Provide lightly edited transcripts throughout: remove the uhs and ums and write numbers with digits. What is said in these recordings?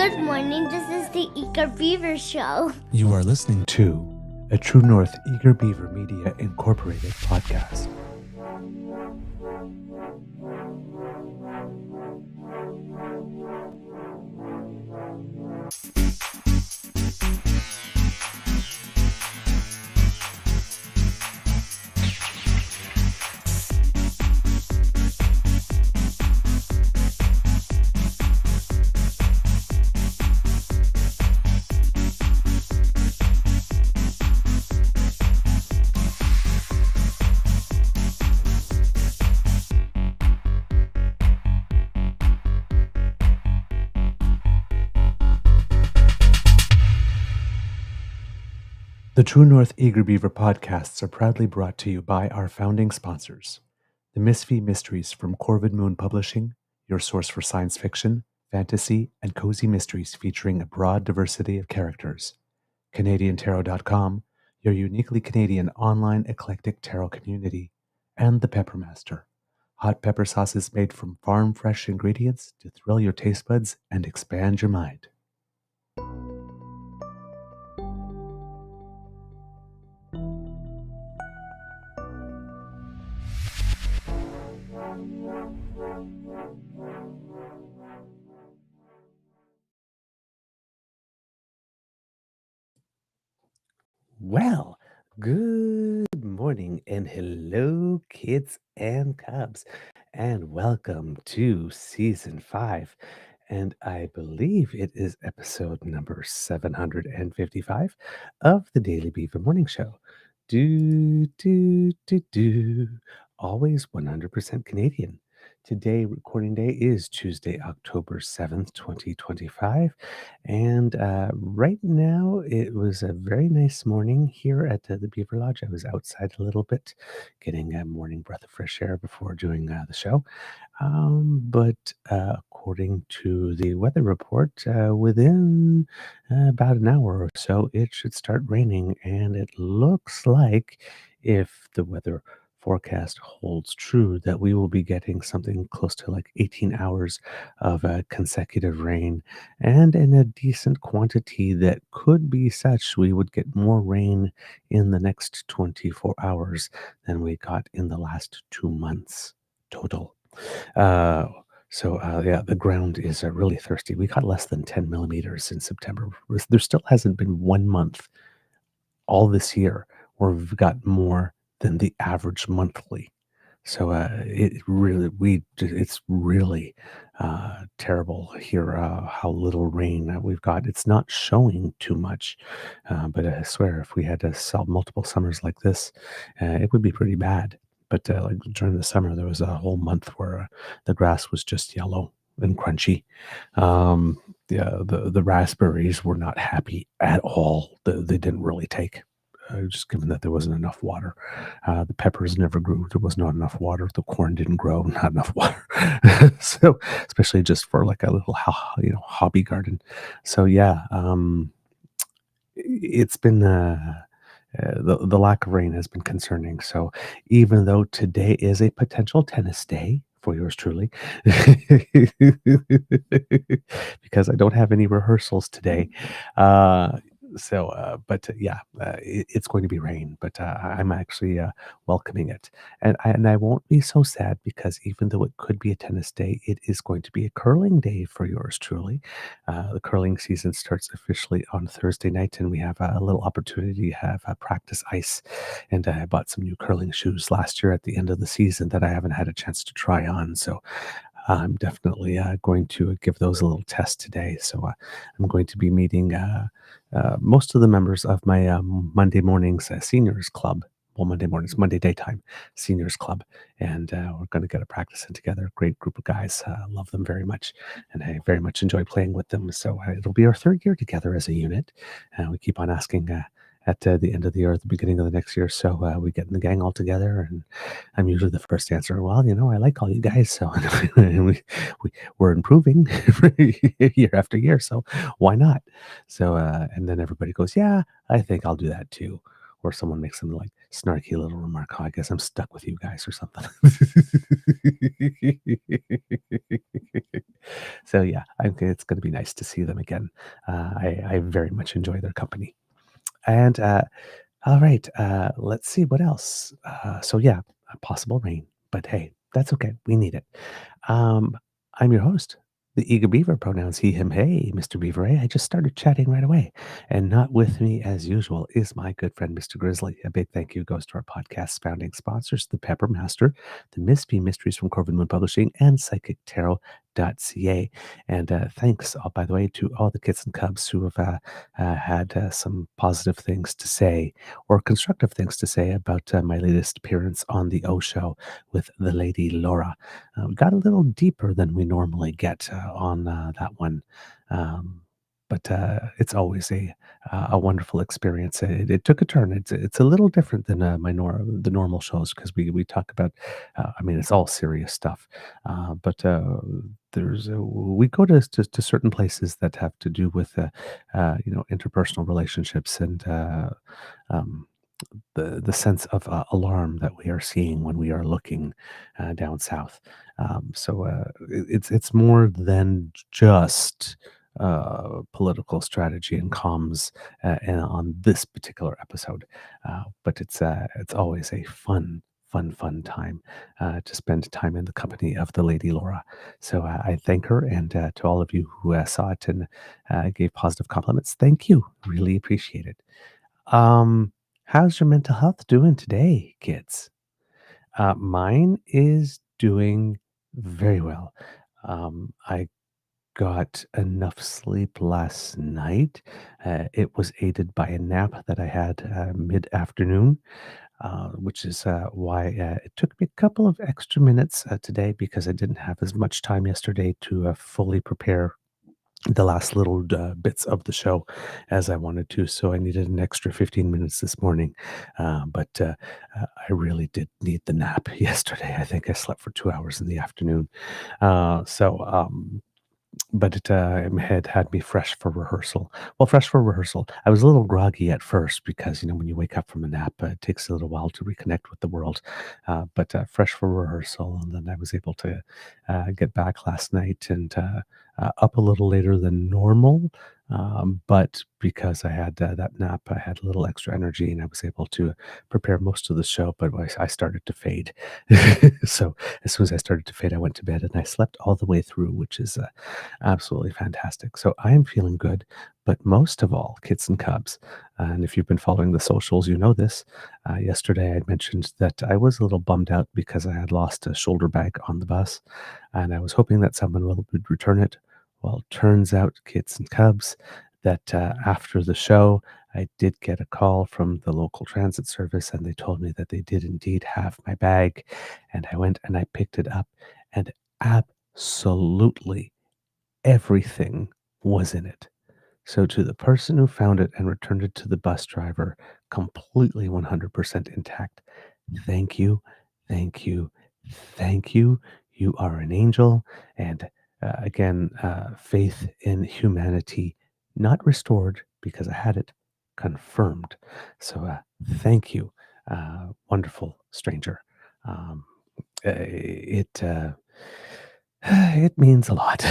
Good morning. This is the Eager Beaver Show. You are listening to a True North Eager Beaver Media Incorporated podcast. The True North Eager Beaver podcasts are proudly brought to you by our founding sponsors, the Misfit Mysteries from Corvid Moon Publishing, your source for science fiction, fantasy, and cozy mysteries featuring a broad diversity of characters, CanadianTarot.com, your uniquely Canadian online eclectic tarot community, and the Peppermaster, hot pepper sauces made from farm-fresh ingredients to thrill your taste buds and expand your mind. Well, good morning and hello, kids and cubs, and welcome to season 5. And I believe it is episode number 755 of the Daily Beaver Morning Show. Always 100% Canadian. Today, recording day is Tuesday, October 7th, 2025. And right now, it was a very nice morning here at the Beaver Lodge. I was outside a little bit, getting a morning breath of fresh air before doing the show. But according to the weather report, within about an hour or so, it should start raining. And it looks like if the weather forecast holds true, that we will be getting something close to like 18 hours of consecutive rain, and in a decent quantity that could be such we would get more rain in the next 24 hours than we got in the last 2 months total. Yeah, the ground is really thirsty. We got less than 10 millimeters in September. There still hasn't been 1 month all this year where we've got more than the average monthly. So it's really terrible here how little rain we've got. It's not showing too much, but I swear if we had to sell multiple summers like this, it would be pretty bad. But like during the summer, there was a whole month where the grass was just yellow and crunchy. The raspberries were not happy at all. They didn't really take. Just given that there wasn't enough water. The peppers never grew. There was not enough water. The corn didn't grow. Not enough water. So, especially just for like a little, hobby garden. So yeah, it's been the lack of rain has been concerning. So even though today is a potential tennis day for yours truly, because I don't have any rehearsals today. It's going to be rain, but I'm actually welcoming it, and I won't be so sad because even though it could be a tennis day, it is going to be a curling day for yours truly. The curling season starts officially on Thursday night, and we have a little opportunity to have practice ice. And I bought some new curling shoes last year at the end of the season that I haven't had a chance to try on. So I'm definitely going to give those a little test today. So I'm going to be meeting most of the members of my Monday mornings seniors club. Well, Monday mornings, Monday daytime seniors club. And we're going to get a practice in together. Great group of guys. Love them very much. And I very much enjoy playing with them. So it'll be our 3rd year together as a unit. We keep on asking at the end of the year, at the beginning of the next year. So we get in the gang all together, and I'm usually the first to answer, well, I like all you guys. So we're improving year after year. So why not? So, and then everybody goes, yeah, I think I'll do that too. Or someone makes some like snarky little remark, oh, I guess I'm stuck with you guys or something. So yeah, it's going to be nice to see them again. I very much enjoy their company. And all right, let's see what else. So yeah, possible rain, but hey, that's okay. We need it. Um, I'm your host, the eager beaver, pronouns he, him, hey, Mr. Beaver. Hey, I just started chatting right away. And not with me, as usual, is my good friend, Mr. Grizzly. A big thank you goes to our podcast's founding sponsors, the Pepper Master, the Miss P Mysteries from Corvin Moon Publishing, and psychictarot.ca. And thanks, by the way, to all the kits and cubs who have had some positive things to say or constructive things to say about my latest appearance on the O Show with the Lady Laura. We got a little deeper than we normally get on that one. Um, but it's always a wonderful experience. It took a turn. It's a little different than the normal shows because we talk about. I mean, it's all serious stuff, but there's we go to certain places that have to do with interpersonal relationships and um, the sense of alarm that we are seeing when we are looking down south. It's more than just political strategy and comms and on this particular episode, but it's always a fun time to spend time in the company of the Lady Laura. So I thank her, and to all of you who saw it and gave positive compliments, thank you. Really appreciate it. Um, how's your mental health doing today, kids? Mine is doing very well. I got enough sleep last night. It was aided by a nap that I had mid afternoon, which is why it took me a couple of extra minutes today because I didn't have as much time yesterday to fully prepare the last little bits of the show as I wanted to. So I needed an extra 15 minutes this morning. I really did need the nap yesterday. I think I slept for 2 hours in the afternoon. But it had me fresh for rehearsal. Well, fresh for rehearsal. I was a little groggy at first because, when you wake up from a nap, it takes a little while to reconnect with the world. But fresh for rehearsal, and then I was able to get back last night and up a little later than normal. But because I had that nap, I had a little extra energy, and I was able to prepare most of the show. But I started to fade, so as soon as I started to fade, I went to bed and I slept all the way through, which is absolutely fantastic. So I am feeling good, but most of all, kids and cubs. And if you've been following the socials, you know this. Yesterday, I mentioned that I was a little bummed out because I had lost a shoulder bag on the bus, and I was hoping that someone would return it. Well, it turns out, kids and cubs, that after the show, I did get a call from the local transit service, and they told me that they did indeed have my bag. And I went and I picked it up, and absolutely everything was in it. So, to the person who found it and returned it to the bus driver, completely 100% intact, thank you, thank you, thank you. You are an angel. And again, faith in humanity, not restored because I had it, confirmed. So, thank you, wonderful stranger. Um, it it means a lot.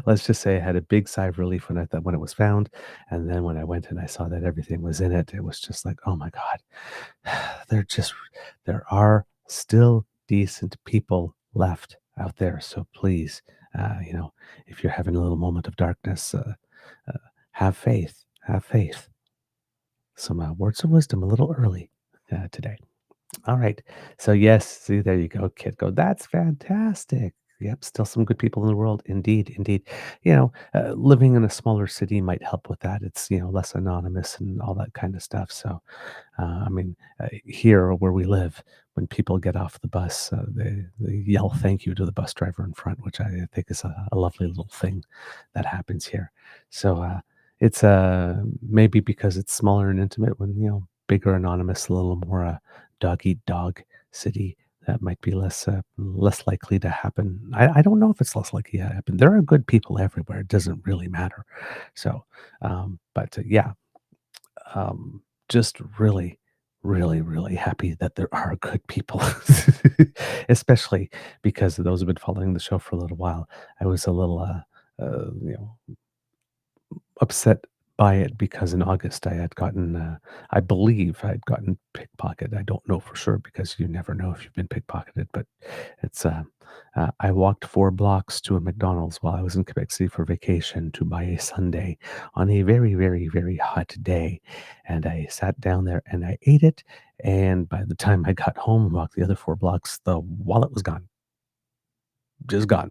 Let's just say I had a big sigh of relief when it was found, and then when I went and I saw that everything was in it, it was just like, oh my god, there just there are still decent people left out there. So please, you know, if you're having a little moment of darkness, uh, have faith. Have faith. Some words of wisdom a little early today. All right. So yes, see, there you go, kid. Go. That's fantastic. Yep, still some good people in the world. Indeed, indeed. Living in a smaller city might help with that. It's less anonymous and all that kind of stuff. So here where we live, when people get off the bus, they yell thank you to the bus driver in front, which I think is a lovely little thing that happens here. So it's maybe because it's smaller and intimate. When bigger, anonymous, a little more dog eat dog city, that might be less likely to happen. I don't know if it's less likely to happen. There are good people everywhere. It doesn't really matter. So, but yeah, just really, really, really happy that there are good people, especially because those who've been following the show for a little while. I was a little, you know, upset by it because in August I had gotten, I believe I had gotten pickpocketed. I don't know for sure because you never know if you've been pickpocketed, but it's, I walked 4 blocks to a McDonald's while I was in Quebec City for vacation to buy a sundae on a very, very, very hot day. And I sat down there and I ate it. And by the time I got home and walked the other 4 blocks, the wallet was gone, just gone.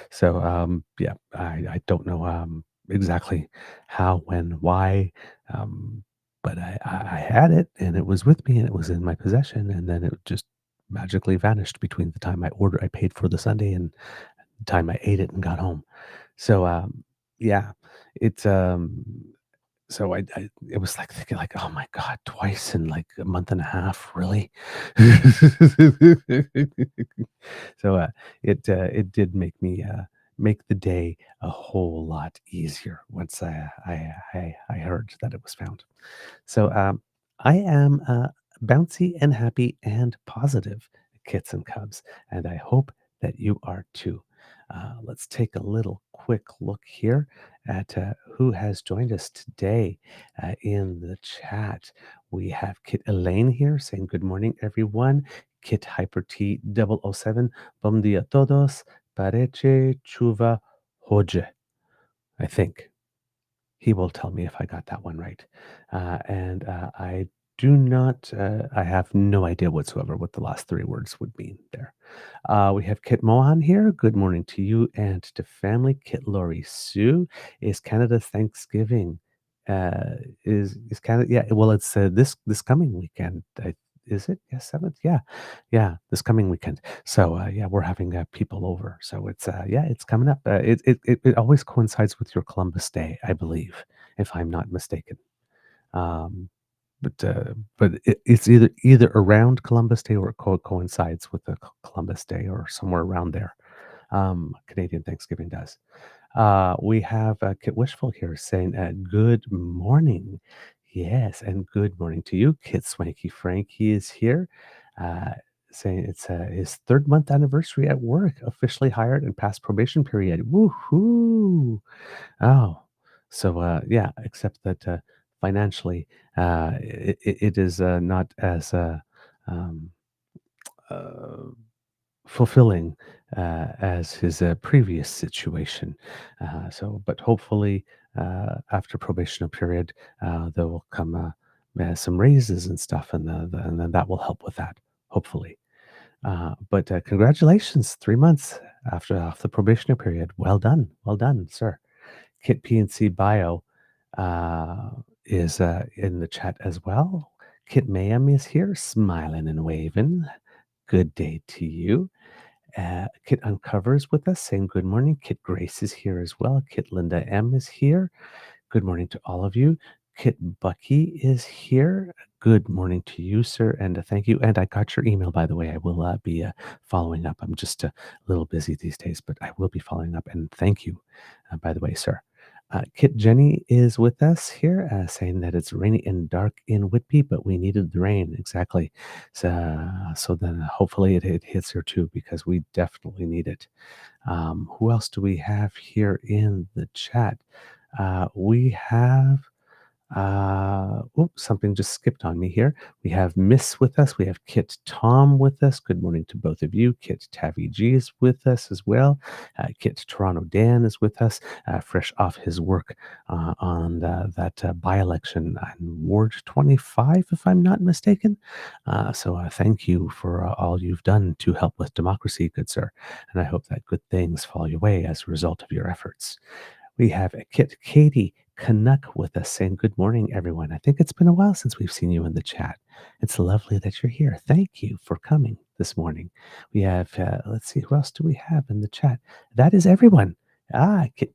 So, yeah, I don't know, exactly how, when, why, um, but I had it and it was with me and it was in my possession, and then it just magically vanished between the time I paid for the Sunday and the time I ate it and got home. So, yeah, it's, so I it was like thinking like, "Oh my god, twice in like a month and a half, really?" So, it did make the day a whole lot easier once I heard that it was found. So, I am, bouncy and happy and positive, kits and cubs, and I hope that you are too. Let's take a little quick look here at who has joined us today in the chat. We have Kit Elaine here saying, "Good morning, everyone." Kit Hyper T 007, "Bom dia a todos, parece chuva hoje," I think. He will tell me if I got that one right. And I do not, I have no idea whatsoever what the last 3 words would mean there. We have Kit Mohan here. Good morning to you and to family. Kit Lori Sue. Is Canada Thanksgiving? Uh, is Canada? Yeah. Well, it's this coming weekend. Is it? Yes, 7th. Yeah, yeah. This coming weekend. So yeah, we're having people over. So it's yeah, it's coming up. It always coincides with your Columbus Day, I believe, if I'm not mistaken. Um, but it's either around Columbus Day or it coincides with the Columbus Day or somewhere around there. Canadian Thanksgiving does. We have Kit Wishful here saying, "Good morning." Yes, and good morning to you. Kit Swanky Frankie is here, uh, saying it's his 3rd month anniversary at work, officially hired and past probation period. Woohoo! Oh, so yeah, except that financially, it is not as um, uh, fulfilling as his previous situation. So, but hopefully, after probational period, there will come some raises and stuff, and and then that will help with that. Hopefully. But congratulations, 3 months after off the probational period. Well done, sir. Kit PNC Bio is in the chat as well. Kit Mayhem is here, smiling and waving. Good day to you. Kit Uncovers with us, saying good morning. Kit Grace is here as well. Kit Linda M is here. Good morning to all of you. Kit Bucky is here. Good morning to you, sir, and thank you. And I got your email, by the way. I will be following up. I'm just a little busy these days, but I will be following up. And thank you, by the way, sir. Kit Jenny is with us here, saying that it's rainy and dark in Whitby, but we needed the rain. Exactly. So then hopefully it hits here too, because we definitely need it. Who else do we have here in the chat? We have something just skipped on me here. We have Miss with us. We have Kit Tom with us. Good morning to both of you. Kit Tavi G is with us as well. Kit Toronto Dan is with us, fresh off his work on that by-election in Ward 25, if I'm not mistaken. So thank you for all you've done to help with democracy, good sir. And I hope that good things fall your way as a result of your efforts. We have Kit Katie Canuck with us saying, "Good morning, everyone. I think it's been a while since we've seen you in the chat. It's lovely that you're here. Thank you for coming this morning." We have, let's see, who else do we have in the chat? That is everyone.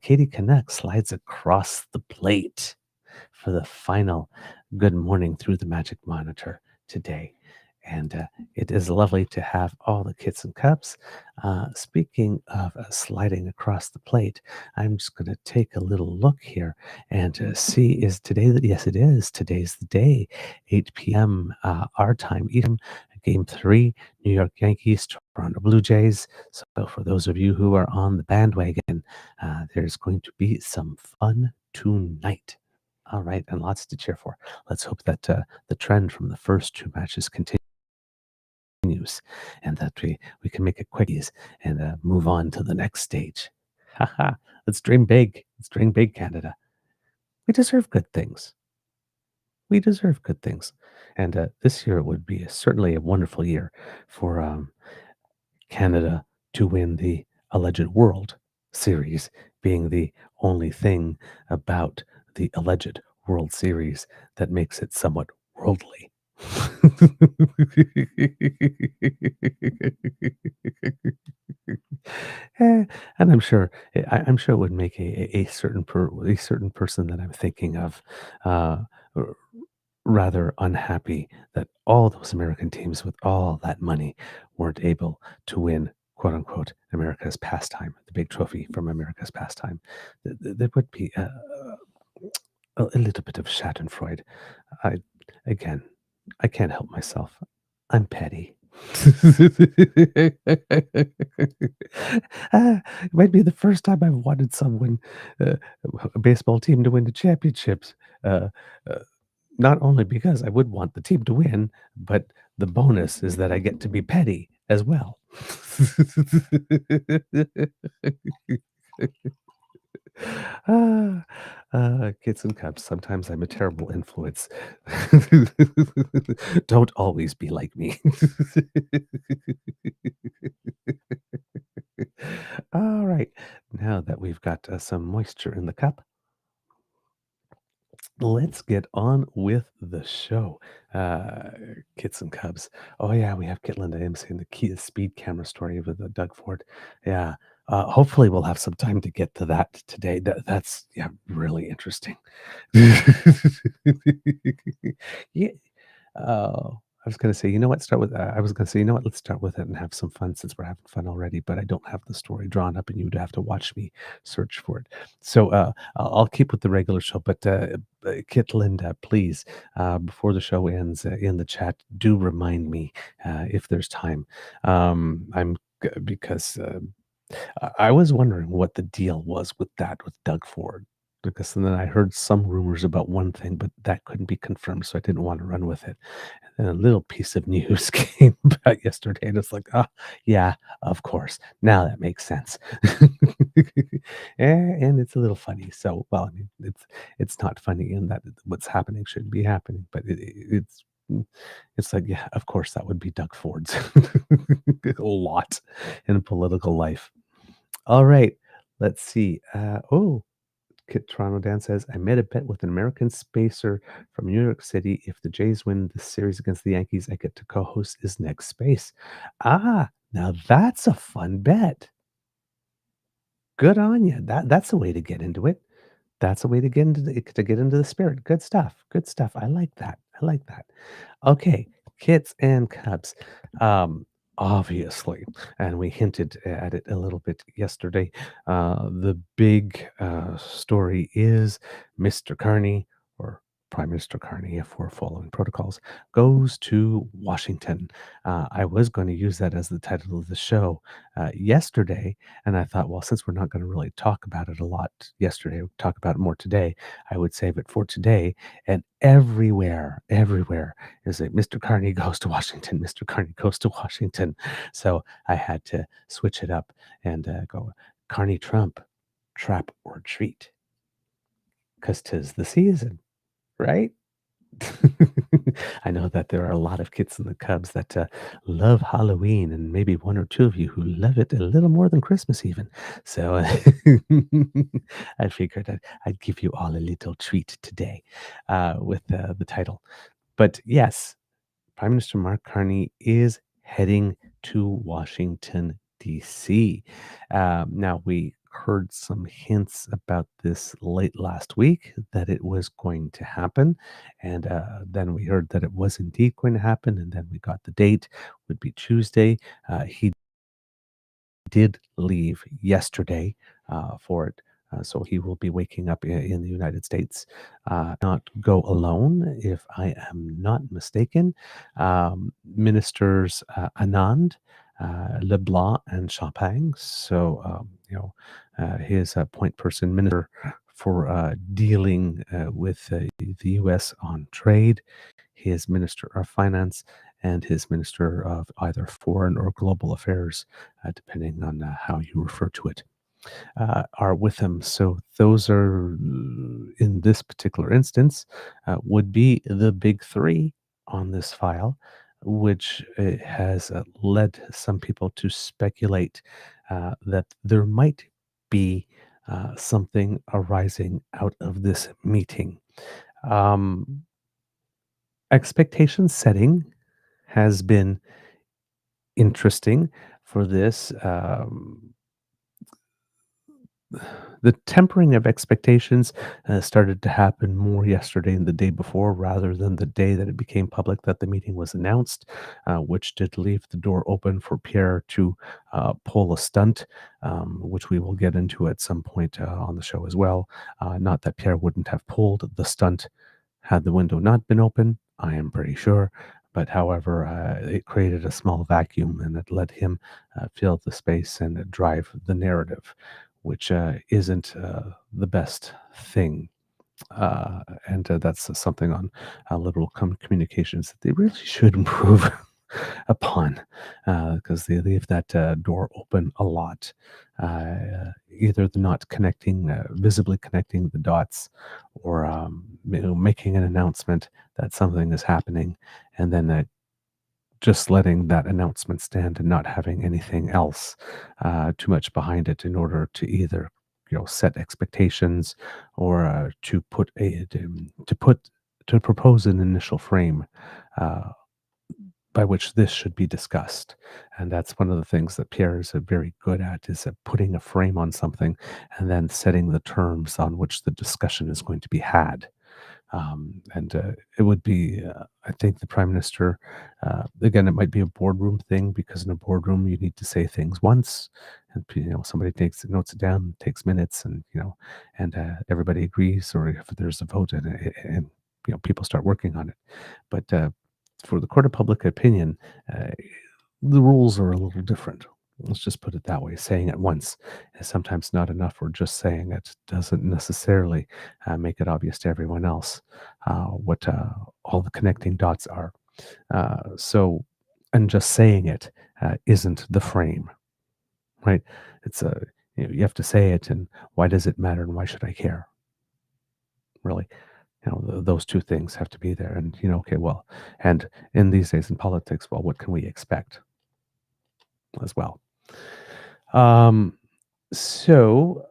Katie Canuck slides across the plate for the final good morning through the magic monitor today. And it is lovely to have all the kits and cups. Speaking of sliding across the plate, I'm just going to take a little look here and see is today the yes, it is. Today's the day, 8 p.m. Our time. Game three, New York Yankees, Toronto Blue Jays. So for those of you who are on the bandwagon, there's going to be some fun tonight. All right, and lots to cheer for. Let's hope that the trend from the first two matches continues and that we can make it quickies and move on to the next stage. Haha, let's dream big. Let's dream big, Canada. We deserve good things. We deserve good things. And this year would be certainly a wonderful year for Canada to win the alleged World Series, being the only thing about the alleged World Series that makes it somewhat worldly. Eh, and I'm sure it would make a certain person that I'm thinking of uh, r- rather unhappy that all those American teams with all that money weren't able to win quote unquote America's pastime, the big trophy from America's pastime. There would be a little bit of Schadenfreude. I again, I can't help myself. I'm petty. It might be the first time I've wanted someone, uh, a baseball team to win the championships. Uh, uh, Not only because I would want the team to win, but the bonus is that I get to be petty as well. Ah, kids and cubs, sometimes I'm a terrible influence. Don't always be like me. All right, now that we've got some moisture in the cup, let's get on with the show. Uh, Kits and Cubs. Oh yeah, we have Kit Linda MC and the key speed camera story with Doug Ford. Yeah. Hopefully we'll have some time to get to that today. That's yeah, really interesting. Yeah. I was gonna say, you know what? Start with. I was gonna say, you know what? Let's start with it and have some fun since we're having fun already. But I don't have the story drawn up, and you'd have to watch me search for it. So I'll keep with the regular show. But Kit Linda, please, before the show ends, in the chat, do remind me if there's time. Because I was wondering what the deal was with that with Doug Ford. Because and then I heard some rumors about one thing, but that couldn't be confirmed, so I didn't want to run with it. And a little piece of news came about yesterday, and it's like, ah, yeah, of course. Now that makes sense. And it's a little funny. So, well, I mean, it's not funny in that what's happening shouldn't be happening, but it's like, yeah, of course, that would be Doug Ford's a lot in political life. All right, let's see. Kit Toronto Dan says, I made a bet with an American spacer from New York City. If the Jays win the series against the Yankees, I get to co-host his next space. Ah, now that's a fun bet. Good on you. That's a way to get into it. That's a way to get into the spirit. Good stuff. Good stuff. I like that. I like that. Okay, kits and cubs. Um, Obviously, and we hinted at it a little bit yesterday. The big story is Mr. Carney, or Prime Minister Carney, if we're following protocols, goes to Washington. I was going to use that as the title of the show yesterday, and I thought, well, since we're not going to really talk about it a lot yesterday, we'll talk about it more today. I would save it for today. And everywhere is that Mr. Carney goes to Washington. Mr. Carney goes to Washington. So I had to switch it up and go Carney Trump, trap or treat, because 'tis the season, right? I know that there are a lot of kids in the Cubs that love Halloween, and maybe one or two of you who love it a little more than Christmas, even. So I figured I'd give you all a little treat today with the title. But yes, Prime Minister Mark Carney is heading to Washington, D.C. Now, we heard some hints about this late last week that it was going to happen. And then we heard that it was indeed going to happen. And then we got the date would be Tuesday. He did leave yesterday for it. So he will be waking up in the United States. Not go alone, if I am not mistaken. Ministers Anand, LeBlanc, and Champagne. So, his point person, minister for dealing with the U.S. on trade, his minister of finance, and his minister of either foreign or global affairs, depending on how you refer to it, are with him. So those are, in this particular instance, would be the big three on this file, which has led some people to speculate that there might be something arising out of this meeting. Um, Expectation setting has been interesting for this. The tempering of expectations started to happen more yesterday and the day before, rather than the day that it became public that the meeting was announced, which did leave the door open for Pierre to pull a stunt, which we will get into at some point on the show as well. Not that Pierre wouldn't have pulled the stunt had the window not been open, I am pretty sure. But however, it created a small vacuum and it let him fill the space and drive the narrative, which isn't the best thing. And that's something on liberal communications that they really should improve upon, because they leave that door open a lot. Either they're not connecting, visibly connecting the dots, or making an announcement that something is happening, and then just letting that announcement stand and not having anything else too much behind it in order to either set expectations, or to propose an initial frame uh, by which this should be discussed. And that's one of the things that Pierre is very good at, is putting a frame on something and then setting the terms on which the discussion is going to be had. And it would be, I think, the prime minister. Again, it might be a boardroom thing, because in a boardroom you need to say things once, and somebody notes it down, takes minutes, and everybody agrees, or if there's a vote, and people start working on it. But for the court of public opinion, uh, the rules are a little different. Let's just put it that way. Saying it once is sometimes not enough, or just saying it doesn't necessarily make it obvious to everyone else what all the connecting dots are. And just saying it isn't the frame, right? It's you have to say it, and why does it matter, and why should I care? Really, those two things have to be there. And okay, well, and in these days in politics, well, what can we expect as well? Um, so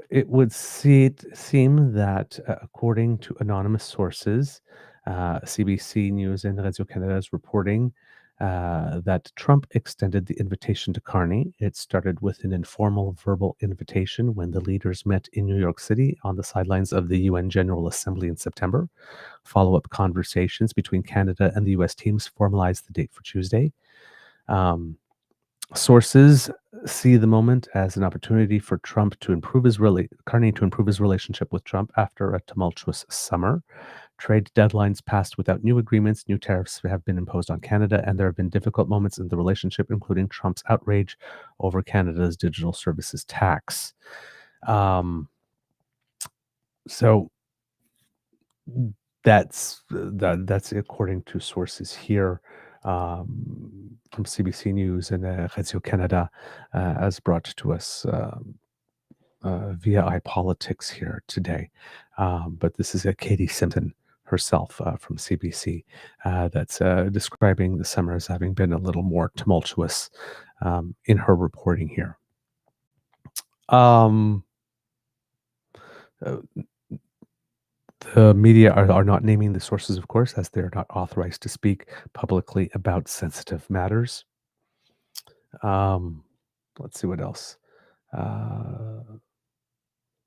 it would seem that, according to anonymous sources, CBC News and Radio Canada is reporting that Trump extended the invitation to Carney. It started with an informal verbal invitation when the leaders met in New York City on the sidelines of the UN General Assembly in September. Follow-up conversations between Canada and the US teams formalized the date for Tuesday. Um, Sources see the moment as an opportunity for Carney to improve his relationship with Trump after a tumultuous summer. Trade deadlines passed without new agreements. New tariffs have been imposed on Canada, and there have been difficult moments in the relationship, including Trump's outrage over Canada's digital services tax. Um, so that's according to sources here, from CBC News and Radio Canada, as brought to us via iPolitics here today. But this is Katie Simpson herself from CBC, that's describing the summer as having been a little more tumultuous in her reporting here. Um, uh, The media are not naming the sources, of course, as they are not authorized to speak publicly about sensitive matters. Um, let's see what else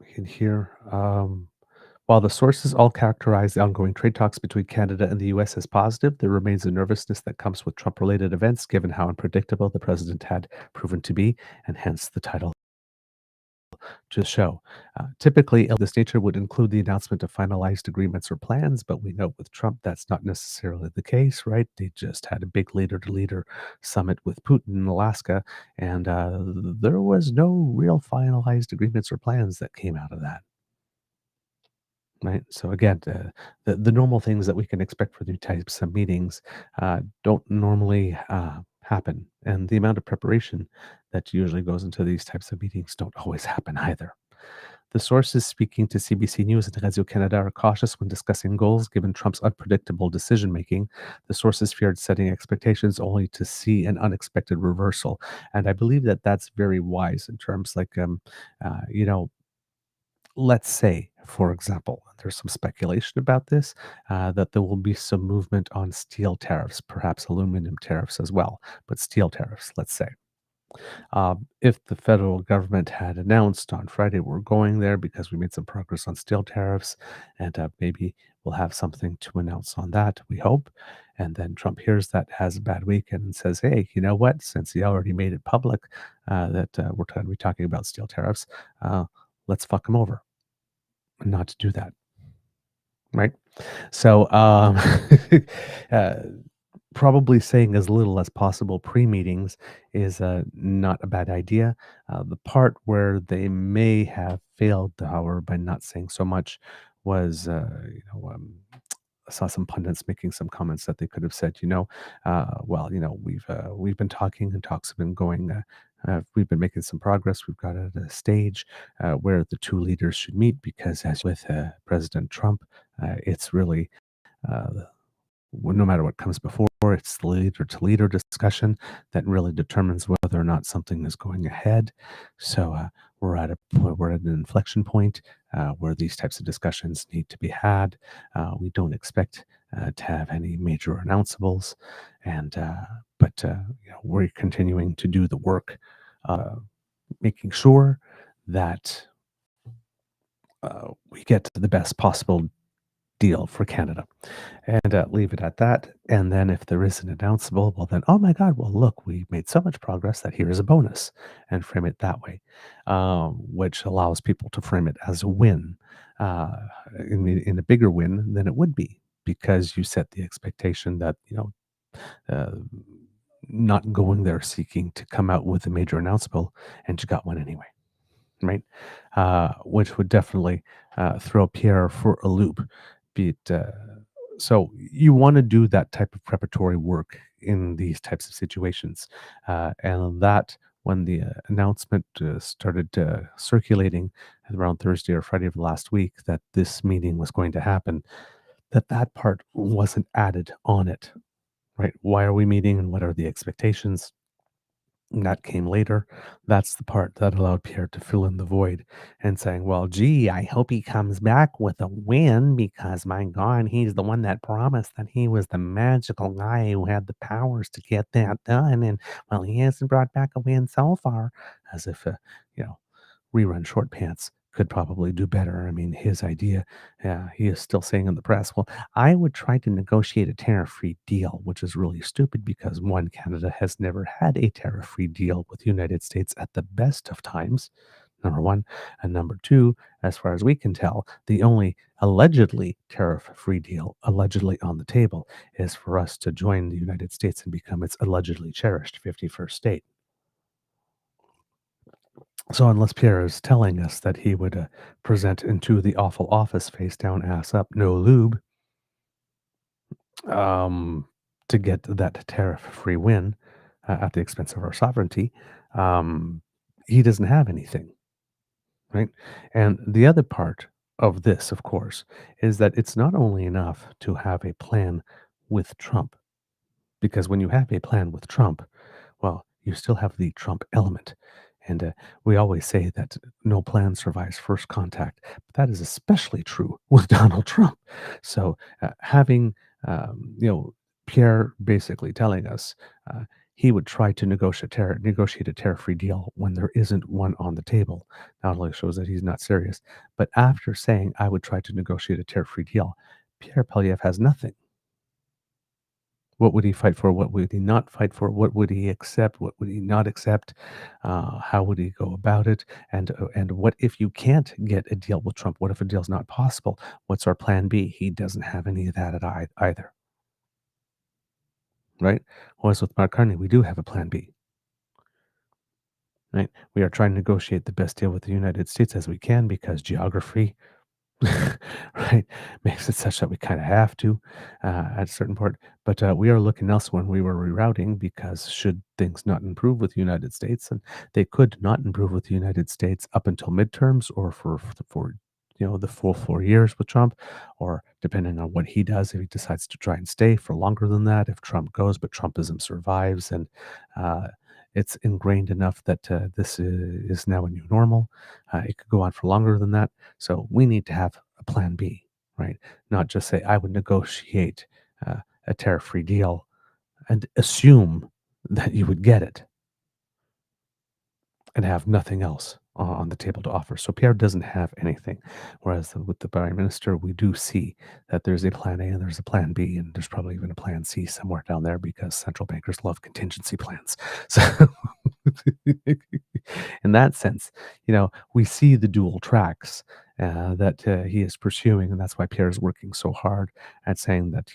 we can hear. While the sources all characterize the ongoing trade talks between Canada and the US as positive, there remains a nervousness that comes with Trump related events, given how unpredictable the president had proven to be, and hence the title to the show. Typically, this nature would include the announcement of finalized agreements or plans, but we know with Trump that's not necessarily the case, right? They just had a big leader to leader summit with Putin in Alaska, and there was no real finalized agreements or plans that came out of that. Right. So again, the normal things that we can expect for these types of meetings don't normally happen, and the amount of preparation that usually goes into these types of meetings don't always happen either. The sources speaking to CBC News and Radio Canada are cautious when discussing goals, given Trump's unpredictable decision making. The sources feared setting expectations only to see an unexpected reversal, and I believe that that's very wise in terms like you know let's say, for example, there's some speculation about this, that there will be some movement on steel tariffs, perhaps aluminum tariffs as well, but steel tariffs, let's say. If the federal government had announced on Friday we're going there because we made some progress on steel tariffs, and maybe we'll have something to announce on that, we hope. And then Trump hears that, has a bad weekend, and says, hey, you know what? Since he already made it public that we're going to be talking about steel tariffs, let's fuck him over and not to do that, right? So, uh, probably saying as little as possible pre-meetings is not a bad idea. The part where they may have failed, however, by not saying so much was, I saw some pundits making some comments that they could have said, well, we've been talking and talks have been going. We've been making some progress. We've got at a stage where the two leaders should meet because, as with President Trump, it's really uh, no matter what comes before, it's the leader to leader discussion that really determines whether or not something is going ahead. So we're at an inflection point where these types of discussions need to be had. We don't expect to have any major announceables, and but we're continuing to do the work, uh, making sure that we get to the best possible deal for Canada, and leave it at that. And then if there is an announceable, well, then, oh my God, well, look, we made so much progress that here is a bonus, and frame it that way, which allows people to frame it as a win, uh, in a bigger win than it would be because you set the expectation that, uh, not going there seeking to come out with a major announceable, and you got one anyway, right? Which would definitely throw Pierre for a loop. Be it, so you want to do that type of preparatory work in these types of situations, and that when the announcement started circulating around Thursday or Friday of last week that this meeting was going to happen, that part wasn't added on it, right? Why are we meeting and what are the expectations? That came later. That's the part that allowed Pierre to fill in the void and saying, well, gee, I hope he comes back with a win because my God, he's the one that promised that he was the magical guy who had the powers to get that done. And well, he hasn't brought back a win so far, as if, you know, rerun short pants could probably do better. I mean, his idea, he is still saying in the press, well, I would try to negotiate a tariff free deal, which is really stupid because one, Canada has never had a tariff free deal with the United States at the best of times. Number one. And number two, as far as we can tell, the only allegedly tariff free deal allegedly on the table is for us to join the United States and become its allegedly cherished 51st state. So unless Pierre is telling us that he would present into the awful office face down, ass up, no lube, um, to get that tariff-free win at the expense of our sovereignty, um, he doesn't have anything, right? And the other part of this, of course, is that it's not only enough to have a plan with Trump, because when you have a plan with Trump, well, you still have the Trump element. And we always say that no plan survives first contact, but that is especially true with Donald Trump. So having, Pierre basically telling us he would try to negotiate a tariff-free deal when there isn't one on the table. Not only shows that he's not serious, but after saying, "I would try to negotiate a tariff-free deal," Pierre Poilievre has nothing. What would he fight for? What would he not fight for? What would he accept? What would he not accept? How would he go about it? And what if you can't get a deal with Trump? What if a deal's not possible? What's our plan B? He doesn't have any of that either, right? Whereas with Mark Carney, we do have a plan B, right? We are trying to negotiate the best deal with the United States as we can because geography, right, makes it such that we kind of have to at a certain point. But we are looking elsewhere when we were rerouting because should things not improve with the United States, and they could not improve with the United States up until midterms or for the full 4 years with Trump, or depending on what he does, if he decides to try and stay for longer than that, if Trump goes, but Trumpism survives, and uh, it's ingrained enough that this is now a new normal. It could go on for longer than that, so we need to have a plan B, right? Not just say, I would negotiate a tariff free deal and assume that you would get it and have nothing else on the table to offer. So Pierre doesn't have anything. Whereas with the prime minister, we do see that there's a plan A and there's a plan B, and there's probably even a plan C somewhere down there because central bankers love contingency plans. So in that sense, we see the dual tracks that he is pursuing, and that's why Pierre is working so hard at saying that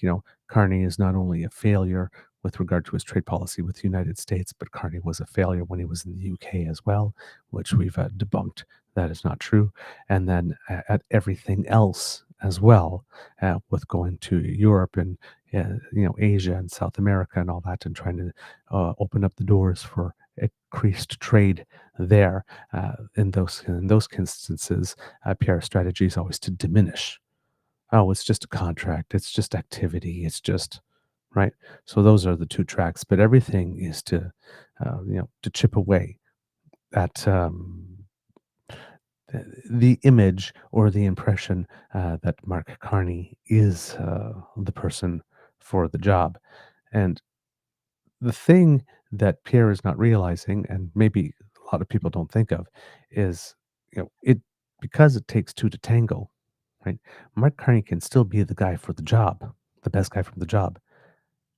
Carney is not only a failure with regard to his trade policy with the United States, but Carney was a failure when he was in the UK as well, which we've debunked. That is not true. And then at everything else as well, with going to Europe and Asia and South America and all that, and trying to open up the doors for increased trade there. In those instances, Pierre's strategy is always to diminish. Oh, it's just a contract. It's just activity. It's just right. So those are the two tracks. But everything is to chip away at the image or the impression that Mark Carney is the person for the job. And the thing that Pierre is not realizing, and maybe a lot of people don't think of, is it because it takes two to tango, right? Mark Carney can still be the guy for the job, the best guy for the job,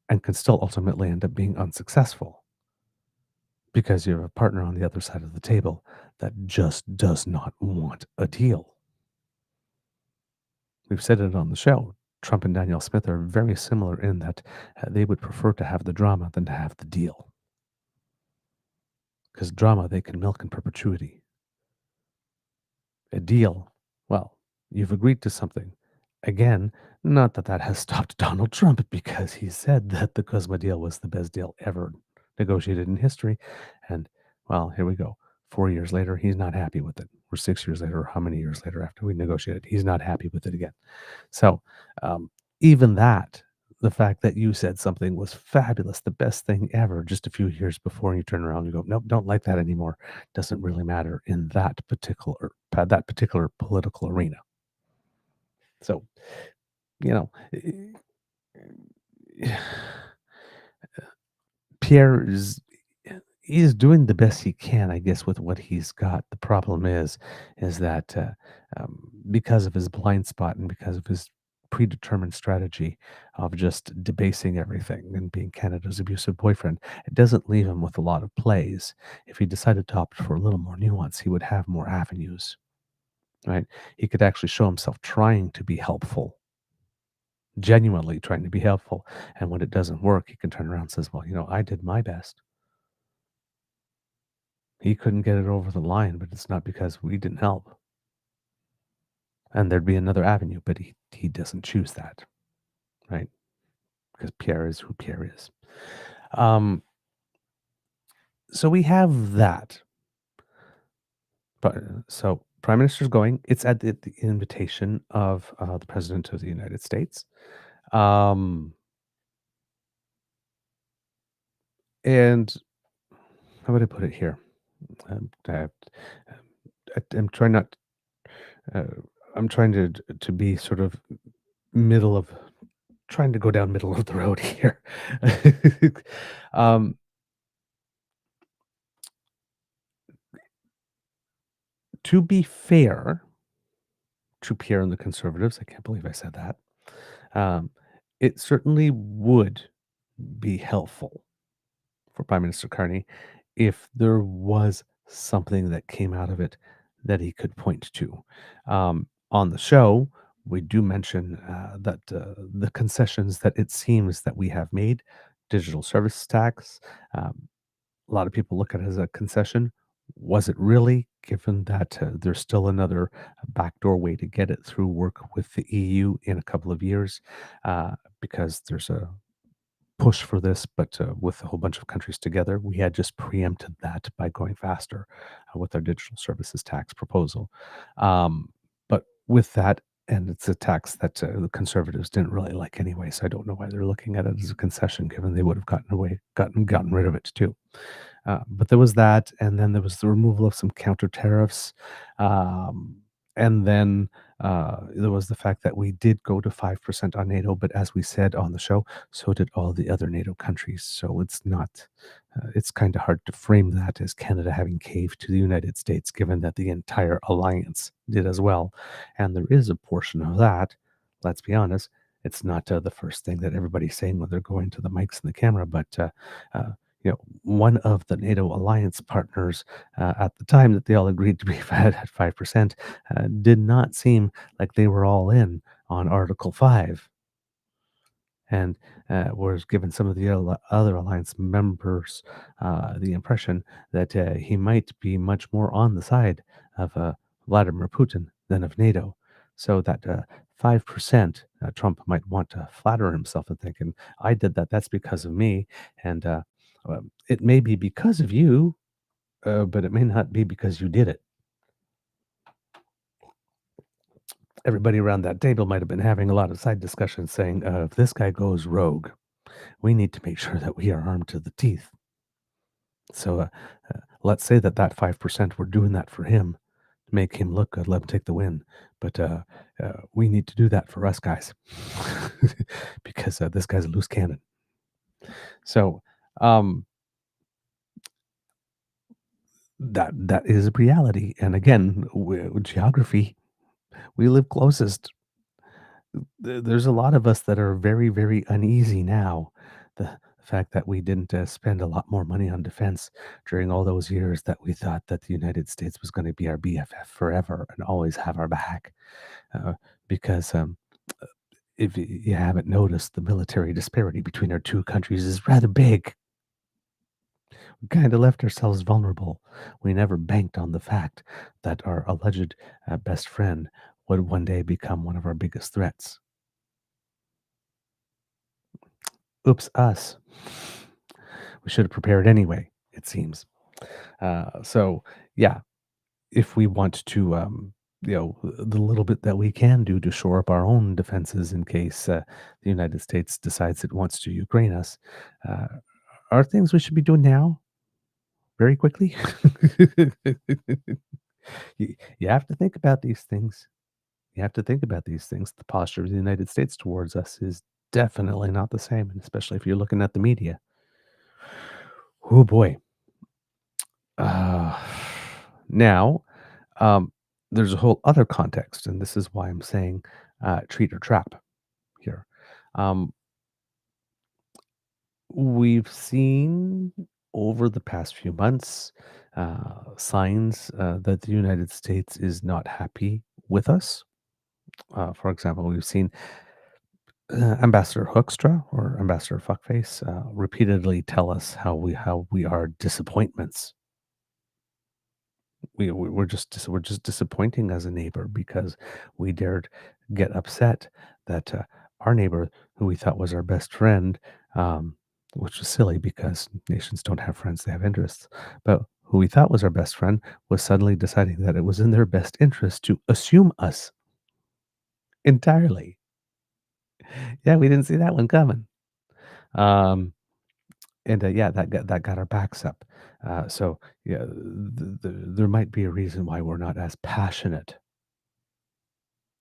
and can still ultimately end up being unsuccessful because you have a partner on the other side of the table that just does not want a deal. We've said it on the show. Trump and Danielle Smith are very similar in that they would prefer to have the drama than to have the deal. Because drama they can milk in perpetuity. A deal, well, you've agreed to something. Again, not that that has stopped Donald Trump because he said that the Cosmo deal was the best deal ever negotiated in history. And, well, here we go. 4 years later, he's not happy with it. Or 6 years later, or how many years later after we negotiated, he's not happy with it again. So, even that, the fact that you said something was fabulous, the best thing ever, just a few years before, and you turn around and you go, nope, don't like that anymore, doesn't really matter in that particular political arena. So, you know, Pierre is doing the best he can, I guess, with what he's got. The problem is that because of his blind spot and because of his predetermined strategy of just debasing everything and being Canada's abusive boyfriend, it doesn't leave him with a lot of plays. If he decided to opt for a little more nuance, he would have more avenues, right? He could actually show himself trying to be helpful, genuinely trying to be helpful. And when it doesn't work, he can turn around and says, well, I did my best. He couldn't get it over the line, but it's not because we didn't help. And there'd be another avenue, but he doesn't choose that, right? Because Pierre is who Pierre is. So we have that. But so Prime Minister's going. It's at the invitation of the President of the United States. And how would I put it here? I'm trying not. Uh, I'm trying to be sort of middle of trying to go down middle of the road here. um, To be fair to Pierre and the Conservatives, I can't believe I said that, um, it certainly would be helpful for Prime Minister Carney if there was something that came out of it that he could point to. On the show, we do mention that the concessions that it seems that we have made, digital service tax, um, a lot of people look at it as a concession. Was it really, given that there's still another backdoor way to get it through work with the EU in a couple of years? Because there's a push for this, but with a whole bunch of countries together, we had just preempted that by going faster with our digital services tax proposal. But with that, and it's a tax that the conservatives didn't really like anyway, so I don't know why they're looking at it as a concession, given they would have gotten rid of it too. But there was that, and then there was the removal of some counter tariffs, um, and then there was the fact that we did go to 5% on NATO, but as we said on the show, so did all the other NATO countries. So it's not, it's kind of hard to frame that as Canada having caved to the United States, given that the entire alliance did as well. And there is a portion of that, let's be honest, it's not the first thing that everybody's saying when they're going to the mics and the camera, but one of the NATO alliance partners at the time that they all agreed to be fed at 5% did not seem like they were all in on Article 5 and was given some of the other alliance members the impression that he might be much more on the side of Vladimir Putin than of NATO. So that 5%, Trump might want to flatter himself and think, and I did that, that's because of me. And it may be because of you, but it may not be because you did it. Everybody around that table might have been having a lot of side discussions saying, if this guy goes rogue, we need to make sure that we are armed to the teeth. So let's say that 5%, we're doing that for him to make him look good, let him take the win. But we need to do that for us guys because this guy's a loose cannon. So that is a reality. And again, geography, we live closest. There's a lot of us that are very, very uneasy now. The fact that we didn't spend a lot more money on defense during all those years that we thought that the United States was going to be our BFF forever and always have our back. Because if you haven't noticed, the military disparity between our two countries is rather big. We kind of left ourselves vulnerable. We never banked on the fact that our alleged best friend would one day become one of our biggest threats. Oops, us. We should have prepared anyway, it seems. So, yeah, if we want to, the little bit that we can do to shore up our own defenses in case the United States decides it wants to Ukraine us, uh, are things we should be doing now, very quickly. You have to think about these things. You have to think about these things. The posture of the United States towards us is definitely not the same, and especially if you're looking at the media. Oh boy. Uh, now, um, there's a whole other context, and this is why I'm saying treat or trap here. Um, we've seen over the past few months signs that the United States is not happy with us. For example, we've seen Ambassador Hookstra or Ambassador Fuckface repeatedly tell us how we are disappointments. We're just disappointing as a neighbor because we dared get upset that our neighbor, who we thought was our best friend, um, which was silly because nations don't have friends; they have interests. But who we thought was our best friend was suddenly deciding that it was in their best interest to assume us entirely. Yeah, we didn't see that one coming. Um, and yeah, that got our backs up. So yeah, there might be a reason why we're not as passionate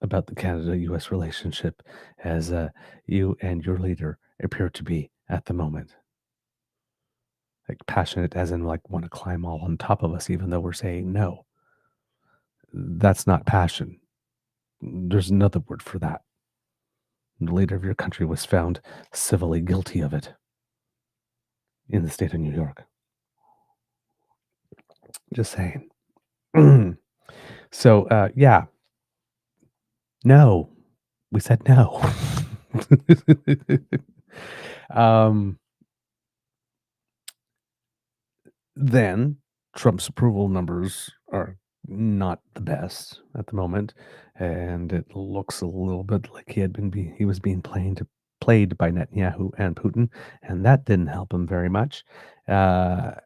about the Canada-US relationship as you and your leader appear to be at the moment. Like passionate as in like want to climb all on top of us, even though we're saying no. That's not passion. There's another word for that. The leader of your country was found civilly guilty of it in the state of New York. Just saying. So, yeah, no. We said no. um, then Trump's approval numbers are not the best at the moment, and it looks a little bit like he was being played by Netanyahu and Putin, and that didn't help him very much. And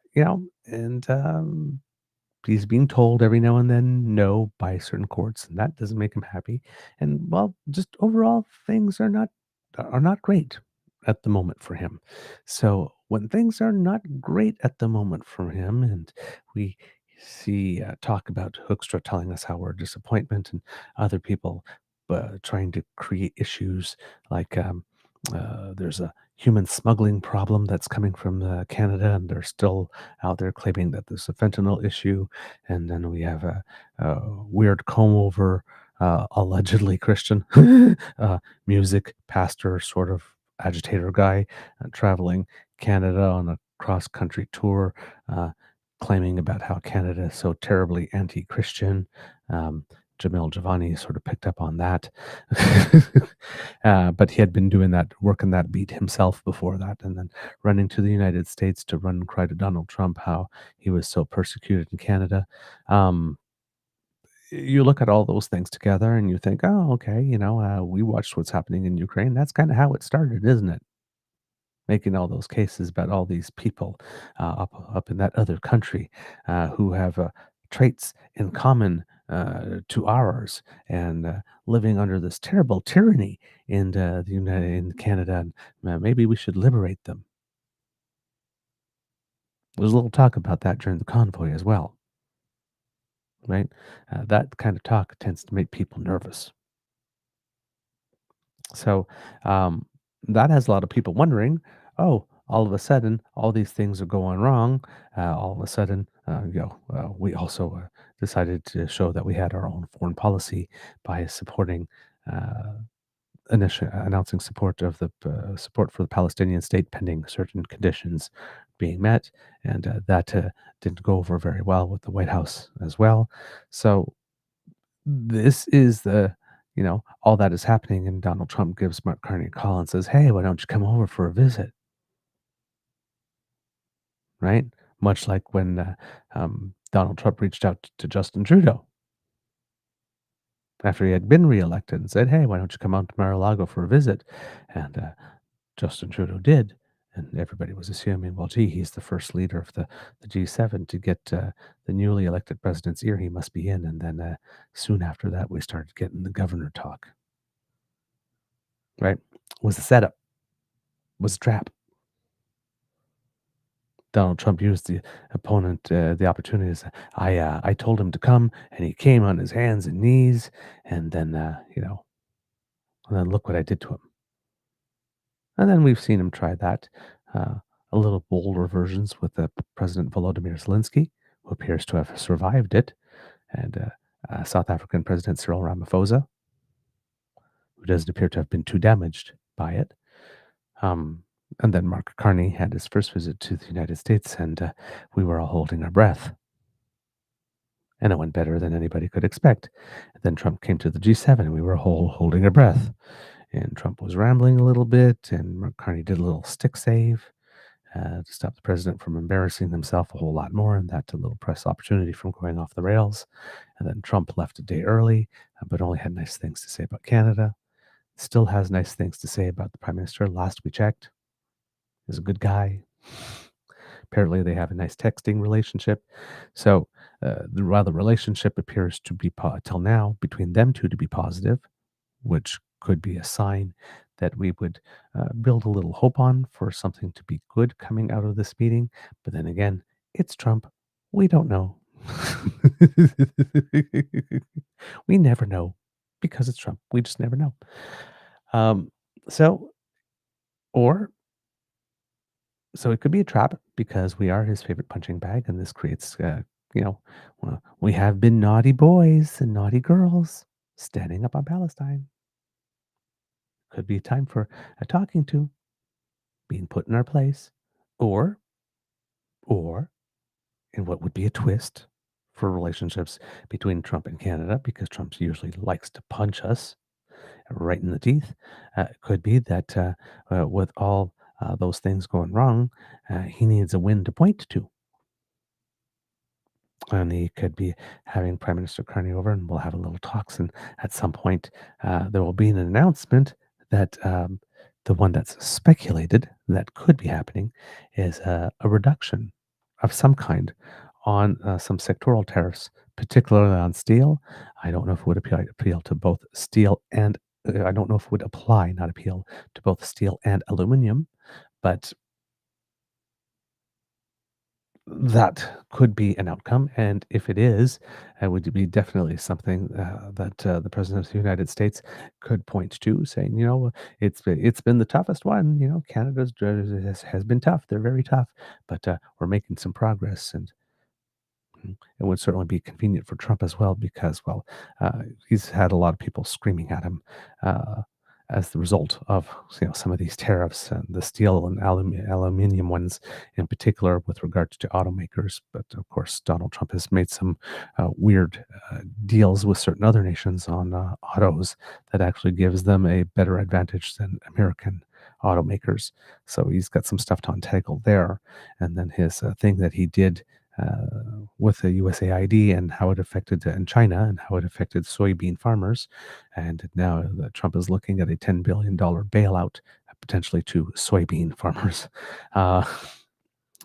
he's being told every now and then no by certain courts, and that doesn't make him happy. And well, just overall, things are not great at the moment for him. So when things are not great at the moment for him, and we see talk about Hoekstra telling us how we're a disappointment, and other people trying to create issues like there's a human smuggling problem that's coming from Canada, and they're still out there claiming that there's a fentanyl issue. And then we have a weird comb over, allegedly Christian music pastor, sort of agitator guy, traveling Canada on a cross country tour, claiming about how Canada is so terribly anti Christian. Um, Jamil Javani sort of picked up on that. But he had been doing that, working that beat himself before that, and then running to the United States to run and cry to Donald Trump how he was so persecuted in Canada. Um, you look at all those things together and you think, oh, okay, we watched what's happening in Ukraine. That's kind of how it started, isn't it? Making all those cases about all these people up in that other country who have traits in common to ours, and living under this terrible tyranny in Canada, and maybe we should liberate them. There's a little talk about that during the convoy as well, right? That kind of talk tends to make people nervous. So um, that has a lot of people wondering, oh, all of a sudden, all these things are going wrong. All of a sudden, we also decided to show that we had our own foreign policy by supporting, uh, announcing support for the Palestinian state pending certain conditions being met, and that didn't go over very well with the White House as well. So this is all that is happening, and Donald Trump gives Mark Carney a call and says, "Hey, why don't you come over for a visit?" Right? Much like when Donald Trump reached out to Justin Trudeau after he had been reelected and said, "Hey, why don't you come out to Mar-a-Lago for a visit?" And Justin Trudeau did, and everybody was assuming, well, gee, he's the first leader of the G7 to get the newly elected president's ear. He must be in. And then soon after that, we started getting the governor talk. Right? Was a setup. Was a trap. Donald Trump used the opportunity to say, I told him to come, and he came on his hands and knees, and then, and then look what I did to him. And then we've seen him try that, uh, a little bolder versions with President Volodymyr Zelensky, who appears to have survived it, and South African President Cyril Ramaphosa, who doesn't appear to have been too damaged by it. Um, and then Mark Carney had his first visit to the United States, and we were all holding our breath. And it went better than anybody could expect. And then Trump came to the G7, and we were all holding our breath. And Trump was rambling a little bit, and Mark Carney did a little stick save to stop the president from embarrassing himself a whole lot more, and that a little press opportunity from going off the rails. And then Trump left a day early, but only had nice things to say about Canada. Still has nice things to say about the prime minister. Last we checked, is a good guy. Apparently, they have a nice texting relationship. So, while the relationship appears to be till now between them two to be positive, which could be a sign that we would build a little hope on for something to be good coming out of this meeting. But then again, it's Trump. We don't know. We never know because it's Trump. We just never know. Um, so, or So it could be a trap because we are his favorite punching bag, and this creates You know, we have been naughty boys and naughty girls standing up on Palestine. Could be time for a talking to, being put in our place, or, or, in what would be a twist for relationships between Trump and Canada, because Trump usually likes to punch us right in the teeth. Could be that with all those things going wrong, he needs a win to point to. And he could be having Prime Minister Carney over, and we'll have a little talks. And at some point, there will be an announcement that the one that's speculated that could be happening is a reduction of some kind on some sectoral tariffs, particularly on steel. I don't know if it would appeal to both steel and I don't know if it would apply, not appeal, to both steel and aluminum, but that could be an outcome, and if it is, it would be definitely something that the president of the United States could point to, saying, it's been the toughest one. Canada's has been tough. They're very tough, but we're making some progress, and it would certainly be convenient for Trump as well because, well, he's had a lot of people screaming at him uh, as the result of some of these tariffs and the steel and aluminum ones in particular with regards to automakers. But of course, Donald Trump has made some weird deals with certain other nations on autos that actually gives them a better advantage than American automakers. So he's got some stuff to untangle there. And then his thing that he did with the USAID and how it affected in China and how it affected soybean farmers. And now Trump is looking at a $10 billion bailout potentially to soybean farmers. Uh,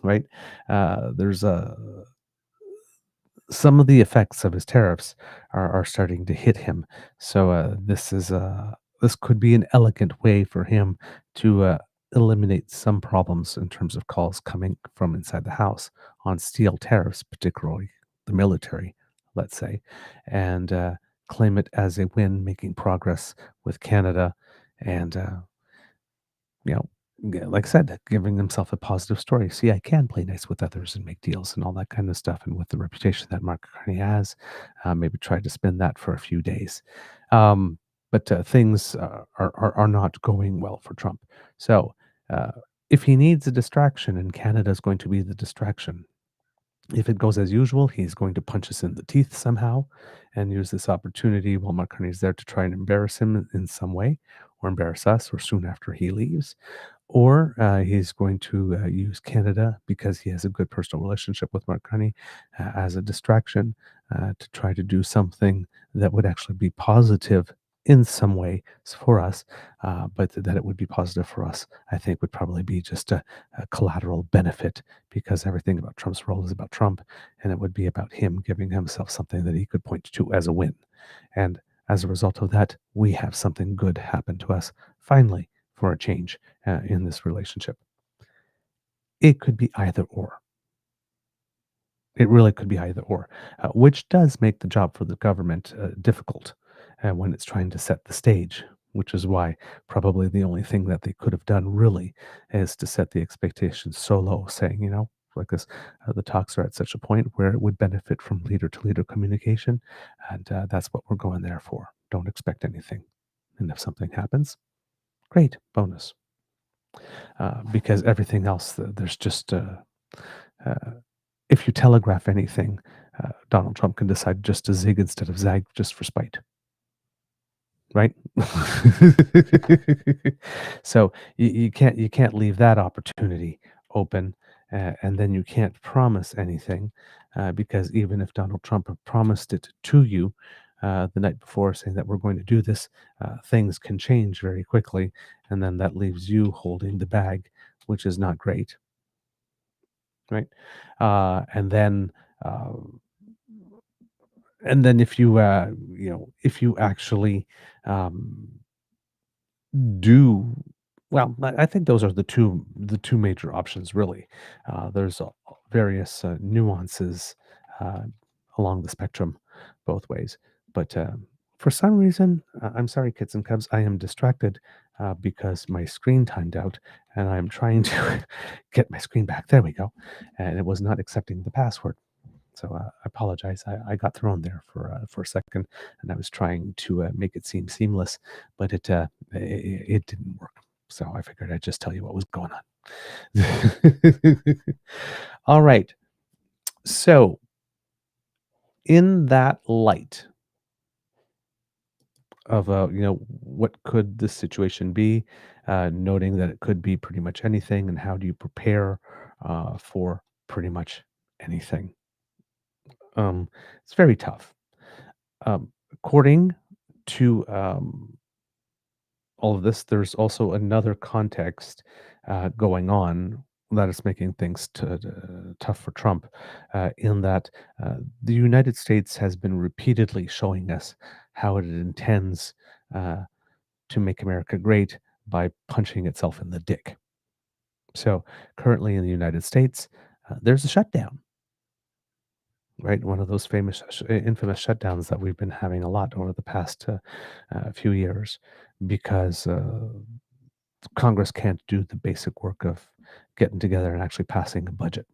right? There's some of the effects of his tariffs are starting to hit him. So this could be an elegant way for him to eliminate some problems in terms of calls coming from inside the house on steel tariffs, particularly the military, let's say, and claim it as a win, making progress with Canada and you know, like I said, giving himself a positive story. See, I can play nice with others and make deals and all that kind of stuff. And with the reputation that Mark Carney has, maybe try to spin that for a few days. But things are not going well for Trump. So uh, if he needs a distraction, and Canada is going to be the distraction, if it goes as usual, he's going to punch us in the teeth somehow and use this opportunity while Mark Carney is there to try and embarrass him in some way or embarrass us or soon after he leaves. Or he's going to use Canada because he has a good personal relationship with Mark Carney as a distraction to try to do something that would actually be positive in some way for us, but that it would be positive for us, I think would probably be just a collateral benefit because everything about Trump's role is about Trump, and it would be about him giving himself something that he could point to as a win. And as a result of that, we have something good happen to us finally for a change in this relationship. It could be either or. It really could be either or, which does make the job for the government difficult when it's trying to set the stage, which is why probably the only thing that they could have done really is to set the expectations so low, saying, like this, the talks are at such a point where it would benefit from leader to leader communication. And that's what we're going there for. Don't expect anything. And if something happens, great, bonus. Because everything else, there's just uh, if you telegraph anything, Donald Trump can decide just to zig instead of zag just for spite, right? So you can't leave that opportunity open, and then you can't promise anything because even if Donald Trump promised it to you the night before, saying that we're going to do this, things can change very quickly, and then that leaves you holding the bag, which is not great, right? And then. Uh, and then if you if you actually um, do well, I think those are the two major options really. There's various nuances uh, along the spectrum both ways, but for some reason, I'm sorry, kids and cubs, I am distracted because my screen timed out, and I'm trying to get my screen back. There we go, and it was not accepting the password. So I apologize. I got thrown there for a second, and I was trying to make it seem seamless, but it didn't work. So I figured I'd just tell you what was going on. All right. So in that light of what could this situation be, noting that it could be pretty much anything, and how do you prepare for pretty much anything? It's very tough. According to all of this, there's also another context going on that is making things tough for Trump, in that the United States has been repeatedly showing us how it intends uh, to make America great by punching itself in the dick. So currently in the United States, there's a shutdown, right? One of those infamous shutdowns that we've been having a lot over the past few years, because Congress can't do the basic work of getting together and actually passing a budget.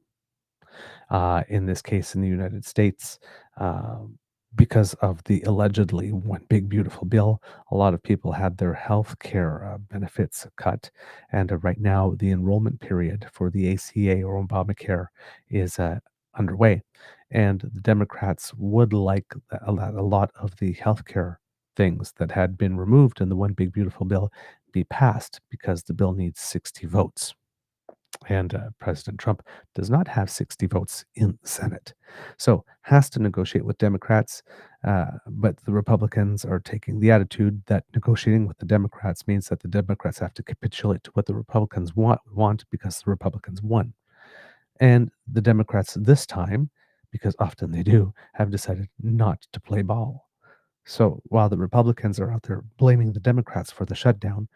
In this case, in the United States, um, because of the allegedly one big beautiful bill, a lot of people had their health care benefits cut, and right now the enrollment period for the ACA or Obamacare is underway, and the Democrats would like a lot of the health care things that had been removed in the one big beautiful bill be passed, because the bill needs 60 votes. And President Trump does not have 60 votes in the Senate. So has to negotiate with Democrats. But the Republicans are taking the attitude that negotiating with the Democrats means that the Democrats have to capitulate to what the Republicans want, because the Republicans won. And the Democrats this time, because often they do, have decided not to play ball. So while the Republicans are out there blaming the Democrats for the shutdown,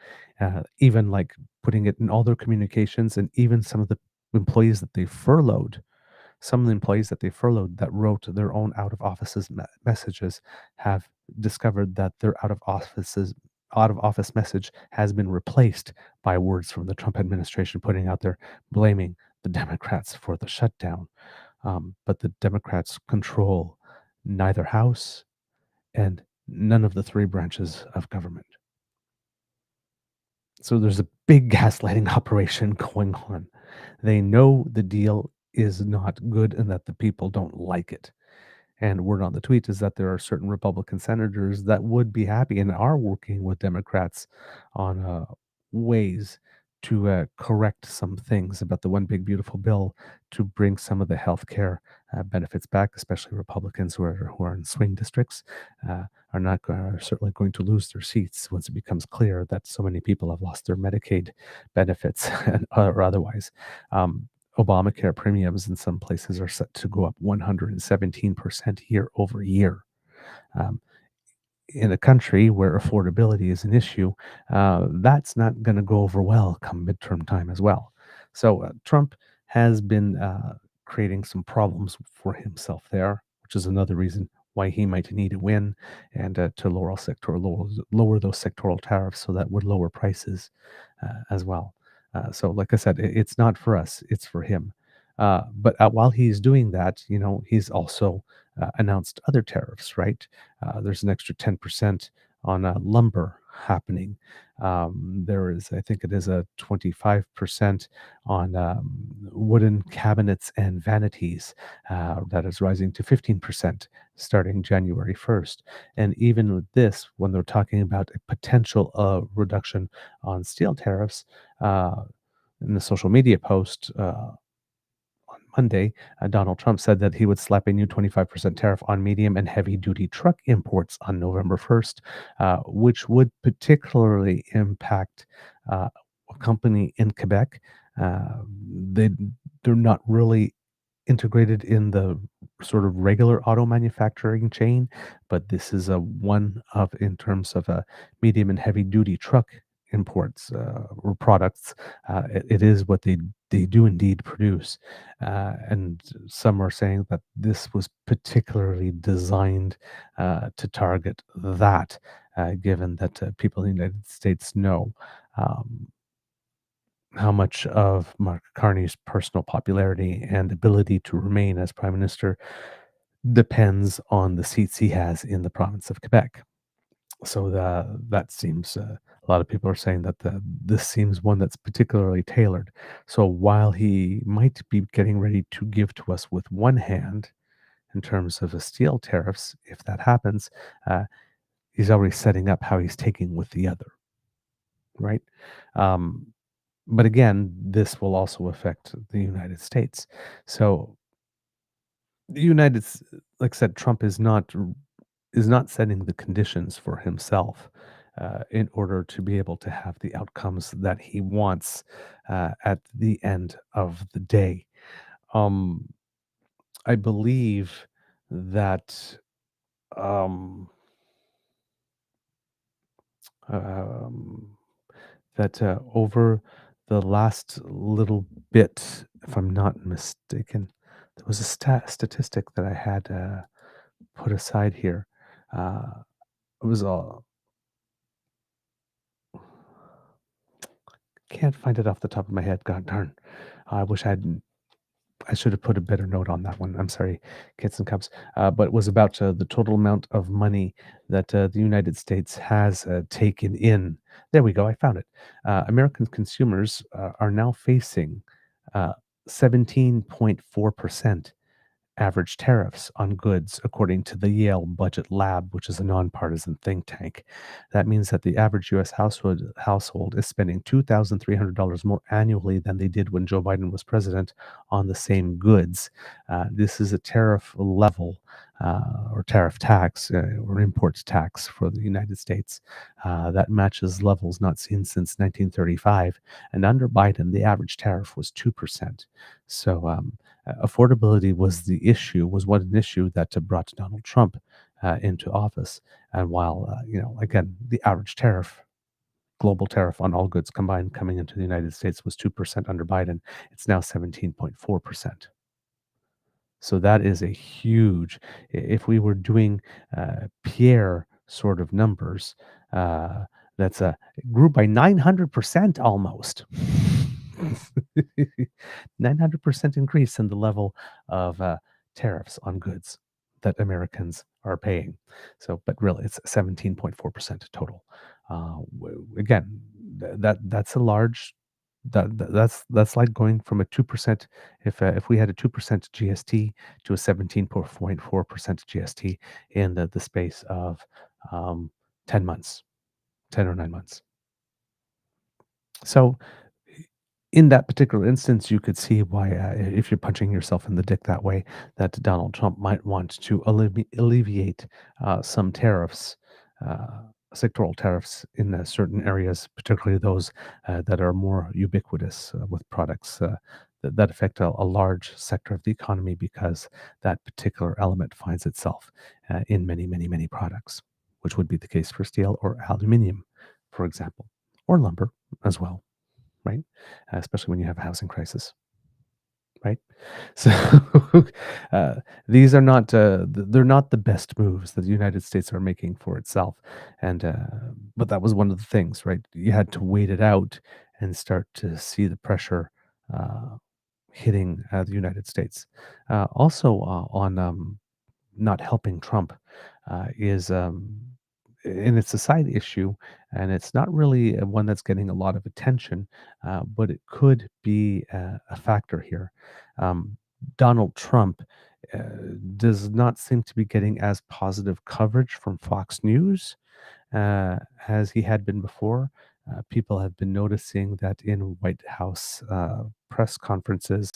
even like putting it in all their communications, and even some of the employees that they furloughed, some of the employees that they furloughed that wrote their own out of offices messages have discovered that their out of office message has been replaced by words from the Trump administration putting out there blaming the Democrats for the shutdown. But the Democrats control neither house and none of the three branches of government. So there's a big gaslighting operation going on. They know the deal is not good and that the people don't like it. And word on the tweet is that there are certain Republican senators that would be happy and are working with Democrats on ways to correct some things about the one big beautiful bill, to bring some of the health care benefits back, especially Republicans who are in swing districts. Are not are certainly going to lose their seats once it becomes clear that so many people have lost their Medicaid benefits or otherwise. Um, Obamacare premiums in some places are set to go up 117% year over year. Um, in a country where affordability is an issue, that's not going to go over well come midterm time as well. So Trump has been creating some problems for himself there, which is another reason why he might need a win, and to lower those sectoral tariffs, so that would lower prices as well. So, like I said, it's not for us; it's for him. But while he's doing that, he's also announced other tariffs, right? There's an extra 10% on lumber happening. There is, I think it is a 25% on wooden cabinets and vanities, that is rising to 15% starting January 1st. And even with this, when they're talking about a potential reduction on steel tariffs, uh, in the social media post, on Monday, Donald Trump said that he would slap a new 25% tariff on medium and heavy duty truck imports on November 1st, which would particularly impact a company in Quebec. Uh, they, they're not really integrated in the sort of regular auto manufacturing chain, but this is a one of in terms of a medium and heavy duty truck imports or products. It is what they do indeed produce, and some are saying that this was particularly designed to target that, given that people in the United States know. Um, how much of Mark Carney's personal popularity and ability to remain as prime minister depends on the seats he has in the province of Quebec. So that seems a lot of people are saying that this seems one that's particularly tailored. So while he might be getting ready to give to us with one hand in terms of the steel tariffs, if that happens, uh, he's already setting up how he's taking with the other, right? Um, but again, this will also affect the United States. So the like I said, Trump is not setting the conditions for himself in order to be able to have the outcomes that he wants at the end of the day. Um, I believe that um, um, over the last little bit, if I'm not mistaken, there was a statistic that I had put aside here. Uh, it was can't find it off the top of my head. God darn! I wish I should have put a better note on that one. I'm sorry, kids and cubs. But it was about the total amount of money that the United States has taken in. There we go. I found it. American consumers are now facing 17.4% average tariffs on goods, according to the Yale Budget Lab, which is a nonpartisan think tank. That means that the average U.S. household is spending $2,300 more annually than they did when Joe Biden was president on the same goods. This is a tariff level or tariff tax or import tax for the United States that matches levels not seen since 1935. And under Biden, the average tariff was 2%. So affordability was one issue that brought Donald Trump into office. And while again, the average tariff, global tariff on all goods combined coming into the United States was 2% under Biden, it's now 17.4%. So that is a huge. If we were doing Pierre sort of numbers, uh, that's it grew by 900% almost. 900% increase in the level of tariffs on goods that Americans are paying. So, but really, it's 17.4% total. Again, that's a large. That's like going from a 2%. If we had a 2% GST to a 17.4% GST in the space of um, 10 months, 10 or 9 months. So in that particular instance, you could see why, if you're punching yourself in the dick that way, that Donald Trump might want to alleviate some tariffs, uh, sectoral tariffs in certain areas, particularly those that are more ubiquitous with products that affect a large sector of the economy because that particular element finds itself in many, many, many products, which would be the case for steel or aluminium, for example, or lumber as well, right? Especially when you have a housing crisis, right? So uh, these are not they're not the best moves that the United States are making for itself, and but that was one of the things, right? You had to wait it out and start to see the pressure uh, hitting the United States. Also on not helping Trump is and it's a side issue, and it's not really one that's getting a lot of attention, but it could be a factor here. Um, Donald Trump uh, does not seem to be getting as positive coverage from Fox News uh, as he had been before. People have been noticing that in White House press conferences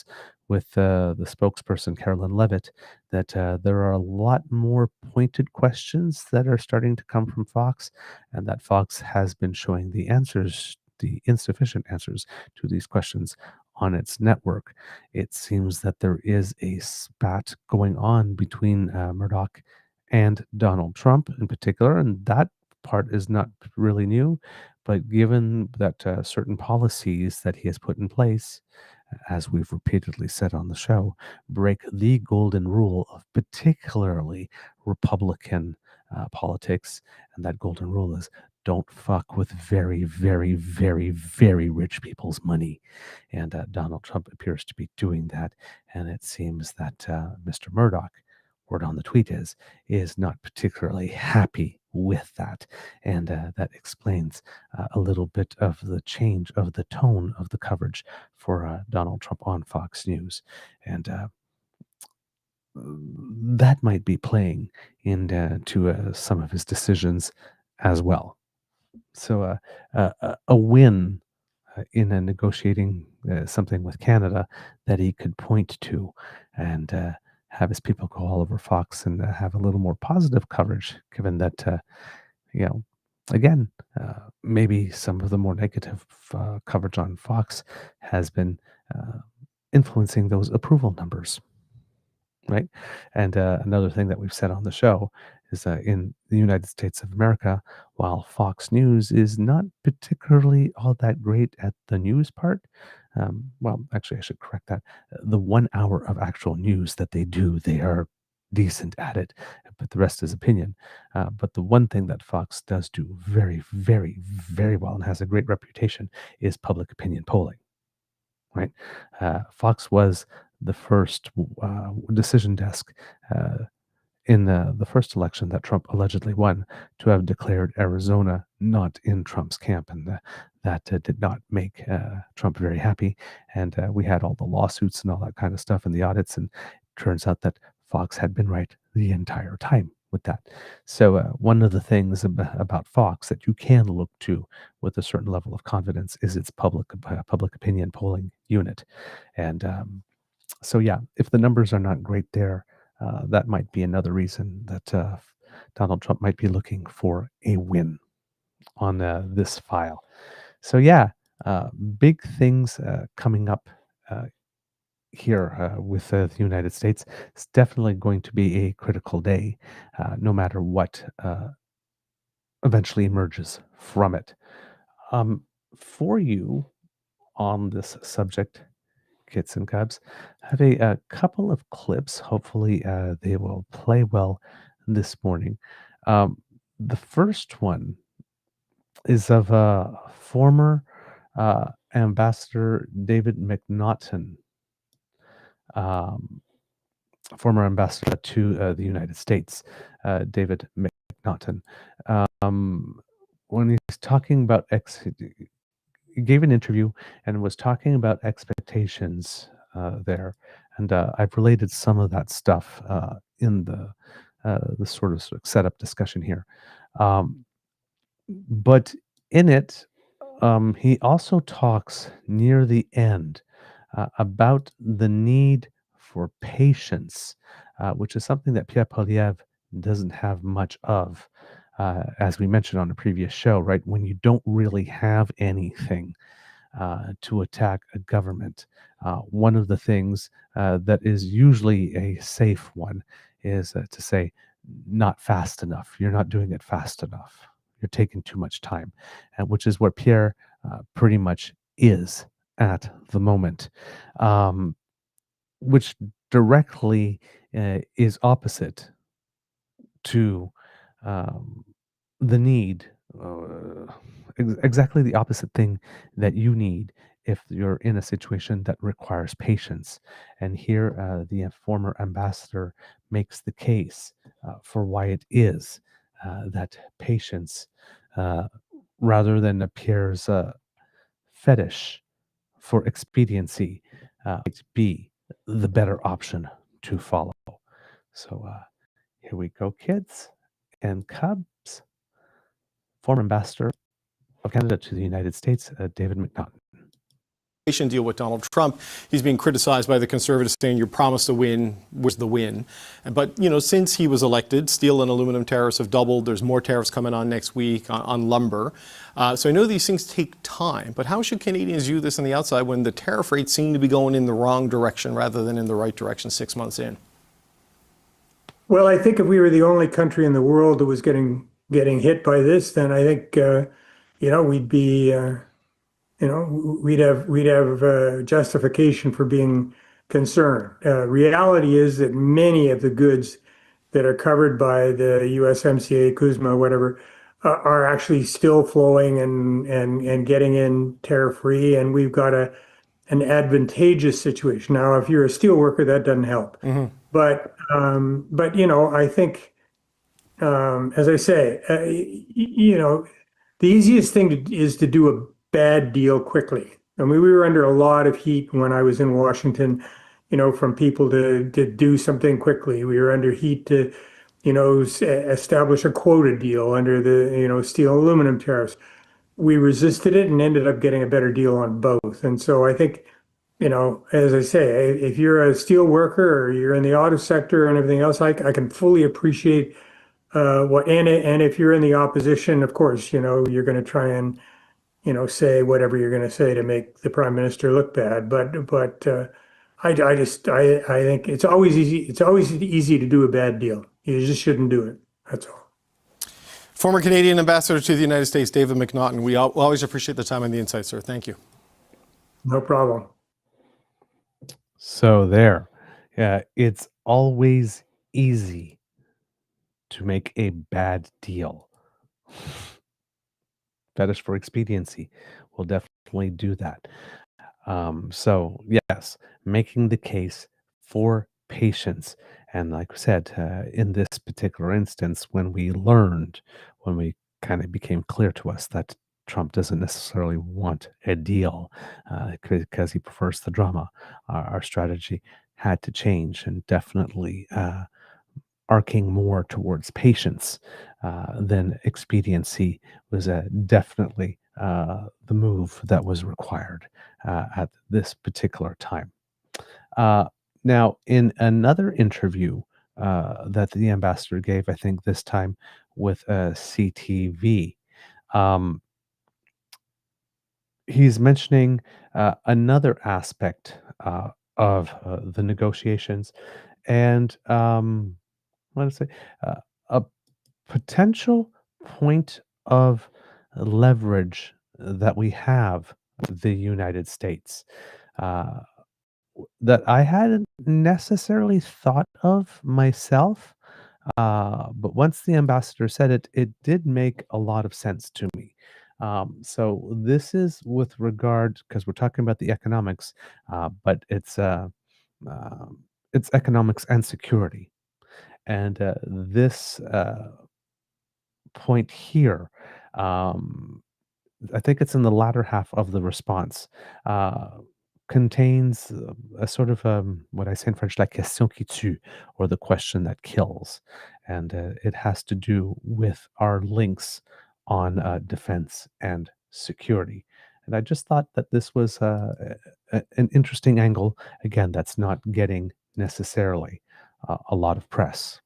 with the spokesperson Carolyn Levitt, that there are a lot more pointed questions that are starting to come from Fox, and that Fox has been showing the insufficient answers to these questions on its network. It seems that there is a spat going on between Murdoch and Donald Trump in particular, and that part is not really new, but given that certain policies that he has put in place, as we've repeatedly said on the show, break the golden rule of particularly Republican politics, and that golden rule is don't fuck with very, very, very, very rich people's money. And Donald Trump appears to be doing that. And it seems that Mr. Murdoch, word on the tweet is not particularly happy with that. And that explains a little bit of the change of the tone of the coverage for Donald Trump on Fox News. And that might be playing into some of his decisions as well. So a win in a negotiating something with Canada that he could point to and have his people go all over Fox and have a little more positive coverage, given that, you know, again, maybe some of the more negative coverage on Fox has been influencing those approval numbers. Right. And another thing that we've said on the show is in the United States of America, while Fox News is not particularly all that great at the news part, well, actually, I should correct that. The 1 hour of actual news that they do, they are decent at it, but the rest is opinion. But the one thing that Fox does do very, very, very well and has a great reputation is public opinion polling. Right. Fox was the first decision desk in the first election that Trump allegedly won to have declared Arizona not in Trump's camp. And that did not make Trump very happy. And we had all the lawsuits and all that kind of stuff and the audits. And it turns out that Fox had been right the entire time with that. So one of the things about Fox that you can look to with a certain level of confidence is its public opinion polling unit. And so, yeah, if the numbers are not great there, that might be another reason that Donald Trump might be looking for a win on this file. So, yeah, big things coming up here with the United States. It's definitely going to be a critical day, no matter what eventually emerges from it. For you on this subject, kits and cubs, have a couple of clips. Hopefully, they will play well this morning. The first one is of former Ambassador David McNaughton, um, former ambassador to the United States, David McNaughton. When he's talking about he gave an interview and was talking about expectations there, and I've related some of that stuff in the sort of setup discussion here. But in it, he also talks near the end about the need for patience, which is something that Pierre Poilievre doesn't have much of. As we mentioned on a previous show, right? When you don't really have anything to attack a government, one of the things that is usually a safe one is to say, not fast enough. You're not doing it fast enough. You're taking too much time, which is where Pierre pretty much is at the moment, which directly is opposite to the need, exactly the opposite thing that you need if you're in a situation that requires patience. And here, the former ambassador makes the case for why it is that patience, uh, rather than Pierre's fetish for expediency, might be the better option to follow. So here we go, kids and cubs. Former ambassador of Canada to the United States, David McNaughton. Deal with Donald Trump. He's being criticized by the Conservatives, saying your promise to win was the win. But, you know, since he was elected, steel and aluminum tariffs have doubled. There's more tariffs coming on next week on lumber. So I know these things take time, but how should Canadians view this on the outside when the tariff rates seem to be going in the wrong direction rather than in the right direction 6 months in? Well, I think if we were the only country in the world that was getting hit by this, then I think, we'd be, we'd have justification for being concerned. Reality is that many of the goods that are covered by the USMCA, CUSMA, whatever, are actually still flowing and getting in tariff free, and we've got an advantageous situation. Now, if you're a steel worker, that doesn't help. But I think, as I say, the easiest thing is to do a bad deal quickly. I mean, we were under a lot of heat when I was in Washington, from people to do something quickly. We were under heat to, establish a quota deal under the, steel and aluminum tariffs. We resisted it and ended up getting a better deal on both. And so I think, as I say, if you're a steel worker or you're in the auto sector and everything else, I can fully appreciate and if you're in the opposition, of course, you're going to try and, say whatever you're going to say to make the prime minister look bad. But I think it's always easy. It's always easy to do a bad deal. You just shouldn't do it. That's all. Former Canadian Ambassador to the United States, David McNaughton. We always appreciate the time and the insight, sir. Thank you. No problem. So there, yeah, it's always easy to make a bad deal. Fetish for expediency will definitely do that. So yes, making the case for patience. And like I said, in this particular instance, when we kind of became clear to us that Trump doesn't necessarily want a deal because he prefers the drama, our strategy had to change and definitely arcing more towards patience than expediency was definitely the move that was required at this particular time. Now, in another interview that the ambassador gave, I think this time with CTV, he's mentioning another aspect of the negotiations and what to say, a potential point of leverage that we have the United States that I hadn't necessarily thought of myself. But once the ambassador said it, it did make a lot of sense to me. So this is with regard, because we're talking about the economics, but it's economics and security. And this point here, I think it's in the latter half of the response, contains a sort of what I say in French, la question qui tue, or the question that kills. And it has to do with our links on defense and security. And I just thought that this was an interesting angle. Again, that's not getting necessarily a lot of press.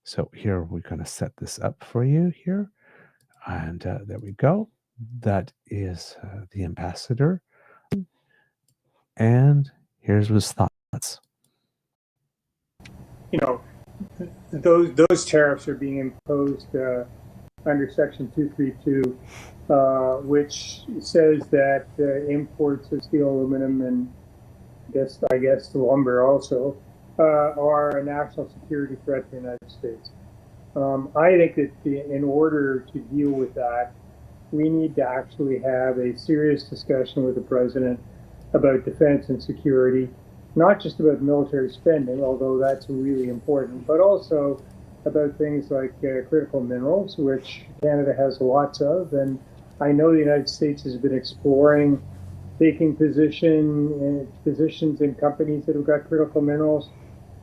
So here we're going to set this up for you here. And there we go. That is the ambassador. And here's his thoughts. Those tariffs are being imposed under Section 232, which says that imports of steel, aluminum, and I guess lumber also are a national security threat to the United States. I think that in order to deal with that, we need to actually have a serious discussion with the president about defense and security, not just about military spending, although that's really important, but also about things like critical minerals, which Canada has lots of. And I know the United States has been exploring taking positions in companies that have got critical minerals.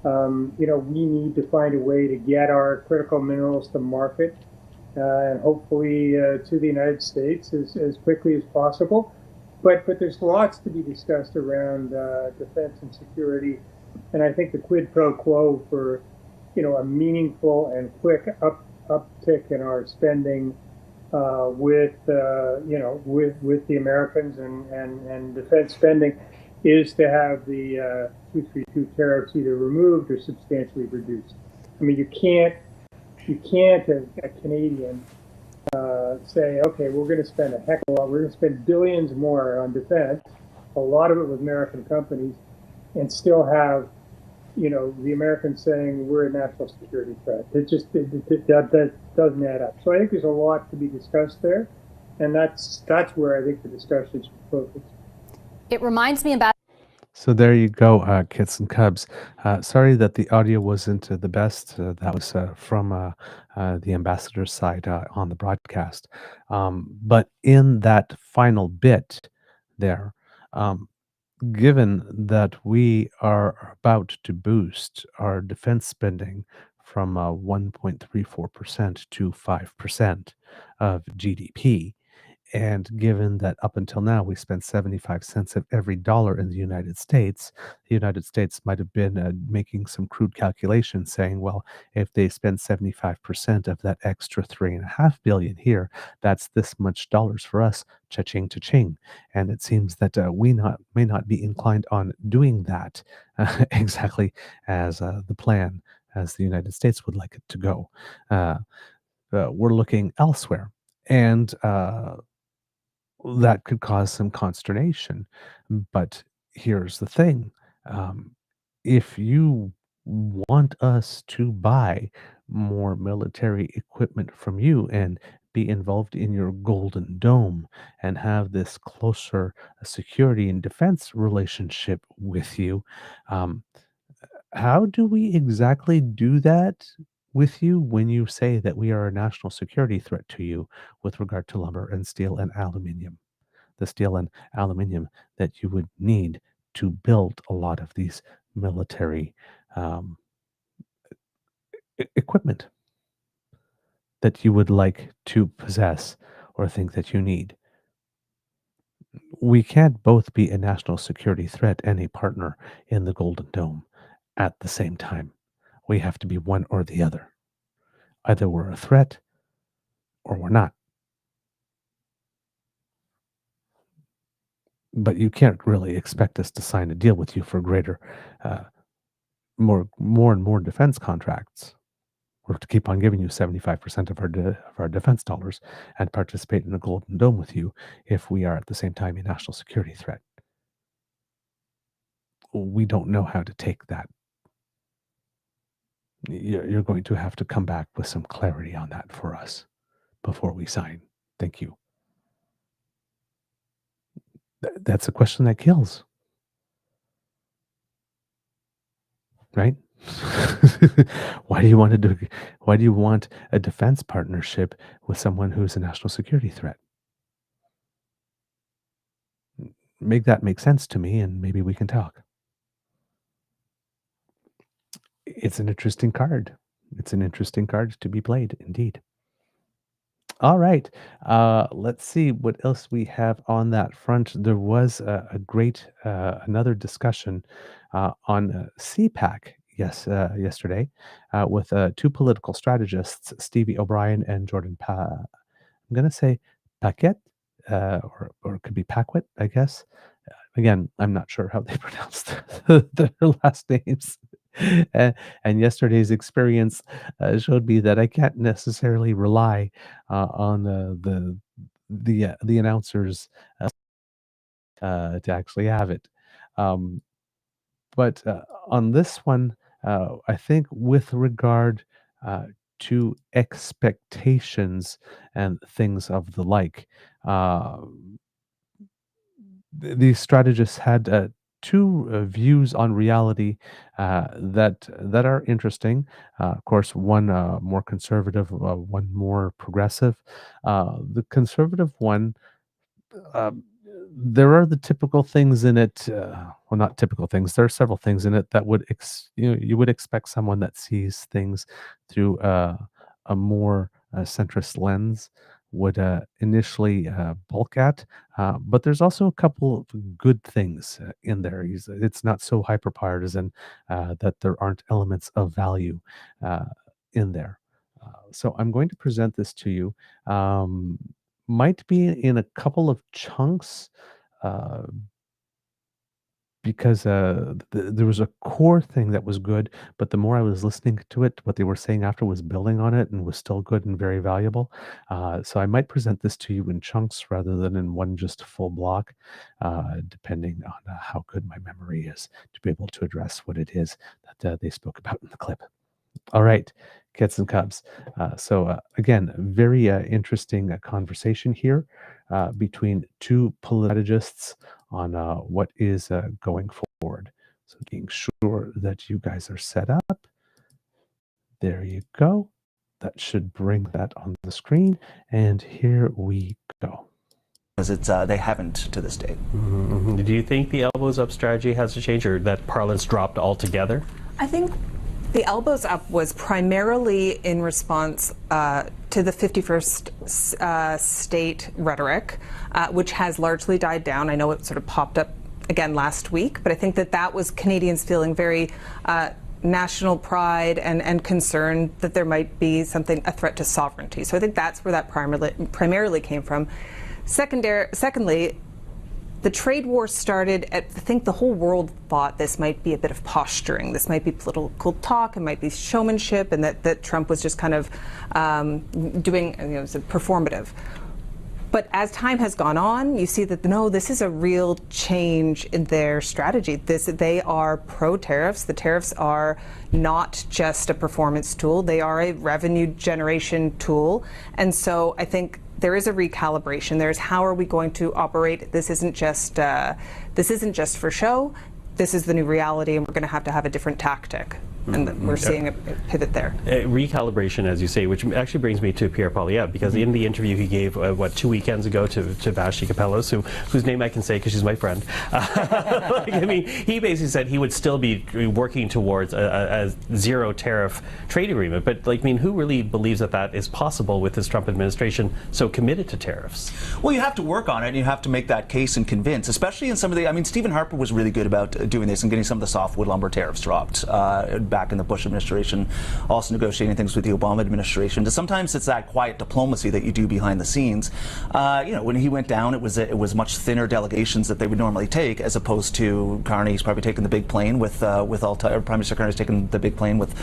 We need to find a way to get our critical minerals to market and hopefully to the United States as quickly as possible. But there's lots to be discussed around defense and security. And I think the quid pro quo for, a meaningful and quick uptick in our spending with the Americans and defense spending is to have the 232 tariffs either removed or substantially reduced. I mean, you can't as a Canadian say, okay, we're going to spend a heck of a lot, we're going to spend billions more on defense, a lot of it with American companies, and still have the Americans saying we're a national security threat. That doesn't add up. So I think there's a lot to be discussed there, and that's where I think the discussion should focus. It reminds me about. So there you go, kits and cubs. Sorry that the audio wasn't the best. That was from the ambassador's side on the broadcast. But in that final bit there, um, given that we are about to boost our defense spending from 1.34% to 5% of GDP, and given that up until now we spent 75 cents of every dollar in the United States might have been making some crude calculations saying, well, if they spend 75% of that extra 3.5 billion here, that's this much dollars for us, cha-ching, cha-ching. And it seems that may not be inclined on doing that exactly as the plan as the United States would like it to go. We're looking elsewhere. And that could cause some consternation. But here's the thing. If you want us to buy more military equipment from you and be involved in your golden dome and have this closer security and defense relationship with you, um, how do we exactly do that with you when you say that we are a national security threat to you with regard to lumber and steel and aluminum? The steel and aluminum that you would need to build a lot of these military um, equipment that you would like to possess or think that you need. We can't both be a national security threat and a partner in the Golden Dome at the same time. We have to be one or the other. Either we're a threat or we're not. But you can't really expect us to sign a deal with you for greater, more and more defense contracts, or to keep on giving you 75% of our defense dollars and participate in a golden dome with you if we are at the same time a national security threat. We don't know how to take that. You're going to have to come back with some clarity on that for us before we sign. Thank you. That's a question that kills, right? Why do you want a defense partnership with someone who's a national security threat? Make that make sense to me, and maybe we can talk. It's an interesting card. It's an interesting card to be played, indeed. All right. Let's see what else we have on that front. There was a great another discussion on CPAC yesterday with two political strategists, Stevie O'Brien and Jordan I'm going to say Paquette, or it could be Paquette, I guess. Again, I'm not sure how they pronounce their last names. And yesterday's experience showed me that I can't necessarily rely on the announcers to actually have it. Um, but on this one, I think with regard to expectations and things of the like, uh, these strategists had two views on reality that are interesting. Of course, one more conservative, one more progressive. The conservative one, uh, there are the typical things in it. Well, not typical things. There are several things in it that would you would expect someone that sees things through a more centrist lens would initially bulk at. But there's also a couple of good things in there. It's not so hyper partisan that there aren't elements of value uh, in there. So I'm going to present this to you. Might be in a couple of chunks. Uh, because there was a core thing that was good, but the more I was listening to it, what they were saying after was building on it and was still good and very valuable. So I might present this to you in chunks rather than in one just full block, depending on how good my memory is to be able to address what it is that they spoke about in the clip. All right, kits and cubs. So again, very interesting conversation here between two politiologists on what is going forward. So making sure that you guys are set up. There you go. That should bring that on the screen. And here we go. Because they haven't to this date. Mm-hmm. Do you think the elbows up strategy has to change, or that parlance dropped altogether? I think the elbows up was primarily in response to the 51st state rhetoric, which has largely died down. I know it sort of popped up again last week, but I think that was Canadians feeling very national pride and concern that there might be a threat to sovereignty. So I think that's where that primarily came from. Secondly, the trade war started I think the whole world thought this might be a bit of posturing. This might be political talk, it might be showmanship, and that Trump was just kind of doing, performative. But as time has gone on, you see that no, this is a real change in their strategy. They are pro-tariffs. The tariffs are not just a performance tool. They are a revenue generation tool. And so I think there is a recalibration. There's how are we going to operate? This isn't just for show. This is the new reality, and we're going to have a different tactic. And we're seeing a pivot there. Recalibration, as you say, which actually brings me to Pierre Poilievre, because in the interview he gave, 2 weekends ago to Vashti Kapellos, whose name I can say because she's my friend. He basically said he would still be working towards a zero tariff trade agreement. But, who really believes that is possible with this Trump administration so committed to tariffs? Well, you have to work on it, and you have to make that case and convince, especially in some of the, Stephen Harper was really good about doing this and getting some of the softwood lumber tariffs dropped back in the Bush administration, also negotiating things with the Obama administration. Sometimes it's that quiet diplomacy that you do behind the scenes. When he went down, it was much thinner delegations that they would normally take, as opposed to Carney's probably taking the big plane with Prime Minister Carney's taking the big plane with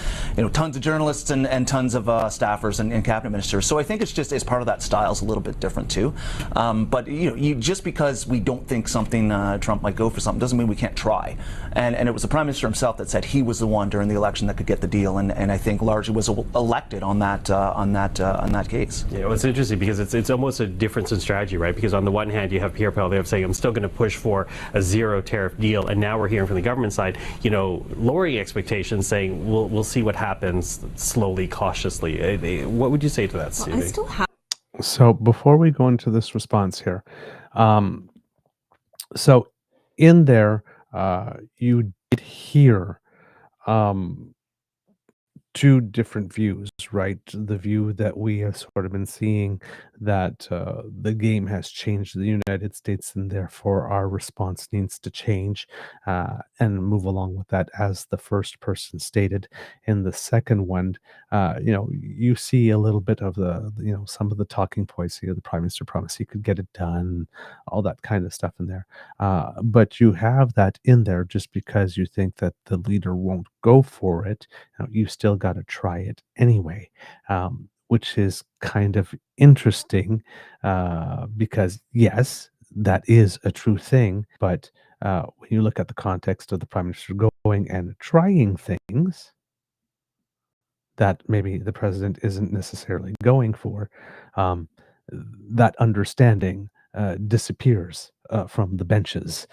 tons of journalists and tons of staffers and cabinet ministers. So I think it's part of that style is a little bit different too. But just because we don't think something Trump might go for something doesn't mean we can't try. And it was the Prime Minister himself that said he was the one during the election that could get the deal, and I think largely was elected on that case. Yeah, well, it's interesting because it's almost a difference in strategy, right? Because on the one hand, you have Pierre Poilievre saying, I'm still going to push for a zero tariff deal, and now we're hearing from the government side, lowering expectations, saying we'll see what happens slowly, cautiously. What would you say to that, Stevie? So before we go into this response here, so in there, you did hear two different views, right? The view that we have sort of been seeing that the game has changed in the United States, and therefore our response needs to change and move along with that, as the first person stated. In the second one, you see a little bit of the, some of the talking points. The Prime Minister promised he could get it done, all that kind of stuff in there. But you have that in there just because you think that the leader won't go for it. You still got to try it anyway, which is kind of interesting because, yes, that is a true thing. But when you look at the context of the Prime Minister going and trying things that maybe the president isn't necessarily going for, that understanding disappears from the benches.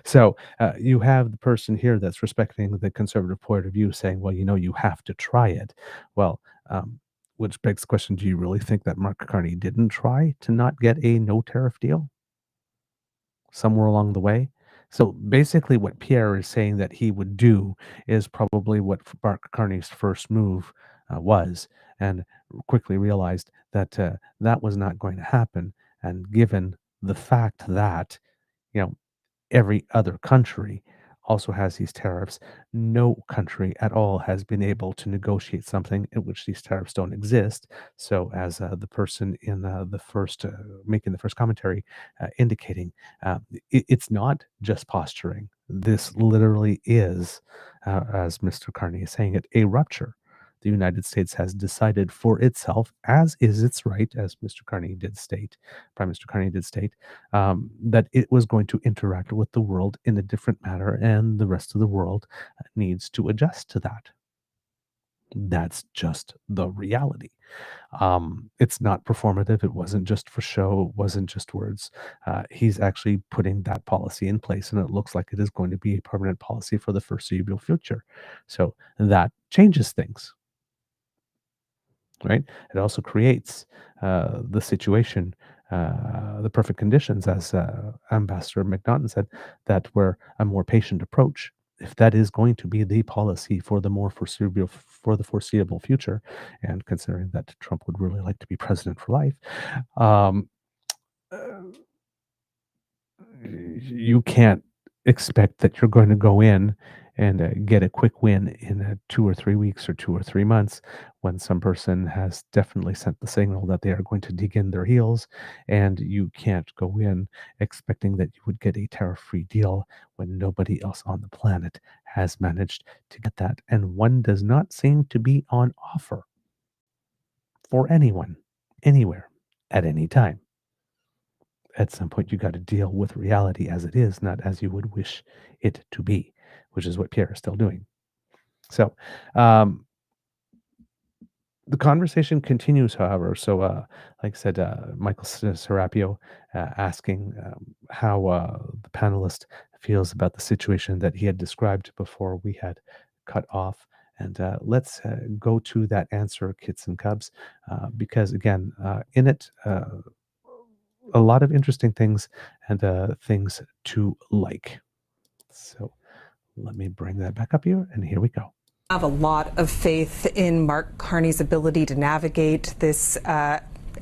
So you have the person here that's respecting the conservative point of view saying, well, you have to try it. Well, which begs the question, do you really think that Mark Carney didn't try to not get a no tariff deal somewhere along the way? So basically what Pierre is saying that he would do is probably what Mark Carney's first move was, and quickly realized that that was not going to happen. And given the fact that, every other country also has these tariffs. No country at all has been able to negotiate something in which these tariffs don't exist. So, as the person in the first making the first commentary indicating, it's not just posturing. This literally is, as Mr. Carney is saying it, a rupture. The United States has decided for itself, as is its right, as Mr. Carney did state, Prime Minister Carney did state, that it was going to interact with the world in a different manner, and the rest of the world needs to adjust to that. That's just the reality. It's not performative. It wasn't just for show. It wasn't just words. He's actually putting that policy in place, and it looks like it is going to be a permanent policy for the foreseeable future. So that changes things, right? It also creates the situation, the perfect conditions, as Ambassador McNaughton said, that where a more patient approach, if that is going to be the policy for the foreseeable future, and considering that Trump would really like to be president for life, um, you can't expect that you're going to go in and get a quick win in 2 or 3 weeks or 2 or 3 months, when some person has definitely sent the signal that they are going to dig in their heels, and you can't go in expecting that you would get a tariff-free deal when nobody else on the planet has managed to get that, and one does not seem to be on offer for anyone, anywhere, at any time. At some point, you got to deal with reality as it is, not as you would wish it to be, which is what Pierre is still doing. So, the conversation continues, however. So, like I said, Michael Serapio asking how the panelist feels about the situation that he had described before we had cut off. And let's go to that answer, Kits and Cubs, because again, in it, a lot of interesting things and things to like. So let me bring that back up here, and here we go. I have a lot of faith in Mark Carney's ability to navigate this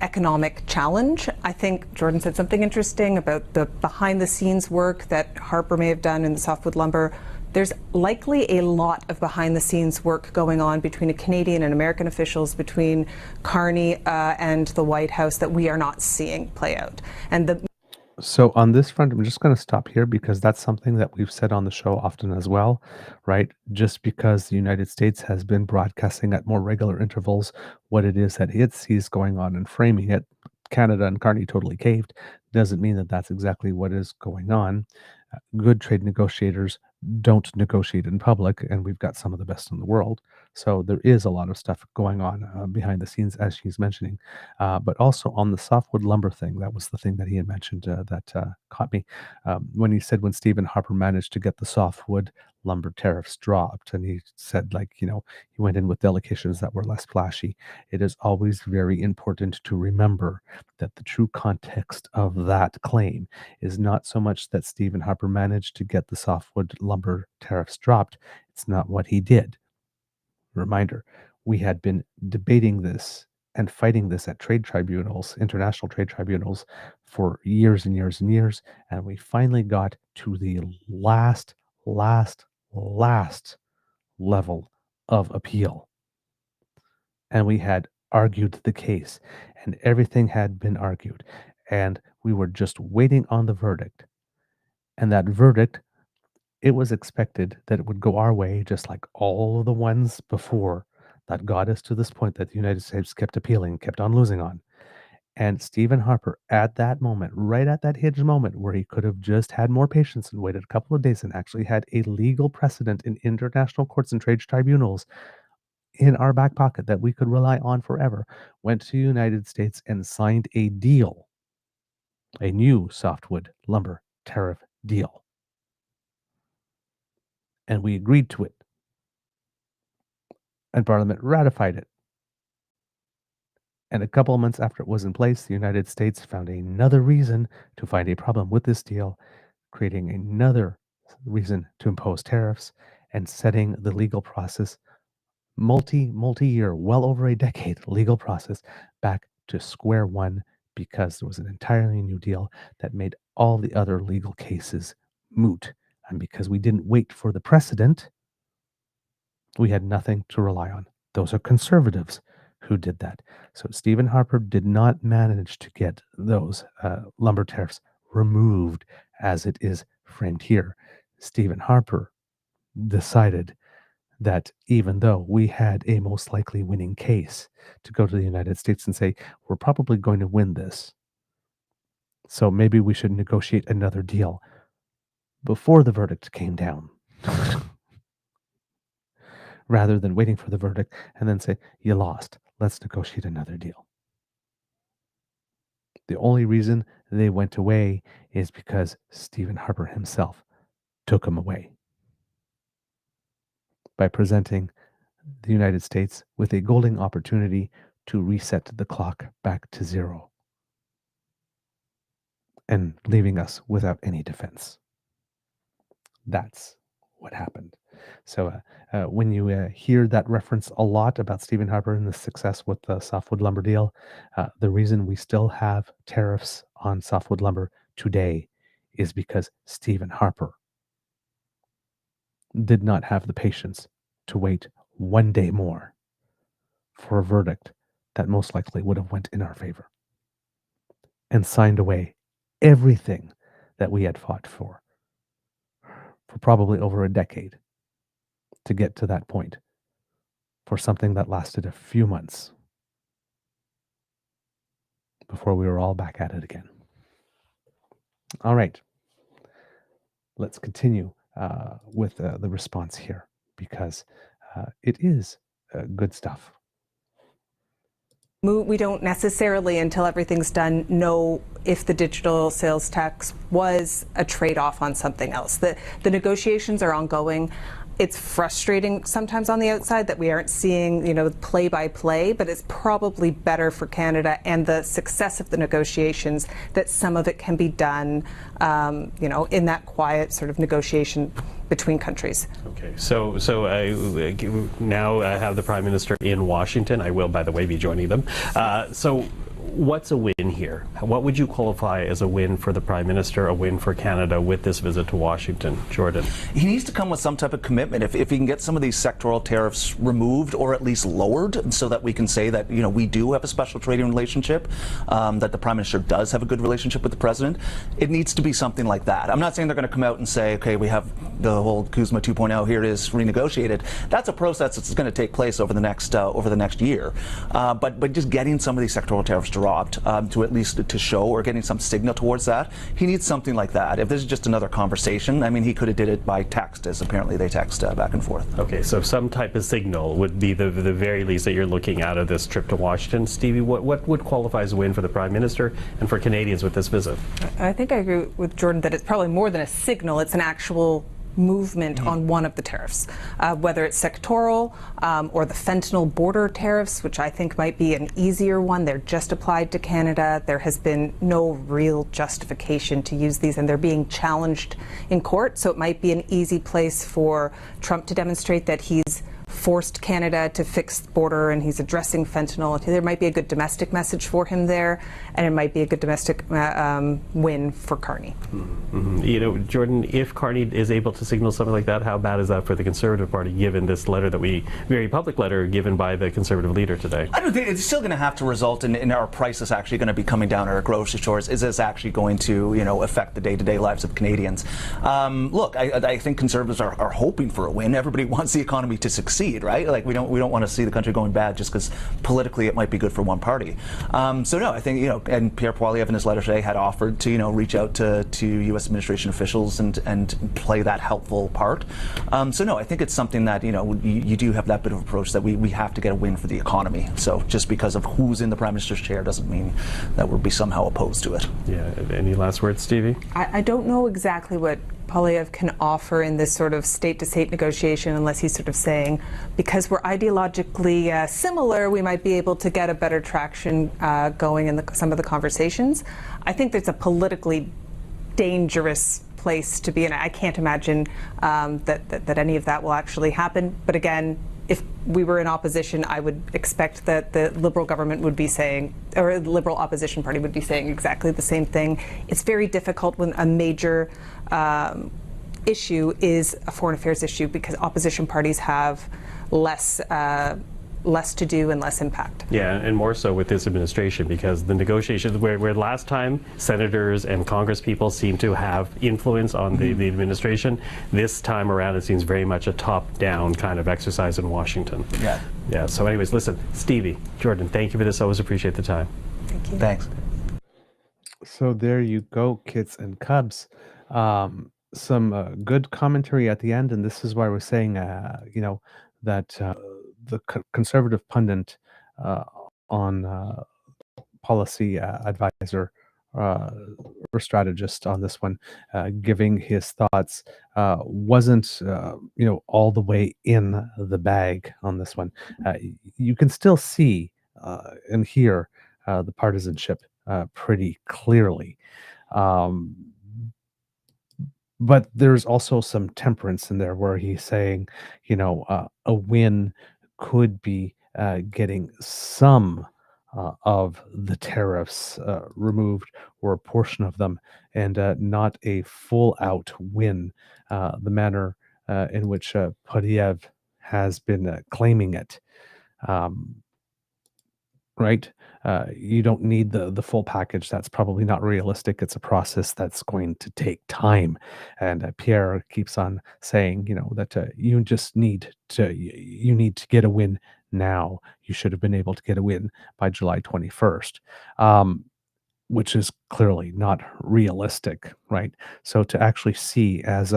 economic challenge. I think Jordan said something interesting about the behind-the-scenes work that Harper may have done in the softwood lumber. There's likely a lot of behind-the-scenes work going on between Canadian and American officials, between Carney and the White House, that we are not seeing play out. And so on this front, I'm just going to stop here, because that's something that we've said on the show often as well, right? Just because the United States has been broadcasting at more regular intervals what it is that it sees going on and framing it, Canada and Carney totally caved, doesn't mean that that's exactly what is going on. Good trade negotiators don't negotiate in public, and we've got some of the best in the world. So there is a lot of stuff going on behind the scenes, as she's mentioning. But also on the softwood lumber thing, that was the thing that he had mentioned that caught me. When he said when Stephen Harper managed to get the softwood lumber tariffs dropped, and he said, like, he went in with delegations that were less flashy. It is always very important to remember that the true context of that claim is not so much that Stephen Harper managed to get the softwood lumber tariffs dropped. It's not what he did. Reminder, we had been debating this and fighting this at trade tribunals, international trade tribunals, for years and years and years, and we finally got to the last level of appeal. And we had argued the case, and everything had been argued, and we were just waiting on the verdict. And that verdict, it was expected that it would go our way, just like all of the ones before that got us to this point that the United States kept appealing, kept on losing on. And Stephen Harper, at that moment, right at that hinge moment where he could have just had more patience and waited a couple of days and actually had a legal precedent in international courts and trade tribunals in our back pocket that we could rely on forever, went to the United States and signed a deal, a new softwood lumber tariff deal. And we agreed to it. And Parliament ratified it. And a couple of months after it was in place, the United States found another reason to find a problem with this deal, creating another reason to impose tariffs, and setting the legal process, multi-year, well over a decade legal process, back to square one, because there was an entirely new deal that made all the other legal cases moot And because we didn't wait for the precedent, we had nothing to rely on. Those are conservatives who did that. So Stephen Harper did not manage to get those lumber tariffs removed as it is framed here. Stephen Harper decided that even though we had a most likely winning case, to go to the United States and say, we're probably going to win this, so maybe we should negotiate another deal before the verdict came down, rather than waiting for the verdict and then say, you lost, let's negotiate another deal. The only reason they went away is because Stephen Harper himself took them away by presenting the United States with a golden opportunity to reset the clock back to zero and leaving us without any defense. That's what happened. So when you hear that reference a lot about Stephen Harper and the success with the softwood lumber deal, the reason we still have tariffs on softwood lumber today is because Stephen Harper did not have the patience to wait one day more for a verdict that most likely would have went in our favor and signed away everything that we had fought for probably over a decade to get to that point for something that lasted a few months before we were all back at it again. All right, let's continue with the response here, because it is good stuff. We don't necessarily, until everything's done, know if the digital sales tax was a trade-off on something else. The negotiations are ongoing. It's frustrating sometimes on the outside that we aren't seeing, play by play, but it's probably better for Canada and the success of the negotiations that some of it can be done, in that quiet sort of negotiation between countries. Okay, so I now have the Prime Minister in Washington. I will, by the way, be joining them. So what's a win here? What would you qualify as a win for the Prime Minister, a win for Canada with this visit to Washington? Jordan? He needs to come with some type of commitment. If he can get some of these sectoral tariffs removed or at least lowered so that we can say that, we do have a special trading relationship, that the Prime Minister does have a good relationship with the President, it needs to be something like that. I'm not saying they're going to come out and say, okay, we have the whole Kuzma 2.0, here it is, renegotiated. That's a process that's going to take place over the next year. But just getting some of these sectoral tariffs dropped to at least to show, or getting some signal towards that. He needs something like that. If this is just another conversation, he could have did it by text, as apparently they text back and forth. Okay, so some type of signal would be the very least that you're looking out of this trip to Washington. Stevie, what would qualify as a win for the Prime Minister and for Canadians with this visit? I think I agree with Jordan that it's probably more than a signal. It's an actual movement on one of the tariffs, whether it's sectoral or the fentanyl border tariffs, which I think might be an easier one. They're just applied to Canada. There has been no real justification to use these, and they're being challenged in court. So it might be an easy place for Trump to demonstrate that he's forced Canada to fix the border and he's addressing fentanyl. There might be a good domestic message for him there, and it might be a good domestic win for Carney. Mm-hmm. Jordan, if Carney is able to signal something like that, how bad is that for the Conservative Party, given this letter very public letter given by the Conservative leader today? I don't think it's still going to have to result in our prices actually going to be coming down at our grocery stores. Is this actually going to, affect the day-to-day lives of Canadians? Look, I think Conservatives are hoping for a win. Everybody wants the economy to succeed, right? Like we don't want to see the country going bad just because politically it might be good for one party. So no, I think and Pierre Poilievre in his letter today had offered to reach out to U.S. administration officials and play that helpful part. So no, I think it's something that you do have that bit of approach that we have to get a win for the economy. So just because of who's in the Prime Minister's chair doesn't mean that we'll be somehow opposed to it. Yeah. Any last words, Stevie? I don't know exactly what Poilievre can offer in this sort of state-to-state negotiation, unless he's sort of saying, because we're ideologically similar, we might be able to get a better traction going in some of the conversations. I think that's a politically dangerous place to be in. I can't imagine that any of that will actually happen. But again, if we were in opposition, I would expect that the Liberal government would be saying, or the Liberal opposition party would be saying exactly the same thing. It's very difficult when a major issue is a foreign affairs issue because opposition parties have less to do and less impact. Yeah, and more so with this administration, because the negotiations, where last time senators and Congress people seem to have influence on the administration, this time around it seems very much a top-down kind of exercise in Washington. Yeah. So anyways, listen, Stevie, Jordan, thank you for this. Always appreciate the time. Thank you. Thanks. So there you go, kids and cubs. Some good commentary at the end, and this is why we're saying, that the conservative pundit on policy advisor or strategist on this one, giving his thoughts, wasn't all the way in the bag on this one. You can still see and hear the partisanship pretty clearly. But there's also some temperance in there where he's saying, a win could be getting some of the tariffs removed or a portion of them, and not a full out win, the manner in which Podiev has been claiming it. Right? You don't need the full package. That's probably not realistic. It's a process that's going to take time. And Pierre keeps on saying, that you just need to get a win now. You should have been able to get a win by July 21st. Which is clearly not realistic, right? So to actually see, as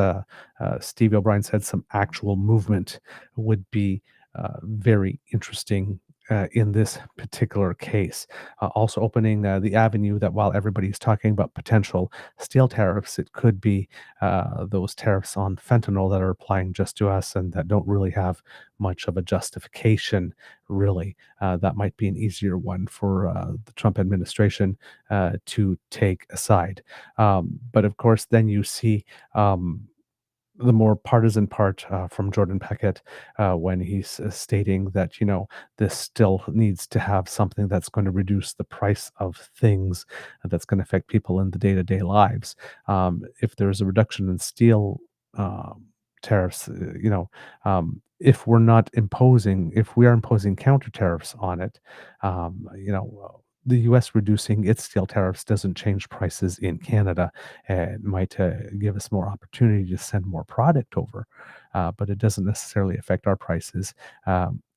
Steve O'Brien said, some actual movement would be very interesting in this particular case. Also opening the avenue that while everybody's talking about potential steel tariffs, it could be those tariffs on fentanyl that are applying just to us and that don't really have much of a justification, really. That might be an easier one for the Trump administration to take aside. But of course, then you see the more partisan part from Jordan Peckett when he's stating that, this still needs to have something that's going to reduce the price of things, that's going to affect people in the day-to-day lives. If there's a reduction in steel tariffs, if we are imposing counter tariffs on it, the U.S. reducing its steel tariffs doesn't change prices in Canada. It might give us more opportunity to send more product over, but it doesn't necessarily affect our prices.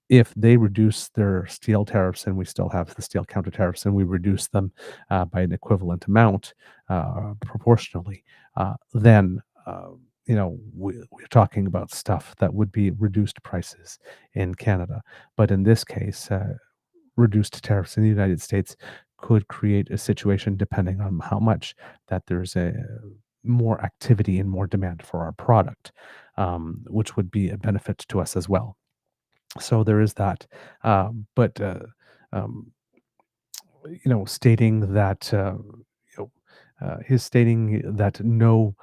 If they reduce their steel tariffs and we still have the steel counter tariffs and we reduce them by an equivalent amount proportionally, then we're talking about stuff that would be reduced prices in Canada. But in this case, reduced tariffs in the United States could create a situation, depending on how much, that there's a more activity and more demand for our product, which would be a benefit to us as well. So there is that. But stating that his stating that no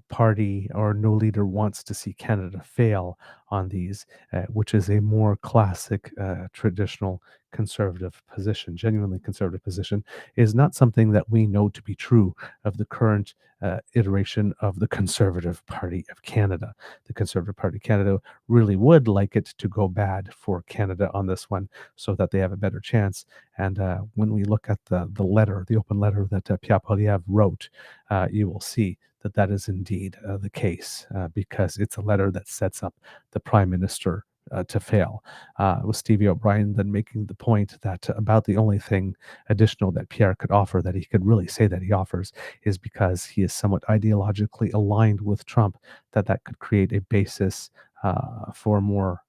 party or no leader wants to see Canada fail on these, which is a more classic, traditional conservative position, genuinely conservative position, is not something that we know to be true of the current iteration of the Conservative Party of Canada. The Conservative Party of Canada really would like it to go bad for Canada on this one so that they have a better chance. And when we look at the open letter that Pierre Poilievre wrote, you will see that is indeed the case, because it's a letter that sets up the Prime Minister to fail. With Stevie O'Brien then making the point that about the only thing additional that Pierre could offer, that he could really say that he offers, is because he is somewhat ideologically aligned with Trump, that could create a basis for more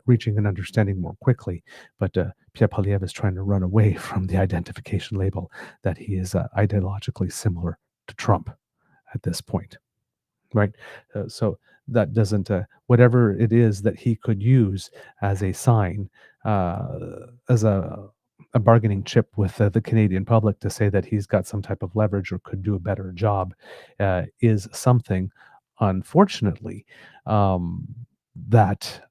reaching an understanding more quickly. But Pierre Poilievre is trying to run away from the identification label that he is ideologically similar to Trump at this point, right? So that doesn't, whatever it is that he could use as a sign, as a bargaining chip with the Canadian public to say that he's got some type of leverage or could do a better job, is something, unfortunately, that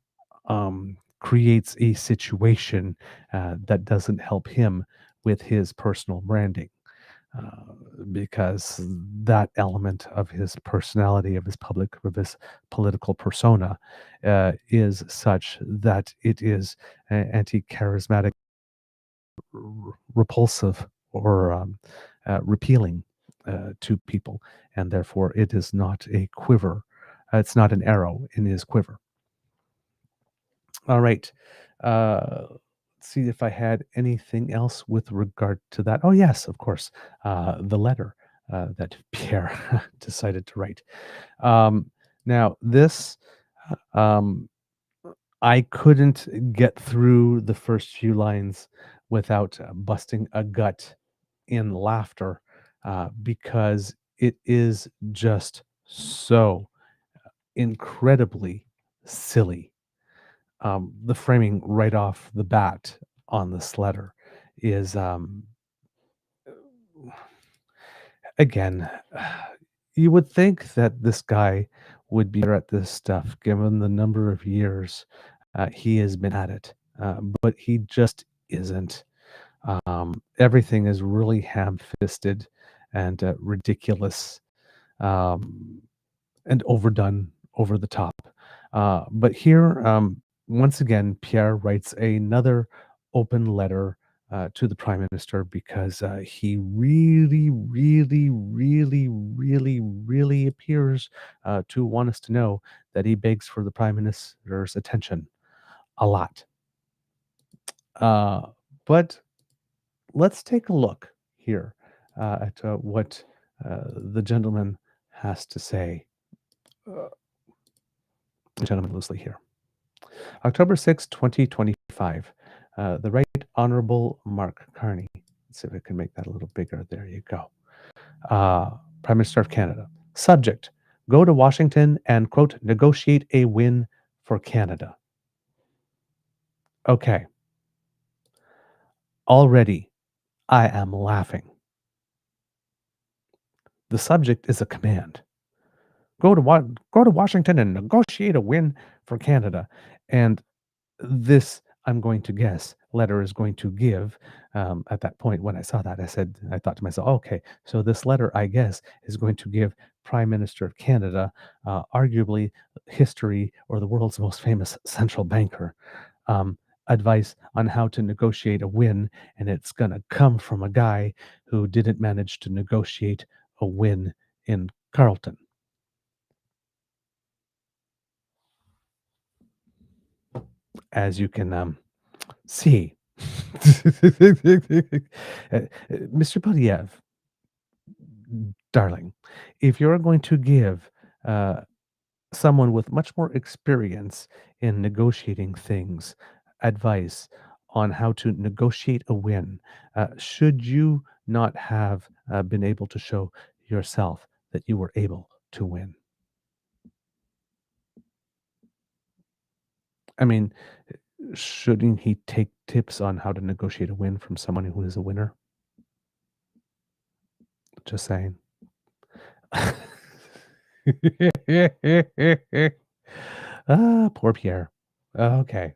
creates a situation that doesn't help him with his personal branding. because that element of his personality, of his political persona, is such that it is anti-charismatic, repulsive, or repealing to people, and therefore it is not a quiver. It's not an arrow in his quiver. All right. Let's see if I had anything else with regard to that. Oh, yes, of course. The letter that Pierre decided to write. Now, this, um, I couldn't get through the first few lines without busting a gut in laughter because it is just so incredibly silly. The framing right off the bat on this letter is, again, you would think that this guy would be better at this stuff given the number of years he has been at it, but he just isn't. Everything is really ham-fisted and ridiculous, and overdone, over the top. But here, once again, Pierre writes another open letter to the Prime Minister because he really, really, really, really, really appears to want us to know that he begs for the Prime Minister's attention a lot. But let's take a look here at what the gentleman has to say. Gentleman loosely here. October 6, 2025. The Right Honorable Mark Carney. Let's see if I can make that a little bigger. There you go. Prime Minister of Canada. Subject: go to Washington and, quote, negotiate a win for Canada. Okay. Already, I am laughing. The subject is a command. Go to Washington and negotiate a win for Canada. And this, I'm going to guess, letter is going to give, at that point when I saw that, I thought to myself, okay, so this letter, I guess, is going to give Prime Minister of Canada, arguably history or the world's most famous central banker, advice on how to negotiate a win, and it's going to come from a guy who didn't manage to negotiate a win in Carleton. As you can see, Mr. Podiev, darling, if you're going to give someone with much more experience in negotiating things advice on how to negotiate a win, should you not have been able to show yourself that you were able to win? I mean, shouldn't he take tips on how to negotiate a win from someone who is a winner? Just saying. Poor Pierre. Okay.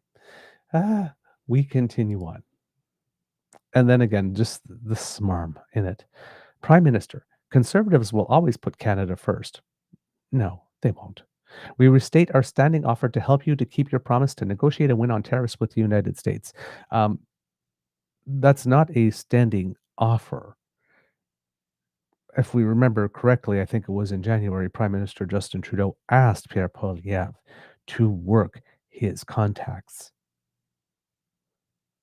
We continue on. And then again, just the smarm in it. Prime Minister, Conservatives will always put Canada first. No, they won't. We restate our standing offer to help you to keep your promise to negotiate a win on tariffs with the United States. That's not a standing offer. If we remember correctly, I think it was in January, Prime Minister Justin Trudeau asked Pierre Poilievre to work his contacts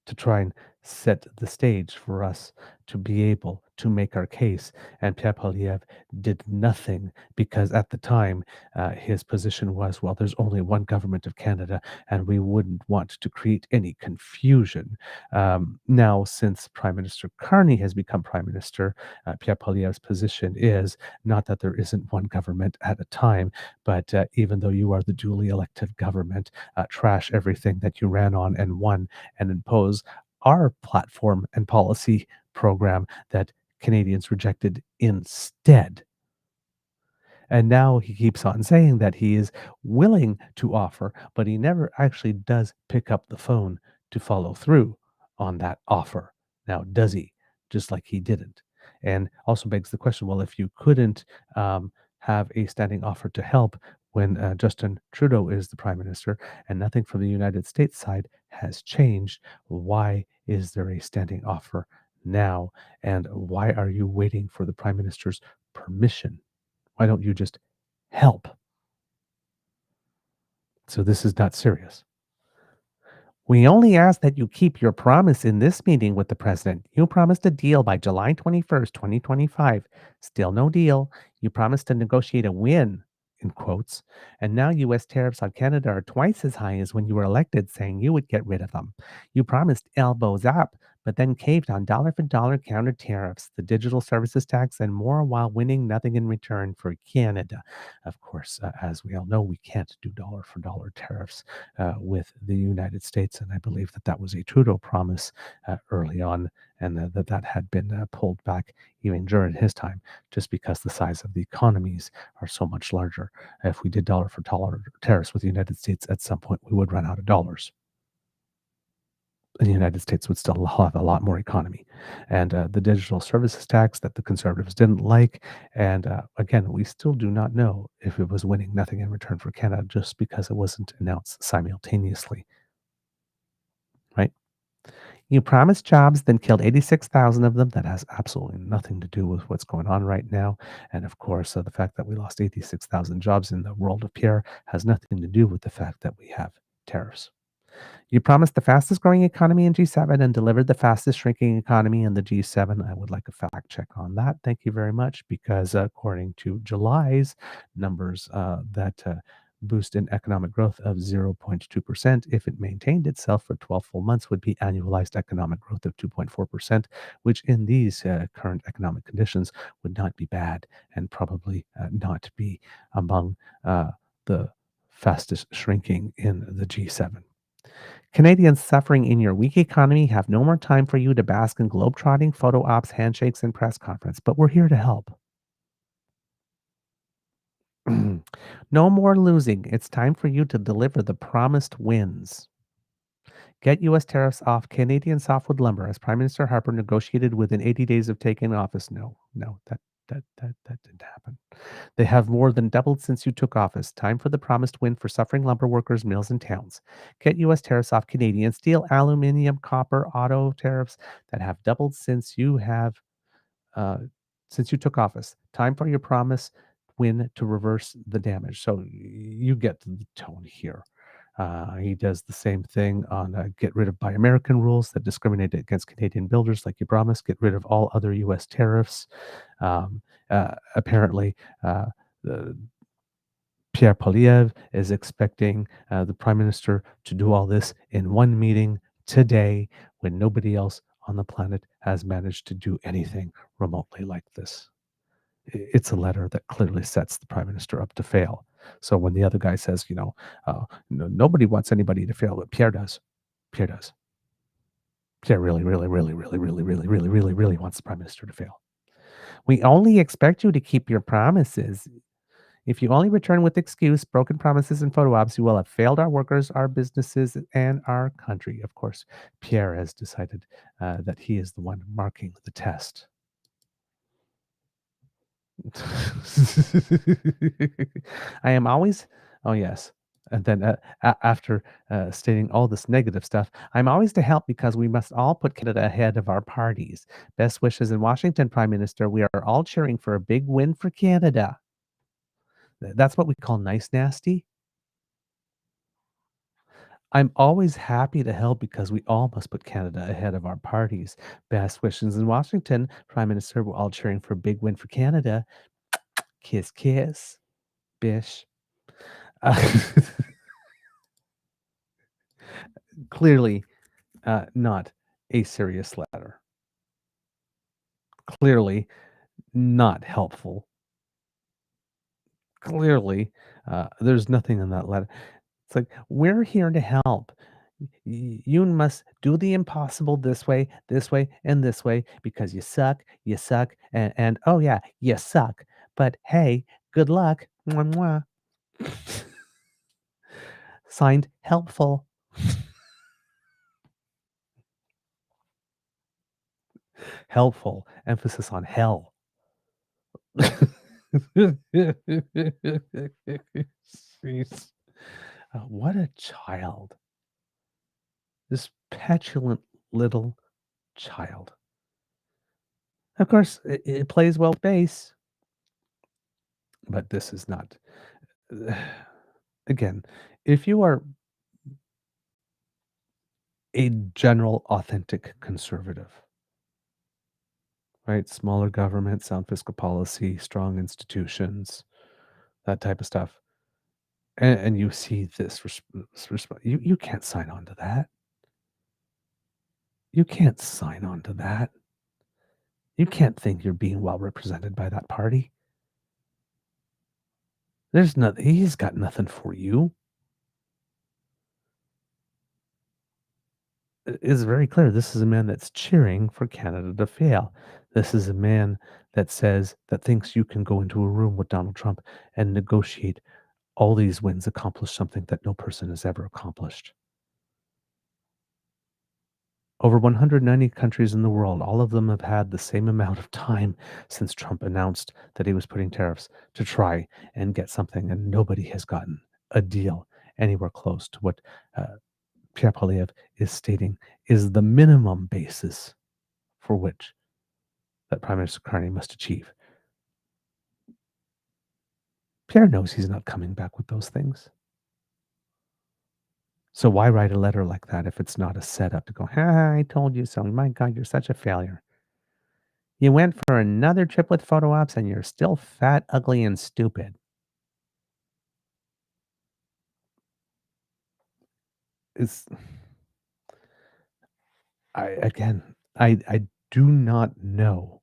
to try and set the stage for us to be able to make our case. And Pierre Poilievre did nothing because at the time his position was, well, there's only one government of Canada and we wouldn't want to create any confusion. Now, since Prime Minister Carney has become Prime Minister, Pierre Poilievre's position is not that there isn't one government at a time, but even though you are the duly elected government, trash everything that you ran on and won and impose our platform and policy program that Canadians rejected instead. And now he keeps on saying that he is willing to offer, but he never actually does pick up the phone to follow through on that offer. Now, does he? Just like he didn't And also begs the question, well, if you couldn't have a standing offer to help when Justin Trudeau is the prime minister and nothing from the United States side has changed, why is there a standing offer now? And why are you waiting for the prime minister's permission? Why don't you just help? So this is not serious. We only ask that you keep your promise in this meeting with the president. You promised a deal by July 21st, 2025. Still no deal. You promised to negotiate a win, in quotes. And now U.S. tariffs on Canada are twice as high as when you were elected, saying you would get rid of them. You promised elbows up, but then caved on dollar for dollar counter tariffs, the digital services tax, and more while winning nothing in return for Canada. Of course, as we all know, we can't do dollar for dollar tariffs with the United States. And I believe that that was a Trudeau promise early on, and that had been pulled back even during his time, just because the size of the economies are so much larger. If we did dollar for dollar tariffs with the United States, at some point we would run out of dollars. The United States would still have a lot more economy. And the digital services tax that the conservatives didn't like. And again, we still do not know if it was winning nothing in return for Canada just because it wasn't announced simultaneously. Right? You promised jobs, then killed 86,000 of them. That has absolutely nothing to do with what's going on right now. And of course, the fact that we lost 86,000 jobs in the world of Pierre has nothing to do with the fact that we have tariffs. You promised the fastest growing economy in G7 and delivered the fastest shrinking economy in the G7. I would like a fact check on that. Thank you very much, because according to July's numbers, that boost in economic growth of 0.2%, if it maintained itself for 12 full months, would be annualized economic growth of 2.4%, which in these current economic conditions would not be bad and probably not be among the fastest shrinking in the G7. Canadians suffering in your weak economy have no more time for you to bask in globetrotting, photo ops, handshakes, and press conference, but we're here to help. No more losing. It's time for you to deliver the promised wins. Get U.S. tariffs off Canadian softwood lumber, as Prime Minister Harper negotiated within 80 days of taking office. No, that didn't happen. They have more than doubled since you took office. Time for the promised win for suffering lumber workers, mills, and towns. Get U.S. tariffs off Canadian steel, aluminum, copper, auto tariffs that have doubled since you took office. Time for your promise win to reverse the damage. So you get the tone here. He does the same thing on get rid of Buy American rules that discriminate against Canadian builders, like you promised. Get rid of all other U.S. tariffs. Apparently, Pierre Poilievre is expecting the Prime Minister to do all this in one meeting today, when nobody else on the planet has managed to do anything remotely like this. It's a letter that clearly sets the Prime Minister up to fail. So when the other guy says, nobody wants anybody to fail, but Pierre does. Pierre does. Pierre really, really, really, really, really, really, really, really, really wants the Prime Minister to fail. We only expect you to keep your promises. If you only return with excuse, broken promises, and photo ops, you will have failed our workers, our businesses, and our country. Of course, Pierre has decided that he is the one marking the test. I am always, oh yes. And then after stating all this negative stuff, I'm always to help because we must all put Canada ahead of our parties. Best wishes in Washington, Prime Minister. We are all cheering for a big win for Canada. That's what we call nice nasty. I'm always happy to help because we all must put Canada ahead of our parties. Best wishes in Washington, Prime Minister. We're all cheering for a big win for Canada. Kiss, kiss, bish. Clearly not a serious letter. Clearly not helpful. Clearly, there's nothing in that letter. It's like, we're here to help. You must do the impossible this way, and this way, because you suck, and oh yeah, you suck. But hey, good luck. Mwah, mwah. Signed, helpful. Helpful, emphasis on hell. Jeez. What a child. This petulant little child. Of course, it plays well bass, but this is not. Again, if you are a general, authentic conservative, right? Smaller government, sound fiscal policy, strong institutions, that type of stuff. And you see this, you can't sign on to that. You can't sign on to that. You can't think you're being well represented by that party. There's nothing, he's got nothing for you. It's very clear this is a man that's cheering for Canada to fail. This is a man that thinks you can go into a room with Donald Trump and negotiate all these wins, accomplish something that no person has ever accomplished. Over 190 countries in the world, all of them have had the same amount of time since Trump announced that he was putting tariffs to try and get something, and nobody has gotten a deal anywhere close to what Pierre Poilievre is stating is the minimum basis for which that Prime Minister Carney must achieve. Pierre knows he's not coming back with those things. So why write a letter like that if it's not a setup to go, I told you so. My God, you're such a failure. You went for another trip with photo ops and you're still fat, ugly, and stupid. I do not know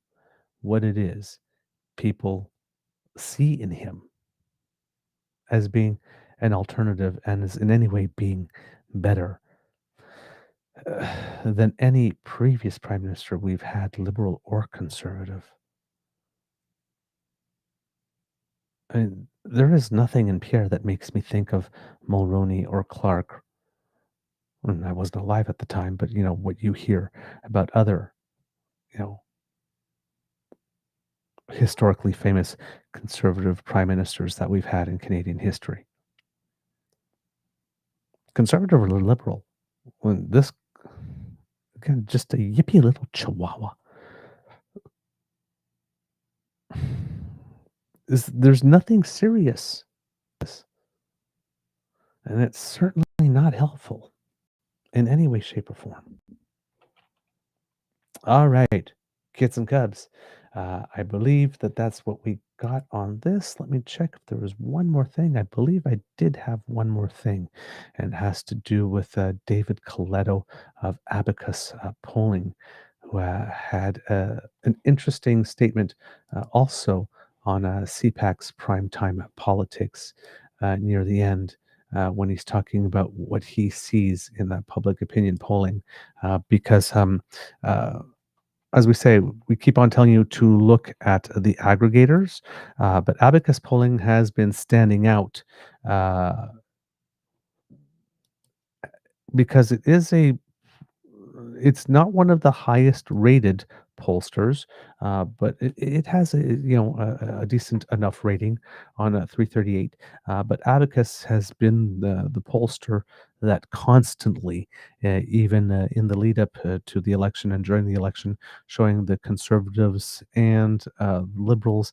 what it is people see in him as being an alternative and as in any way being better than any previous prime minister we've had, liberal or conservative. I mean, there is nothing in Pierre that makes me think of Mulroney or Clark. And I wasn't alive at the time, but what you hear about other, historically famous conservative prime ministers that we've had in Canadian history. Conservative or liberal. When this, again, just a yippy little chihuahua. There's nothing serious. And it's certainly not helpful in any way, shape, or form. All right, kids and cubs. I believe that's what we got on this. Let me check if there was one more thing. I believe I did have one more thing, and it has to do with David Coletto of Abacus Polling, who had an interesting statement also on CPAC's primetime politics near the end. When he's talking about what he sees in that public opinion polling, because as we say, we keep on telling you to look at the aggregators, but Abacus polling has been standing out because it's not one of the highest rated pollsters, but it has a decent enough rating on a 338. But Abacus has been the pollster that constantly, even in the lead up to the election and during the election, showing the conservatives and liberals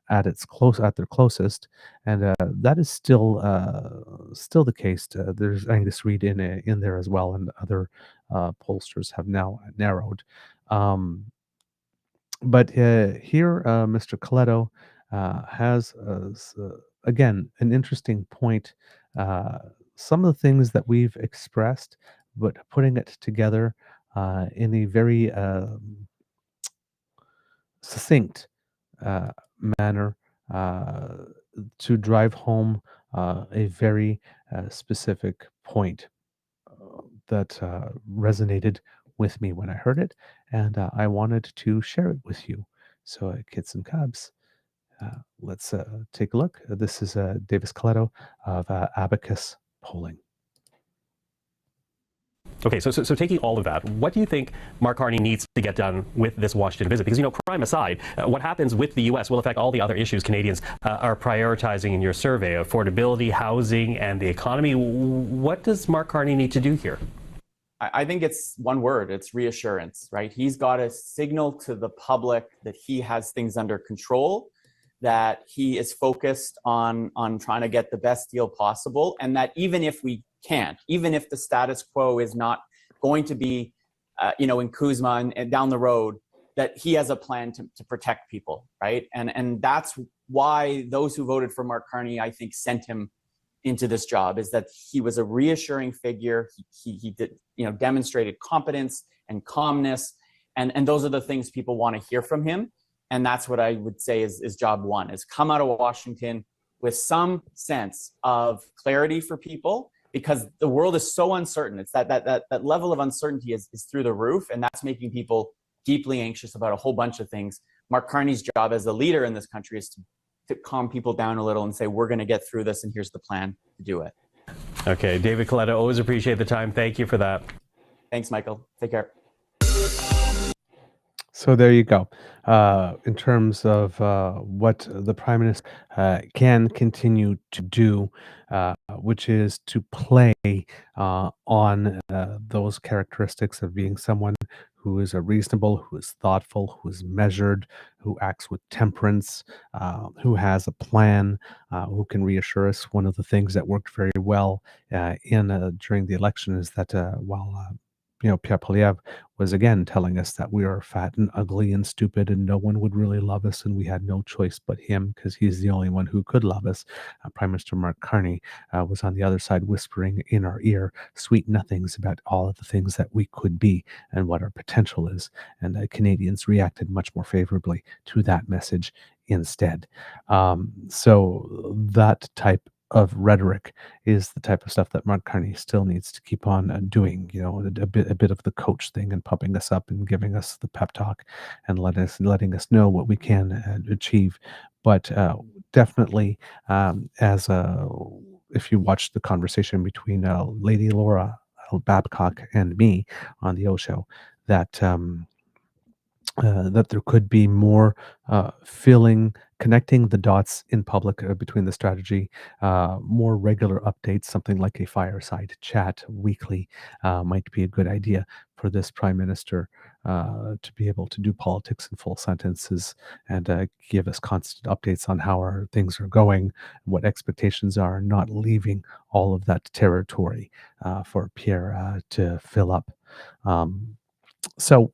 at their closest, and that is still the case. There's Angus Reid in there as well, and other pollsters have now narrowed. But here, Mr. Coletto has again an interesting point. Some of the things that we've expressed, but putting it together in a very succinct manner to drive home a very specific point that resonated with me when I heard it, and I wanted to share it with you. So, kids and cubs, let's take a look. This is Davis Coletto of Abacus Polling. Okay, so taking all of that, what do you think Mark Carney needs to get done with this Washington visit? Because, crime aside, what happens with the U.S. will affect all the other issues Canadians are prioritizing in your survey: affordability, housing, and the economy. What does Mark Carney need to do here? I think it's one word, it's reassurance, right? He's got to signal to the public that he has things under control, that he is focused on trying to get the best deal possible, and that even if we can't, even if the status quo is not going to be, in Kuzma and down the road, that he has a plan to protect people, right? And that's why those who voted for Mark Carney, I think, sent him into this job, is that he was a reassuring figure. He did, demonstrated competence and calmness, and those are the things people want to hear from him. And that's what I would say is job one, is come out of Washington with some sense of clarity for people, because the world is so uncertain. It's that level of uncertainty is through the roof, and that's making people deeply anxious about a whole bunch of things. Mark Carney's job as a leader in this country is to calm people down a little and say, we're going to get through this, and here's the plan to do it. Okay, David Coletta, always appreciate the time. Thank you for that. Thanks, Michael. Take care. So there you go. In terms of what the Prime Minister can continue to do, which is to play on those characteristics of being someone who is reasonable, who is thoughtful, who is measured, who acts with temperance, who has a plan, who can reassure us. One of the things that worked very well during the election is that while Pierre Poilievre was again telling us that we are fat and ugly and stupid and no one would really love us, and we had no choice but him because he's the only one who could love us. Prime Minister Mark Carney was on the other side whispering in our ear sweet nothings about all of the things that we could be and what our potential is. And Canadians reacted much more favorably to that message instead. So that type of rhetoric is the type of stuff that Mark Carney still needs to keep on doing, a bit of the coach thing and pumping us up and giving us the pep talk and letting us know what we can achieve. But definitely, if you watch the conversation between Lady Laura Babcock and me on the O Show, that there could be more connecting the dots in public between the strategy, more regular updates, something like a fireside chat weekly might be a good idea for this Prime Minister to be able to do politics in full sentences and give us constant updates on how our things are going, what expectations are, not leaving all of that territory for Pierre to fill up. So,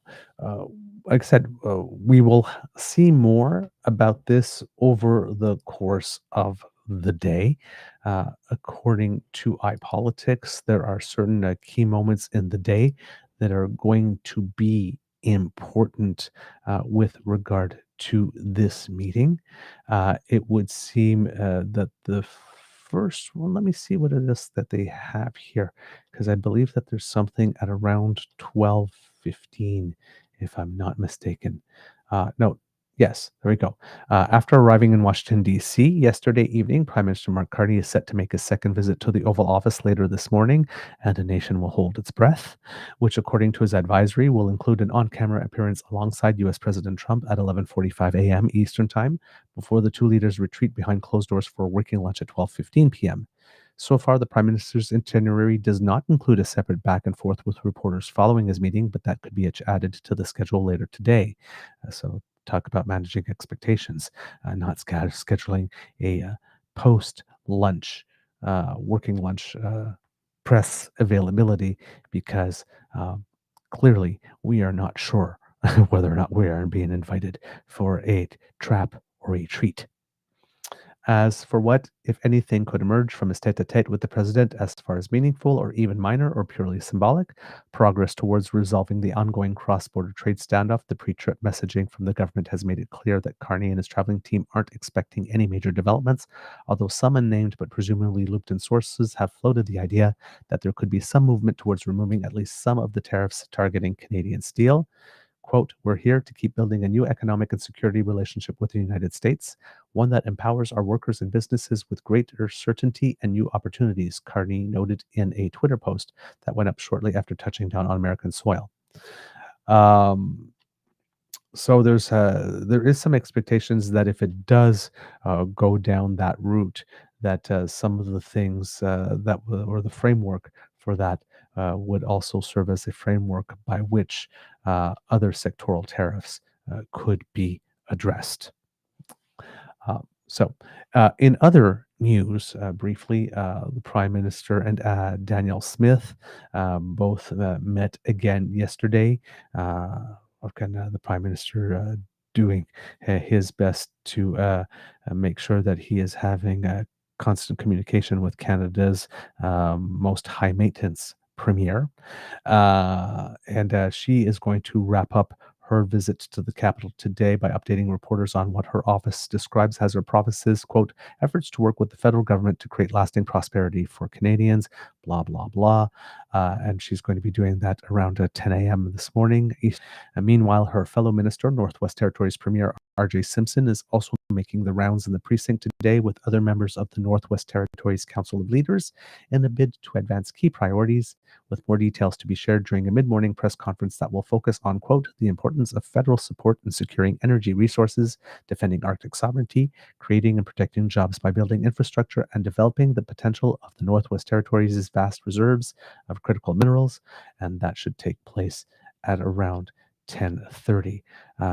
like I said, we will see more about this over the course of the day. According to iPolitics, there are certain key moments in the day that are going to be important with regard to this meeting. It would seem that the first one, let me see what it is that they have here, because I believe that there's something at around 12:15, if I'm not mistaken. No, yes, there we go. After arriving in Washington, D.C. yesterday evening, Prime Minister Mark Carney is set to make his second visit to the Oval Office later this morning, and a nation will hold its breath, which, according to his advisory, will include an on-camera appearance alongside U.S. President Trump at 11:45 a.m. Eastern Time, before the two leaders retreat behind closed doors for a working lunch at 12:15 p.m. So far, the Prime Minister's itinerary does not include a separate back and forth with reporters following his meeting, but that could be added to the schedule later today. So talk about managing expectations, not scheduling a post-lunch, working lunch press availability, because clearly we are not sure whether or not we are being invited for a trap or a treat. As for what, if anything, could emerge from his tete-a-tete with the president as far as meaningful or even minor or purely symbolic progress towards resolving the ongoing cross-border trade standoff, the pre-trip messaging from the government has made it clear that Carney and his traveling team aren't expecting any major developments, although some unnamed but presumably looped-in sources have floated the idea that there could be some movement towards removing at least some of the tariffs targeting Canadian steel. quote, "We're here to keep building a new economic and security relationship with the United States, one that empowers our workers and businesses with greater certainty and new opportunities," Carney noted in a Twitter post that went up shortly after touching down on American soil. So there is some expectations that if it does go down that route, that some of the things or the framework for that would also serve as a framework by which other sectoral tariffs could be addressed. In other news, briefly, the Prime Minister and Daniel Smith both met again yesterday. The Prime Minister doing his best to make sure that he is having constant communication with Canada's most high maintenance premier. And she is going to wrap up her visit to the capital today by updating reporters on what her office describes as her province's, quote, efforts to work with the federal government to create lasting prosperity for Canadians, blah, blah, blah. And she's going to be doing that around 10 a.m. this morning. Meanwhile, her fellow minister, Northwest Territories Premier R.J. Simpson, is also making the rounds in the precinct today with other members of the Northwest Territories Council of Leaders in a bid to advance key priorities, with more details to be shared during a mid-morning press conference that will focus on, quote, the importance of federal support in securing energy resources, defending Arctic sovereignty, creating and protecting jobs by building infrastructure, and developing the potential of the Northwest Territories' vast reserves of critical minerals. And that should take place at around 10:30.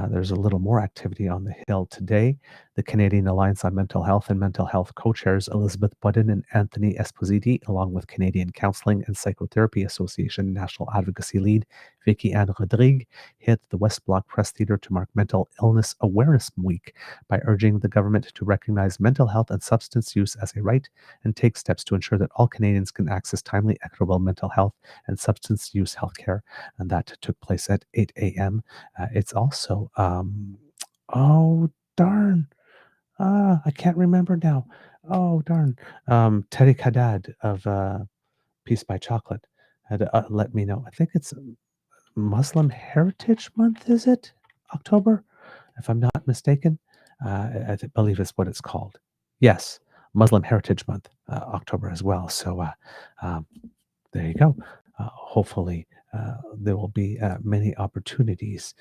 There's a little more activity on the Hill today. The Canadian Alliance on Mental Health and Mental Health co-chairs Elizabeth Budden and Anthony Esposito, along with Canadian Counseling and Psychotherapy Association National Advocacy Lead Vicky Anne Rodrigue, hit the West Block Press Theatre to mark Mental Illness Awareness Week by urging the government to recognize mental health and substance use as a right and take steps to ensure that all Canadians can access timely, equitable mental health and substance use healthcare. And that took place at 8 a.m. It's also, oh, darn. I can't remember now. Oh, darn. Tariq Haddad of Peace by Chocolate had let me know. I think it's Muslim Heritage Month, is it? October? If I'm not mistaken. I believe it's what it's called. Yes, Muslim Heritage Month, October as well. So there you go. Hopefully, there will be many opportunities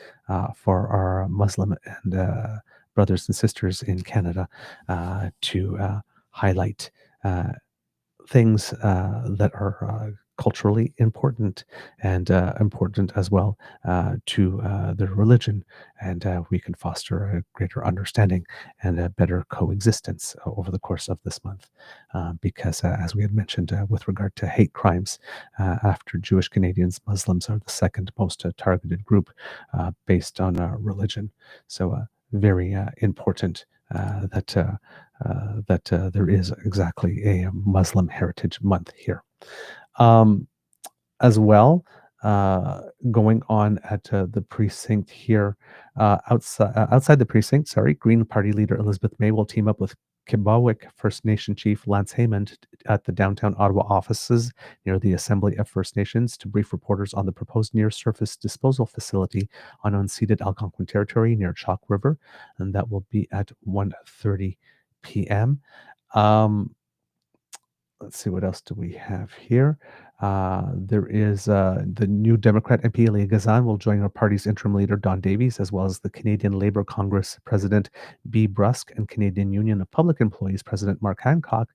for our Muslim and brothers and sisters in Canada to highlight things that are culturally important and important as well to their religion, and we can foster a greater understanding and a better coexistence over the course of this month, because as we had mentioned with regard to hate crimes, after Jewish Canadians, Muslims are the second most targeted group based on religion. So very important that there is exactly a Muslim Heritage Month here. As well, going on at the precinct here, outside the precinct, Green Party leader Elizabeth May will team up with Kibawik First Nation Chief Lance Haymond at the downtown Ottawa offices near the Assembly of First Nations to brief reporters on the proposed near-surface disposal facility on unceded Algonquin territory near Chalk River, and that will be at 1:30 p.m. Let's see, what else do we have here? There is the new Democrat MP, Elia Gazan, will join our party's interim leader, Don Davies, as well as the Canadian Labour Congress President, B. Brusk, and Canadian Union of Public Employees President Mark Hancock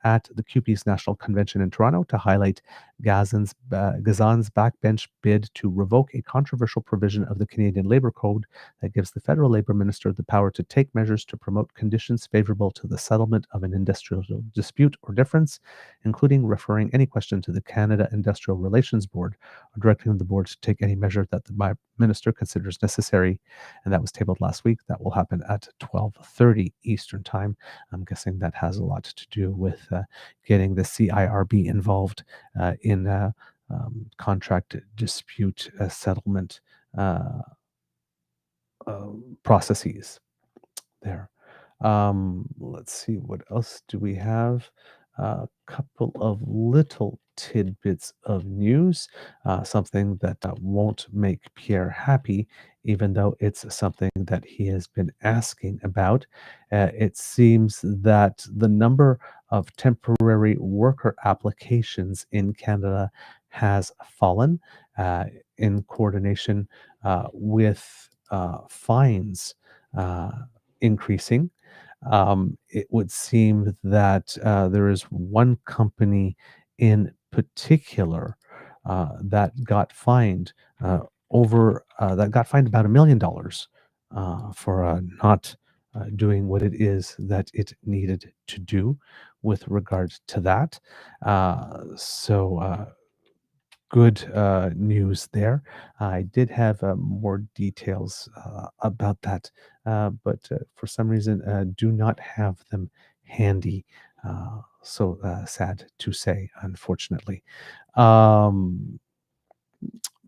at the CUPE's National Convention in Toronto to highlight Gazan's backbench bid to revoke a controversial provision of the Canadian Labour Code that gives the federal Labour Minister the power to take measures to promote conditions favorable to the settlement of an industrial dispute or difference, including referring any question to the Canada Industrial Relations Board or directing the board to take any measure that the minister considers necessary. And that was tabled last week. That will happen at 12:30 Eastern Time. I'm guessing that has a lot to do with getting the CIRB involved in contract dispute settlement processes there. Let's see, what else do we have? a couple of little tidbits of news, something that won't make Pierre happy, even though it's something that he has been asking about. It seems that the number of temporary worker applications in Canada has fallen in coordination with fines increasing. It would seem that there is one company in particular that got fined about $1 million for not doing what it is that it needed to do with regard to that. So good news there. I did have more details about that, but for some reason do not have them handy. So sad to say, unfortunately. Um,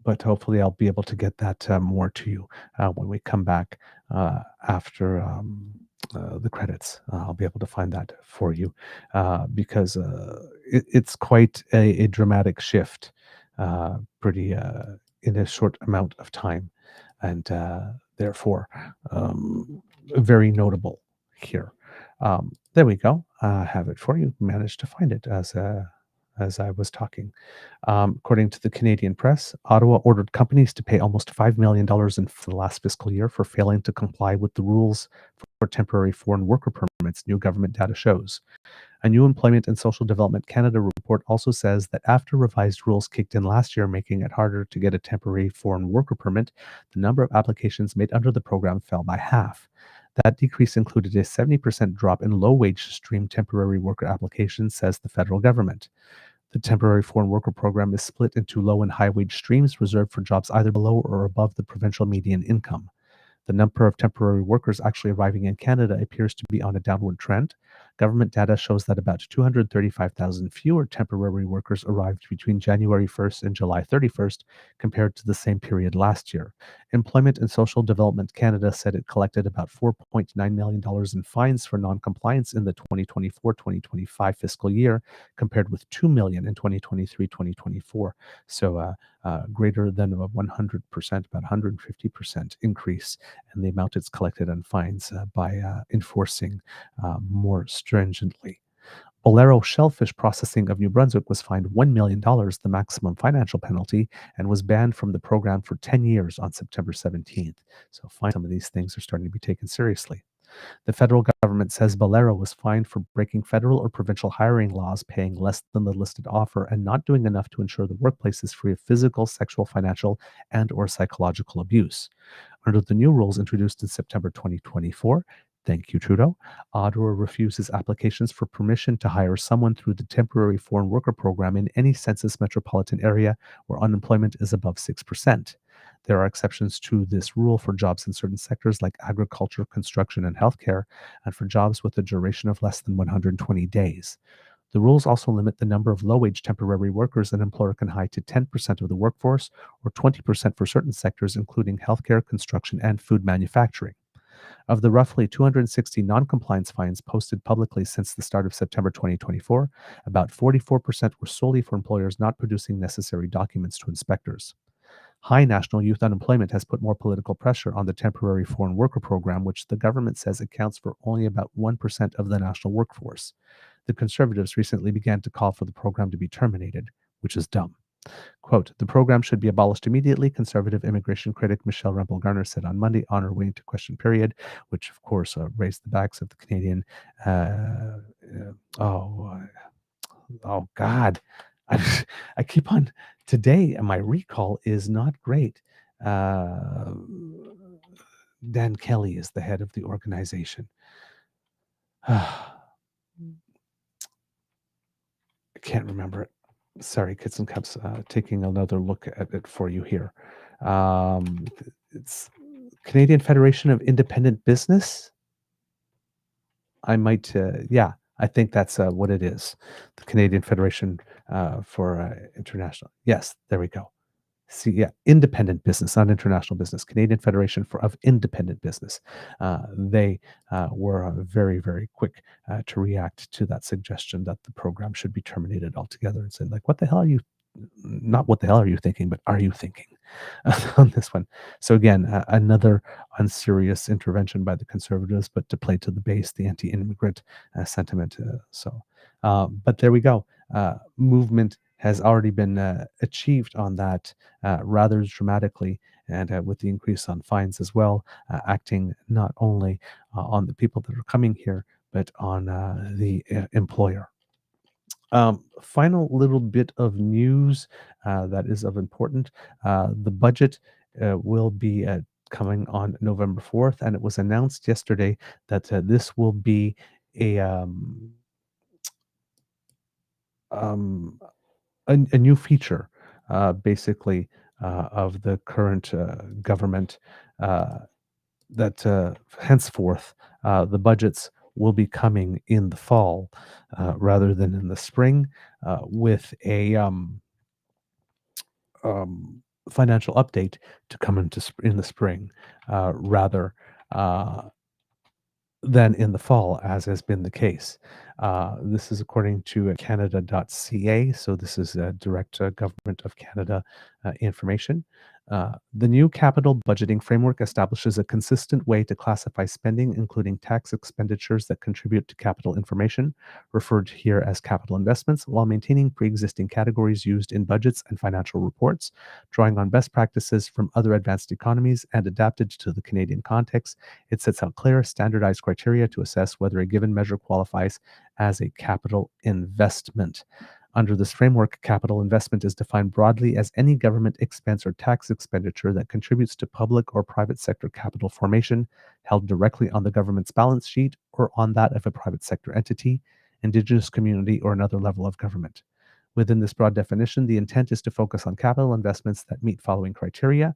but hopefully I'll be able to get that more to you when we come back after the credits. I'll be able to find that for you because it's quite a dramatic shift, pretty in a short amount of time, and therefore very notable here. There we go. I have it for you. Managed to find it as I was talking. According to the Canadian press, Ottawa ordered companies to pay almost $5 million in the last fiscal year for failing to comply with the rules for temporary foreign worker permits, new government data shows. A new Employment and Social Development Canada report also says that after revised rules kicked in last year, making it harder to get a temporary foreign worker permit, the number of applications made under the program fell by half. That decrease included a 70% drop in low-wage stream temporary worker applications, says the federal government. The temporary foreign worker program is split into low and high wage streams reserved for jobs either below or above the provincial median income. The number of temporary workers actually arriving in Canada appears to be on a downward trend. Government data shows that about 235,000 fewer temporary workers arrived between January 1st and July 31st compared to the same period last year. Employment and Social Development Canada said it collected about $4.9 million in fines for non-compliance in the 2024-2025 fiscal year, compared with $2 million in 2023-2024. So greater than a 100%, about 150% increase in the amount it's collected on fines by enforcing more stringently. Bolero Shellfish Processing of New Brunswick was fined $1 million, the maximum financial penalty, and was banned from the program for 10 years on September 17th. So some of these things are starting to be taken seriously. The federal government says Bolero was fined for breaking federal or provincial hiring laws, paying less than the listed offer, and not doing enough to ensure the workplace is free of physical, sexual, financial, and or psychological abuse. Under the new rules introduced in September 2024, thank you, Trudeau, Ottawa refuses applications for permission to hire someone through the temporary foreign worker program in any census metropolitan area where unemployment is above 6%. There are exceptions to this rule for jobs in certain sectors like agriculture, construction, and healthcare, and for jobs with a duration of less than 120 days. The rules also limit the number of low-wage temporary workers an employer can hire to 10% of the workforce, or 20% for certain sectors, including healthcare, construction, and food manufacturing. Of the roughly 260 non-compliance fines posted publicly since the start of September 2024, about 44% were solely for employers not producing necessary documents to inspectors. High national youth unemployment has put more political pressure on the temporary foreign worker program, which the government says accounts for only about 1% of the national workforce. The Conservatives recently began to call for the program to be terminated, which is dumb. Quote, the program should be abolished immediately, Conservative immigration critic Michelle Rempel-Garner said on Monday on her way into question period, which of course raised the backs of the Canadian. Oh God, I keep on today, and my recall is not great. Dan Kelly is the head of the organization. I can't remember it. Sorry, Kits and Cups, taking another look at it for you here. It's Canadian Federation of Independent Business. I might, I think that's what it is. The Canadian Federation for International. Yes, there we go. independent business, not international business, Canadian Federation of Independent Business. They were very, very quick to react to that suggestion that the program should be terminated altogether and said, like, what the hell are you, not what the hell are you thinking, but are you thinking on this one? So again, another unserious intervention by the Conservatives, but to play to the base, the anti-immigrant sentiment. But there we go. Movement has already been achieved on that rather dramatically, and with the increase on fines as well, acting not only on the people that are coming here, but on the employer. Final little bit of news that is of importance. The budget will be coming on November 4th, and it was announced yesterday that this will be a new feature, basically, of the current government, that henceforth the budgets will be coming in the fall rather than in the spring, with a financial update to come in the spring rather than in the fall, as has been the case. This is according to Canada.ca, so this is direct Government of Canada information. The new capital budgeting framework establishes a consistent way to classify spending, including tax expenditures that contribute to capital information, referred here as capital investments, while maintaining pre-existing categories used in budgets and financial reports, drawing on best practices from other advanced economies and adapted to the Canadian context. It sets out clear, standardized criteria to assess whether a given measure qualifies as a capital investment. Under this framework, capital investment is defined broadly as any government expense or tax expenditure that contributes to public or private sector capital formation held directly on the government's balance sheet or on that of a private sector entity, Indigenous community, or another level of government. Within this broad definition, the intent is to focus on capital investments that meet following criteria: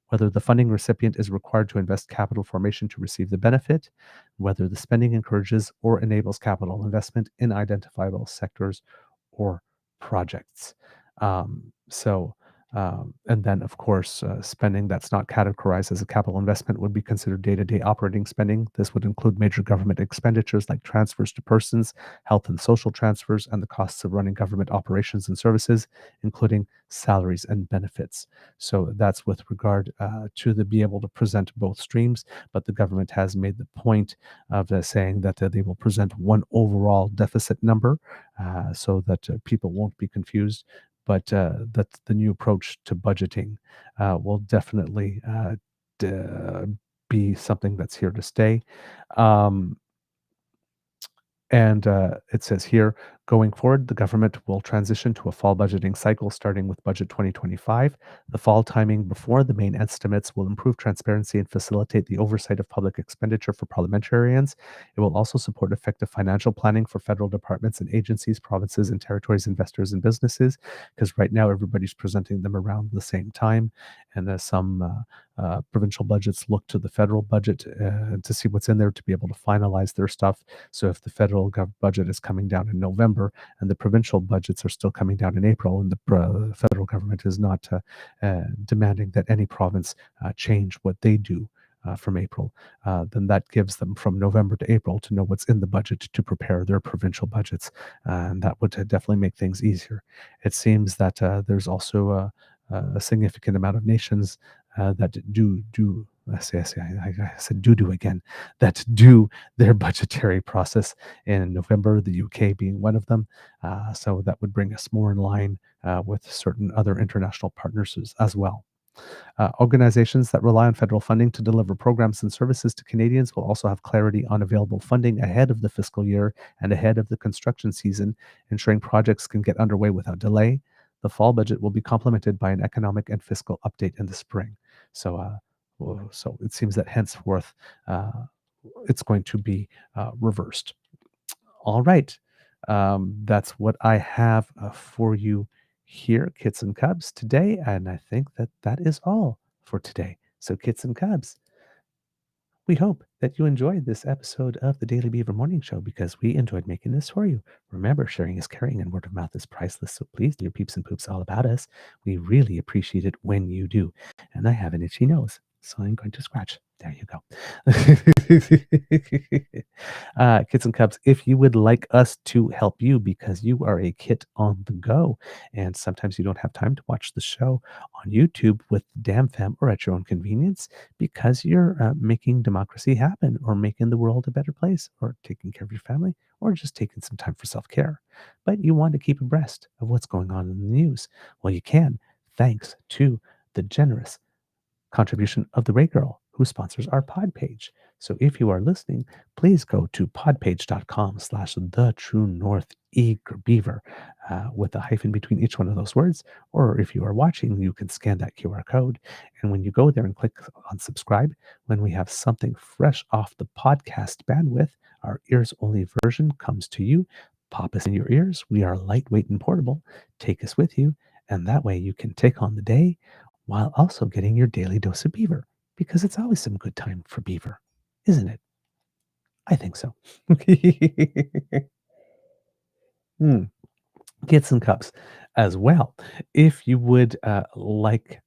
whether the funding recipient is required to invest capital formation to receive the benefit, whether the spending encourages or enables capital investment in identifiable sectors or projects. And then, of course, spending that's not categorized as a capital investment would be considered day-to-day operating spending. This would include major government expenditures like transfers to persons, health and social transfers, and the costs of running government operations and services, including salaries and benefits. So that's with regard to be able to present both streams, but the government has made the point of saying that they will present one overall deficit number so that people won't be confused. But that the new approach to budgeting will definitely be something that's here to stay. And it says here, going forward, the government will transition to a fall budgeting cycle starting with budget 2025. The fall timing before the main estimates will improve transparency and facilitate the oversight of public expenditure for parliamentarians. It will also support effective financial planning for federal departments and agencies, provinces and territories, investors and businesses, because right now everybody's presenting them around the same time. And some provincial budgets look to the federal budget to see what's in there to be able to finalize their stuff. So if the federal budget is coming down in November and the provincial budgets are still coming down in April, and the federal government is not demanding that any province change what they do from April, then that gives them from November to April to know what's in the budget to prepare their provincial budgets. And that would definitely make things easier. It seems that there's also a significant amount of nations that I said do again, that do their budgetary process in November, the UK being one of them. So that would bring us more in line with certain other international partners as well. Organizations that rely on federal funding to deliver programs and services to Canadians will also have clarity on available funding ahead of the fiscal year and ahead of the construction season, ensuring projects can get underway without delay. The fall budget will be complemented by an economic and fiscal update in the spring. So it seems that henceforth it's going to be reversed. All right. That's what I have for you here, Kits and Cubs, today. And I think that is all for today. So, Kits and Cubs, we hope that you enjoyed this episode of the Daily Beaver Morning Show because we enjoyed making this for you. Remember, sharing is caring and word of mouth is priceless. So please tell your peeps and poops all about us. We really appreciate it when you do. And I have an itchy nose, so I'm going to scratch. There you go. Kids and Cubs, if you would like us to help you because you are a kit on the go and sometimes you don't have time to watch the show on YouTube with DAMFAM or at your own convenience because you're making democracy happen or making the world a better place or taking care of your family or just taking some time for self-care. But you want to keep abreast of what's going on in the news. Well, you can, thanks to the generous contribution of the Ray Girl, who sponsors our pod page. So if you are listening, please go to podpage.com/thetruenortheagerbeaver with a hyphen between each one of those words. Or if you are watching, you can scan that QR code. And when you go there and click on subscribe, when we have something fresh off the podcast bandwidth, our ears-only version comes to you. Pop us in your ears. We are lightweight and portable. Take us with you. And that way you can take on the day while also getting your daily dose of beaver, because it's always some good time for beaver, isn't it? I think so. Kids and Cubs as well. If you would like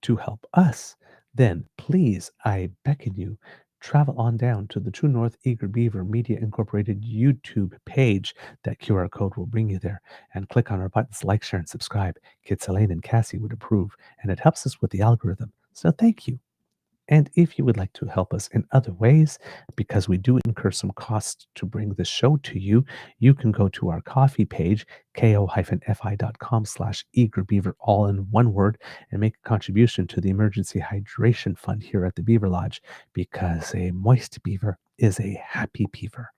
to help us, then please, I beckon you, travel on down to the True North Eager Beaver Media Incorporated YouTube page. That QR code will bring you there and click on our buttons like, share, and subscribe. Kids Elaine and Cassie would approve, and it helps us with the algorithm. So thank you. And if you would like to help us in other ways, because we do incur some costs to bring the show to you, you can go to our coffee page, ko-fi.com/eagerbeaver, all in one word, and make a contribution to the Emergency Hydration Fund here at the Beaver Lodge, because a moist beaver is a happy beaver.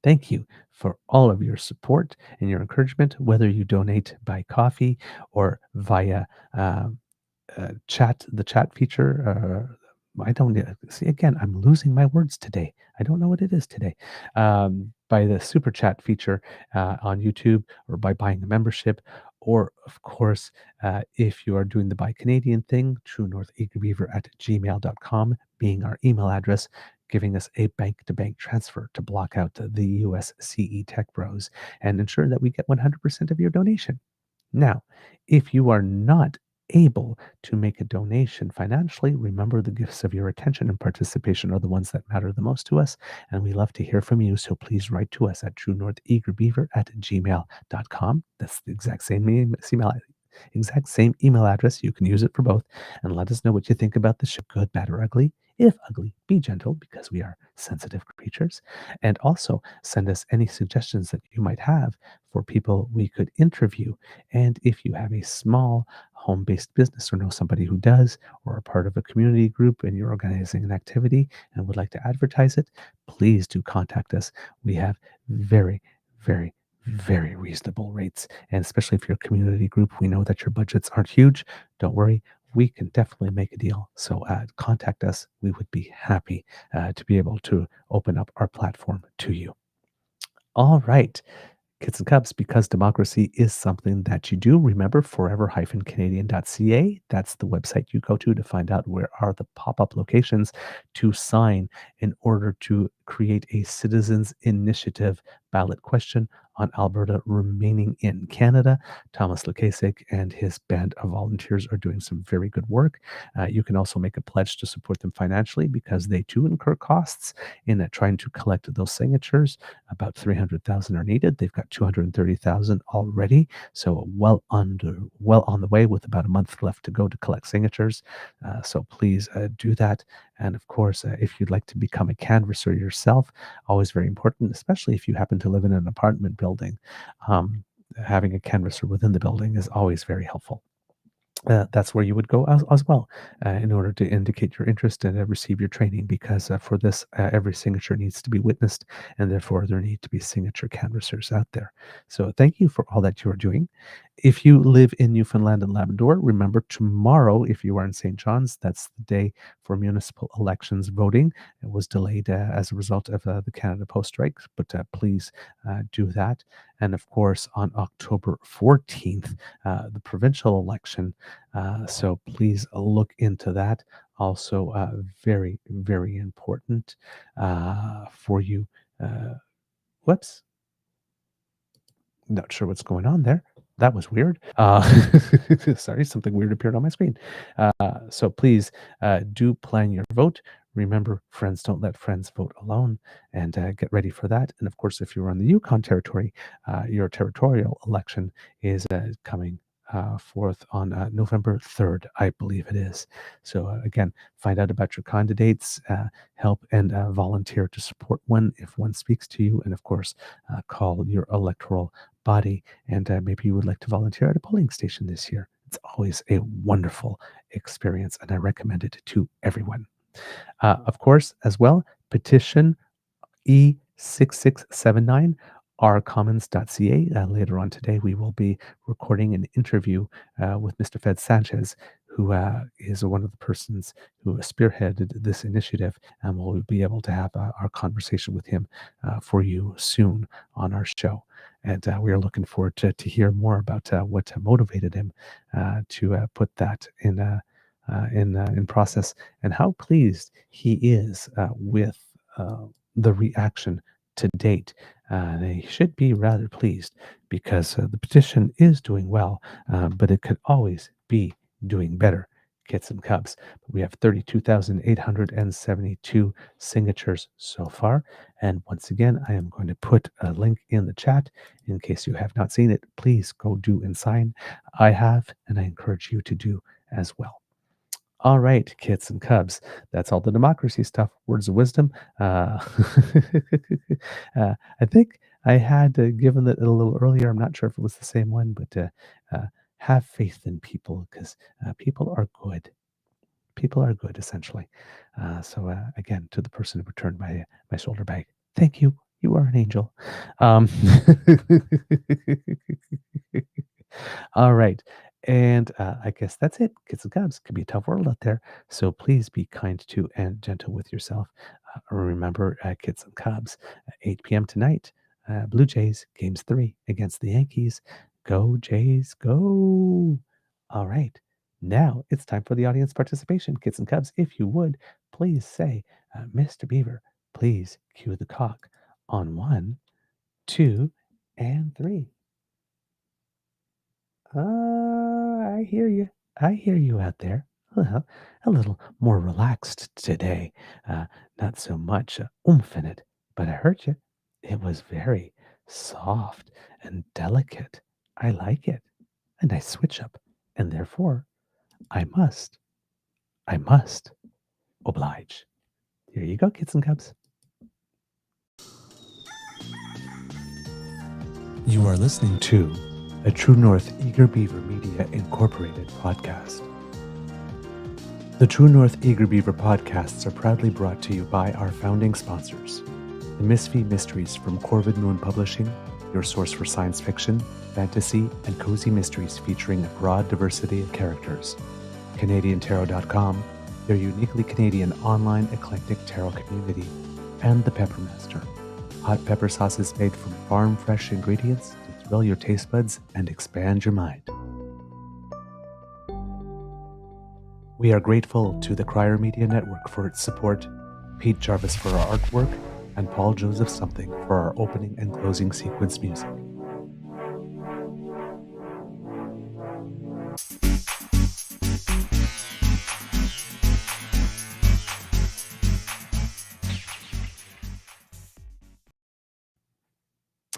Thank you for all of your support and your encouragement, whether you donate by coffee or via the chat feature. I don't see, again, I'm losing my words today. I don't know what it is today. By the super chat feature on YouTube, or by buying a membership, or of course, if you are doing the Buy Canadian thing, truenortheagerbeaver@gmail.com being our email address, giving us a bank-to-bank transfer to block out the US CE Tech Bros and ensure that we get 100% of your donation. Now, if you are not able to make a donation financially, remember the gifts of your attention and participation are the ones that matter the most to us, and we love to hear from you. So please write to us at truenortheagerbeaver@gmail.com. That's the exact same email address. You can use it for both, and let us know what you think about the show, good, bad, or ugly. If ugly, be gentle, because we are sensitive creatures. And also send us any suggestions that you might have for people we could interview. And if you have a small home-based business or know somebody who does, or are part of a community group and you're organizing an activity and would like to advertise it, please do contact us. We have very, very, very reasonable rates. And especially if you're a community group, we know that your budgets aren't huge. Don't worry. We can definitely make a deal. So contact us. We would be happy to be able to open up our platform to you. All right. Kids and Cubs, because democracy is something that you do, remember forever-canadian.ca. That's the website you go to find out where are the pop-up locations to sign in order to create a citizens initiative ballot question on Alberta remaining in Canada. Thomas Lukasik and his band of volunteers are doing some very good work. You can also make a pledge to support them financially, because they too incur costs in trying to collect those signatures. About 300,000 are needed. They've got 230,000 already, so well on the way, with about a month left to go to collect signatures. So please do that. And of course, if you'd like to become a canvasser yourself, always very important, especially if you happen to live in an apartment building. Having a canvasser within the building is always very helpful. That's where you would go as well in order to indicate your interest and receive your training, because for this, every signature needs to be witnessed, and therefore there need to be signature canvassers out there. So thank you for all that you are doing. If you live in Newfoundland and Labrador, remember tomorrow, if you are in St. John's, that's the day for municipal elections voting. It was delayed as a result of the Canada Post strike, but please do that. And of course, on October 14th, the provincial election. So please look into that also very, very important for you. Whoops. Not sure what's going on there. That was weird. Sorry, something weird appeared on my screen. So please do plan your vote. Remember, friends don't let friends vote alone, and get ready for that. And of course, if you're on the Yukon Territory, your territorial election is coming forth on November 3rd, I believe it is. So again, find out about your candidates, help and volunteer to support one if one speaks to you, and of course, call your electoral body, and maybe you would like to volunteer at a polling station this year. It's always a wonderful experience, and I recommend it to everyone. Of course, as well, petition E6679 rcommons.ca. Later on today, we will be recording an interview with Mr. Fed Sanchez, who is one of the persons who spearheaded this initiative, and we'll be able to have our conversation with him for you soon on our show. And we are looking forward to hear more about what motivated him to put that in process, and how pleased he is with the reaction to date. They should be rather pleased, because the petition is doing well, but it could always be doing better, kits and cubs. We have 32,872 signatures so far. And once again, I am going to put a link in the chat in case you have not seen it. Please go do and sign. I have, and I encourage you to do as well. All right, kits and cubs. That's all the democracy stuff. Words of wisdom. I think I had given it a little earlier. I'm not sure if it was the same one, but have faith in people, because people are good. People are good, essentially. So again, to the person who returned my shoulder bag, thank you. You are an angel. All right. And I guess that's it. Kids and cubs, can be a tough world out there. So please be kind to and gentle with yourself. Remember, kids and cubs, 8 p.m. tonight, Blue Jays, games 3 against the Yankees. Go, Jays, go. All right. Now it's time for the audience participation. Kids and cubs, if you would, please say, Mr. Beaver, please cue the cock on 1, 2, and 3. I hear you. I hear you out there. Well, a little more relaxed today. Not so much oomph in it, but I heard you. It was very soft and delicate. I like it. A nice switch up. And therefore, I must oblige. Here you go, kids and cubs. You are listening to a True North Eager Beaver Media Incorporated podcast. The True North Eager Beaver podcasts are proudly brought to you by our founding sponsors, the Misfit Mysteries from Corvid Moon Publishing, your source for science fiction, fantasy, and cozy mysteries featuring a broad diversity of characters, CanadianTarot.com, their uniquely Canadian online eclectic tarot community, and the Peppermaster, hot pepper sauces made from farm-fresh ingredients to thrill your taste buds and expand your mind. We are grateful to the Crier Media Network for its support, Pete Jarvis for our artwork, and Paul Joseph Something for our opening and closing sequence music.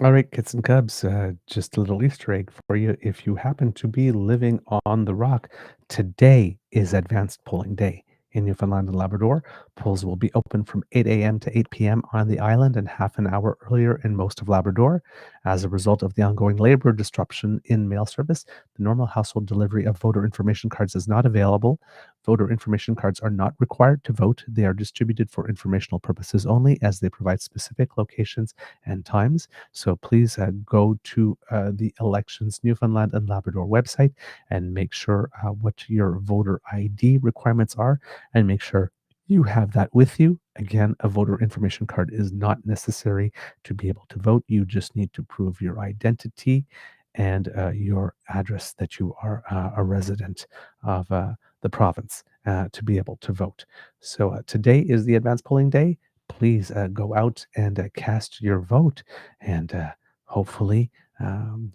All right, kits and cubs, just a little Easter egg for you. If you happen to be living on the Rock, today is advanced polling day in Newfoundland and Labrador. Polls will be open from 8 a.m. to 8 p.m. on the island and half an hour earlier in most of Labrador. As a result of the ongoing labor disruption in mail service, the normal household delivery of voter information cards is not available. Voter information cards are not required to vote. They are distributed for informational purposes only, as they provide specific locations and times. So please go to the Elections Newfoundland and Labrador website and make sure what your voter ID requirements are, and make sure you have that with you. Again, a voter information card is not necessary to be able to vote. You just need to prove your identity and your address, that you are a resident of the province to be able to vote. So today is the advanced polling day. Please go out and cast your vote, and hopefully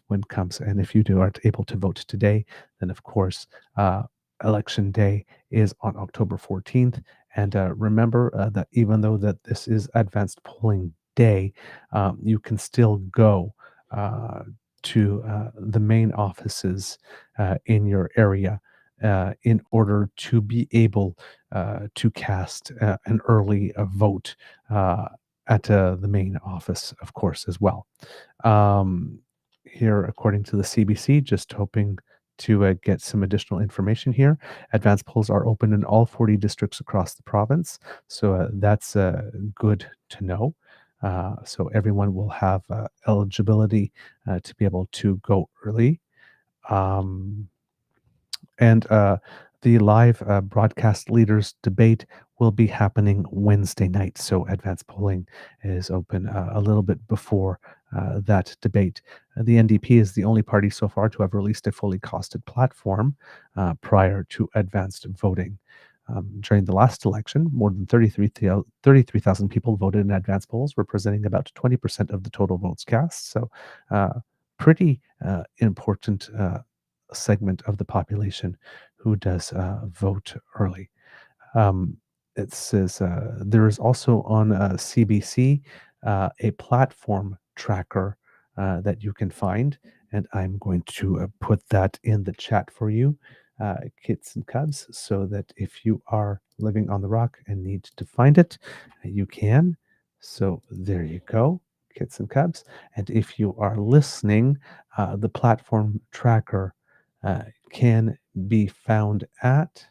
when it comes, and if you aren't able to vote today, then of course election day is on October 14th. And remember that even though that this is advanced polling day, you can still go to the main offices in your area in order to be able to cast an early vote at the main office, of course, as well. Here, according to the CBC, just hoping to get some additional information here. Advanced polls are open in all 40 districts across the province, so that's good to know. So everyone will have eligibility to be able to go early. And the live broadcast leaders debate will be happening Wednesday night. So advanced polling is open a little bit before that debate. The NDP is the only party so far to have released a fully costed platform prior to advanced voting. During the last election, more than 33,000 people voted in advance polls, representing about 20% of the total votes cast. So pretty important segment of the population who does vote early. It says there is also on CBC a platform tracker that you can find, and I'm going to put that in the chat for you, kits and cubs, so that if you are living on the rock and need to find it, you can. So there you go, kits and cubs. And if you are listening, the platform tracker can be found at,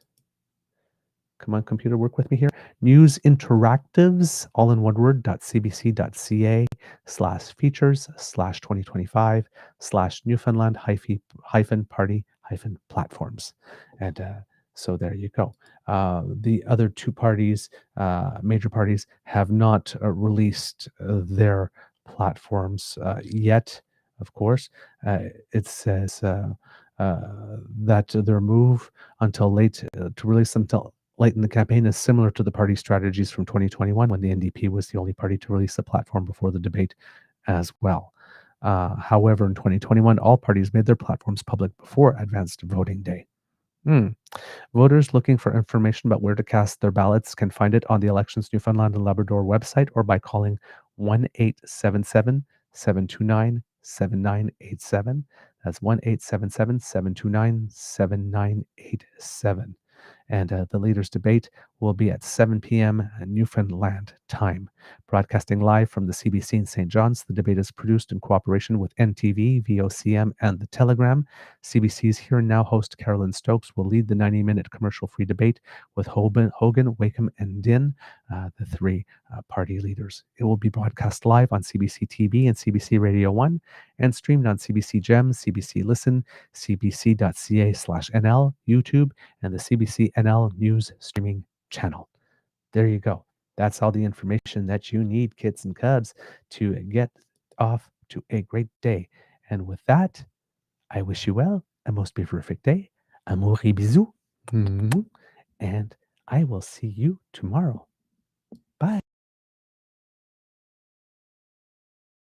come on computer, work with me here, News Interactives, all in one word, cbc.ca/features/2025/Newfoundland-party-platforms. And so there you go. The other two parties, major parties, have not released their platforms yet, of course. It says that their move until late to release them till late in the campaign is similar to the party strategies from 2021, when the NDP was the only party to release the platform before the debate as well. However, in 2021, all parties made their platforms public before advanced voting day. Voters looking for information about where to cast their ballots can find it on the Elections Newfoundland and Labrador website, or by calling 1-877-729-7987. That's 1-877-729-7987. And the leaders' debate will be at 7 p.m. Newfoundland time. Broadcasting live from the CBC in St. John's, the debate is produced in cooperation with NTV, VOCM, and The Telegram. CBC's Here and Now host Carolyn Stokes will lead the 90-minute commercial-free debate with Hogan, Wakeham, and Din, the three party leaders. It will be broadcast live on CBC TV and CBC Radio 1, and streamed on CBC Gem, CBC Listen, cbc.ca/NL, YouTube, and the CBC NL News streaming channel. There you go. That's all the information that you need, kids and cubs, to get off to a great day. And with that, I wish you well a most terrific day. Amour et bisous. And I will see you tomorrow. Bye.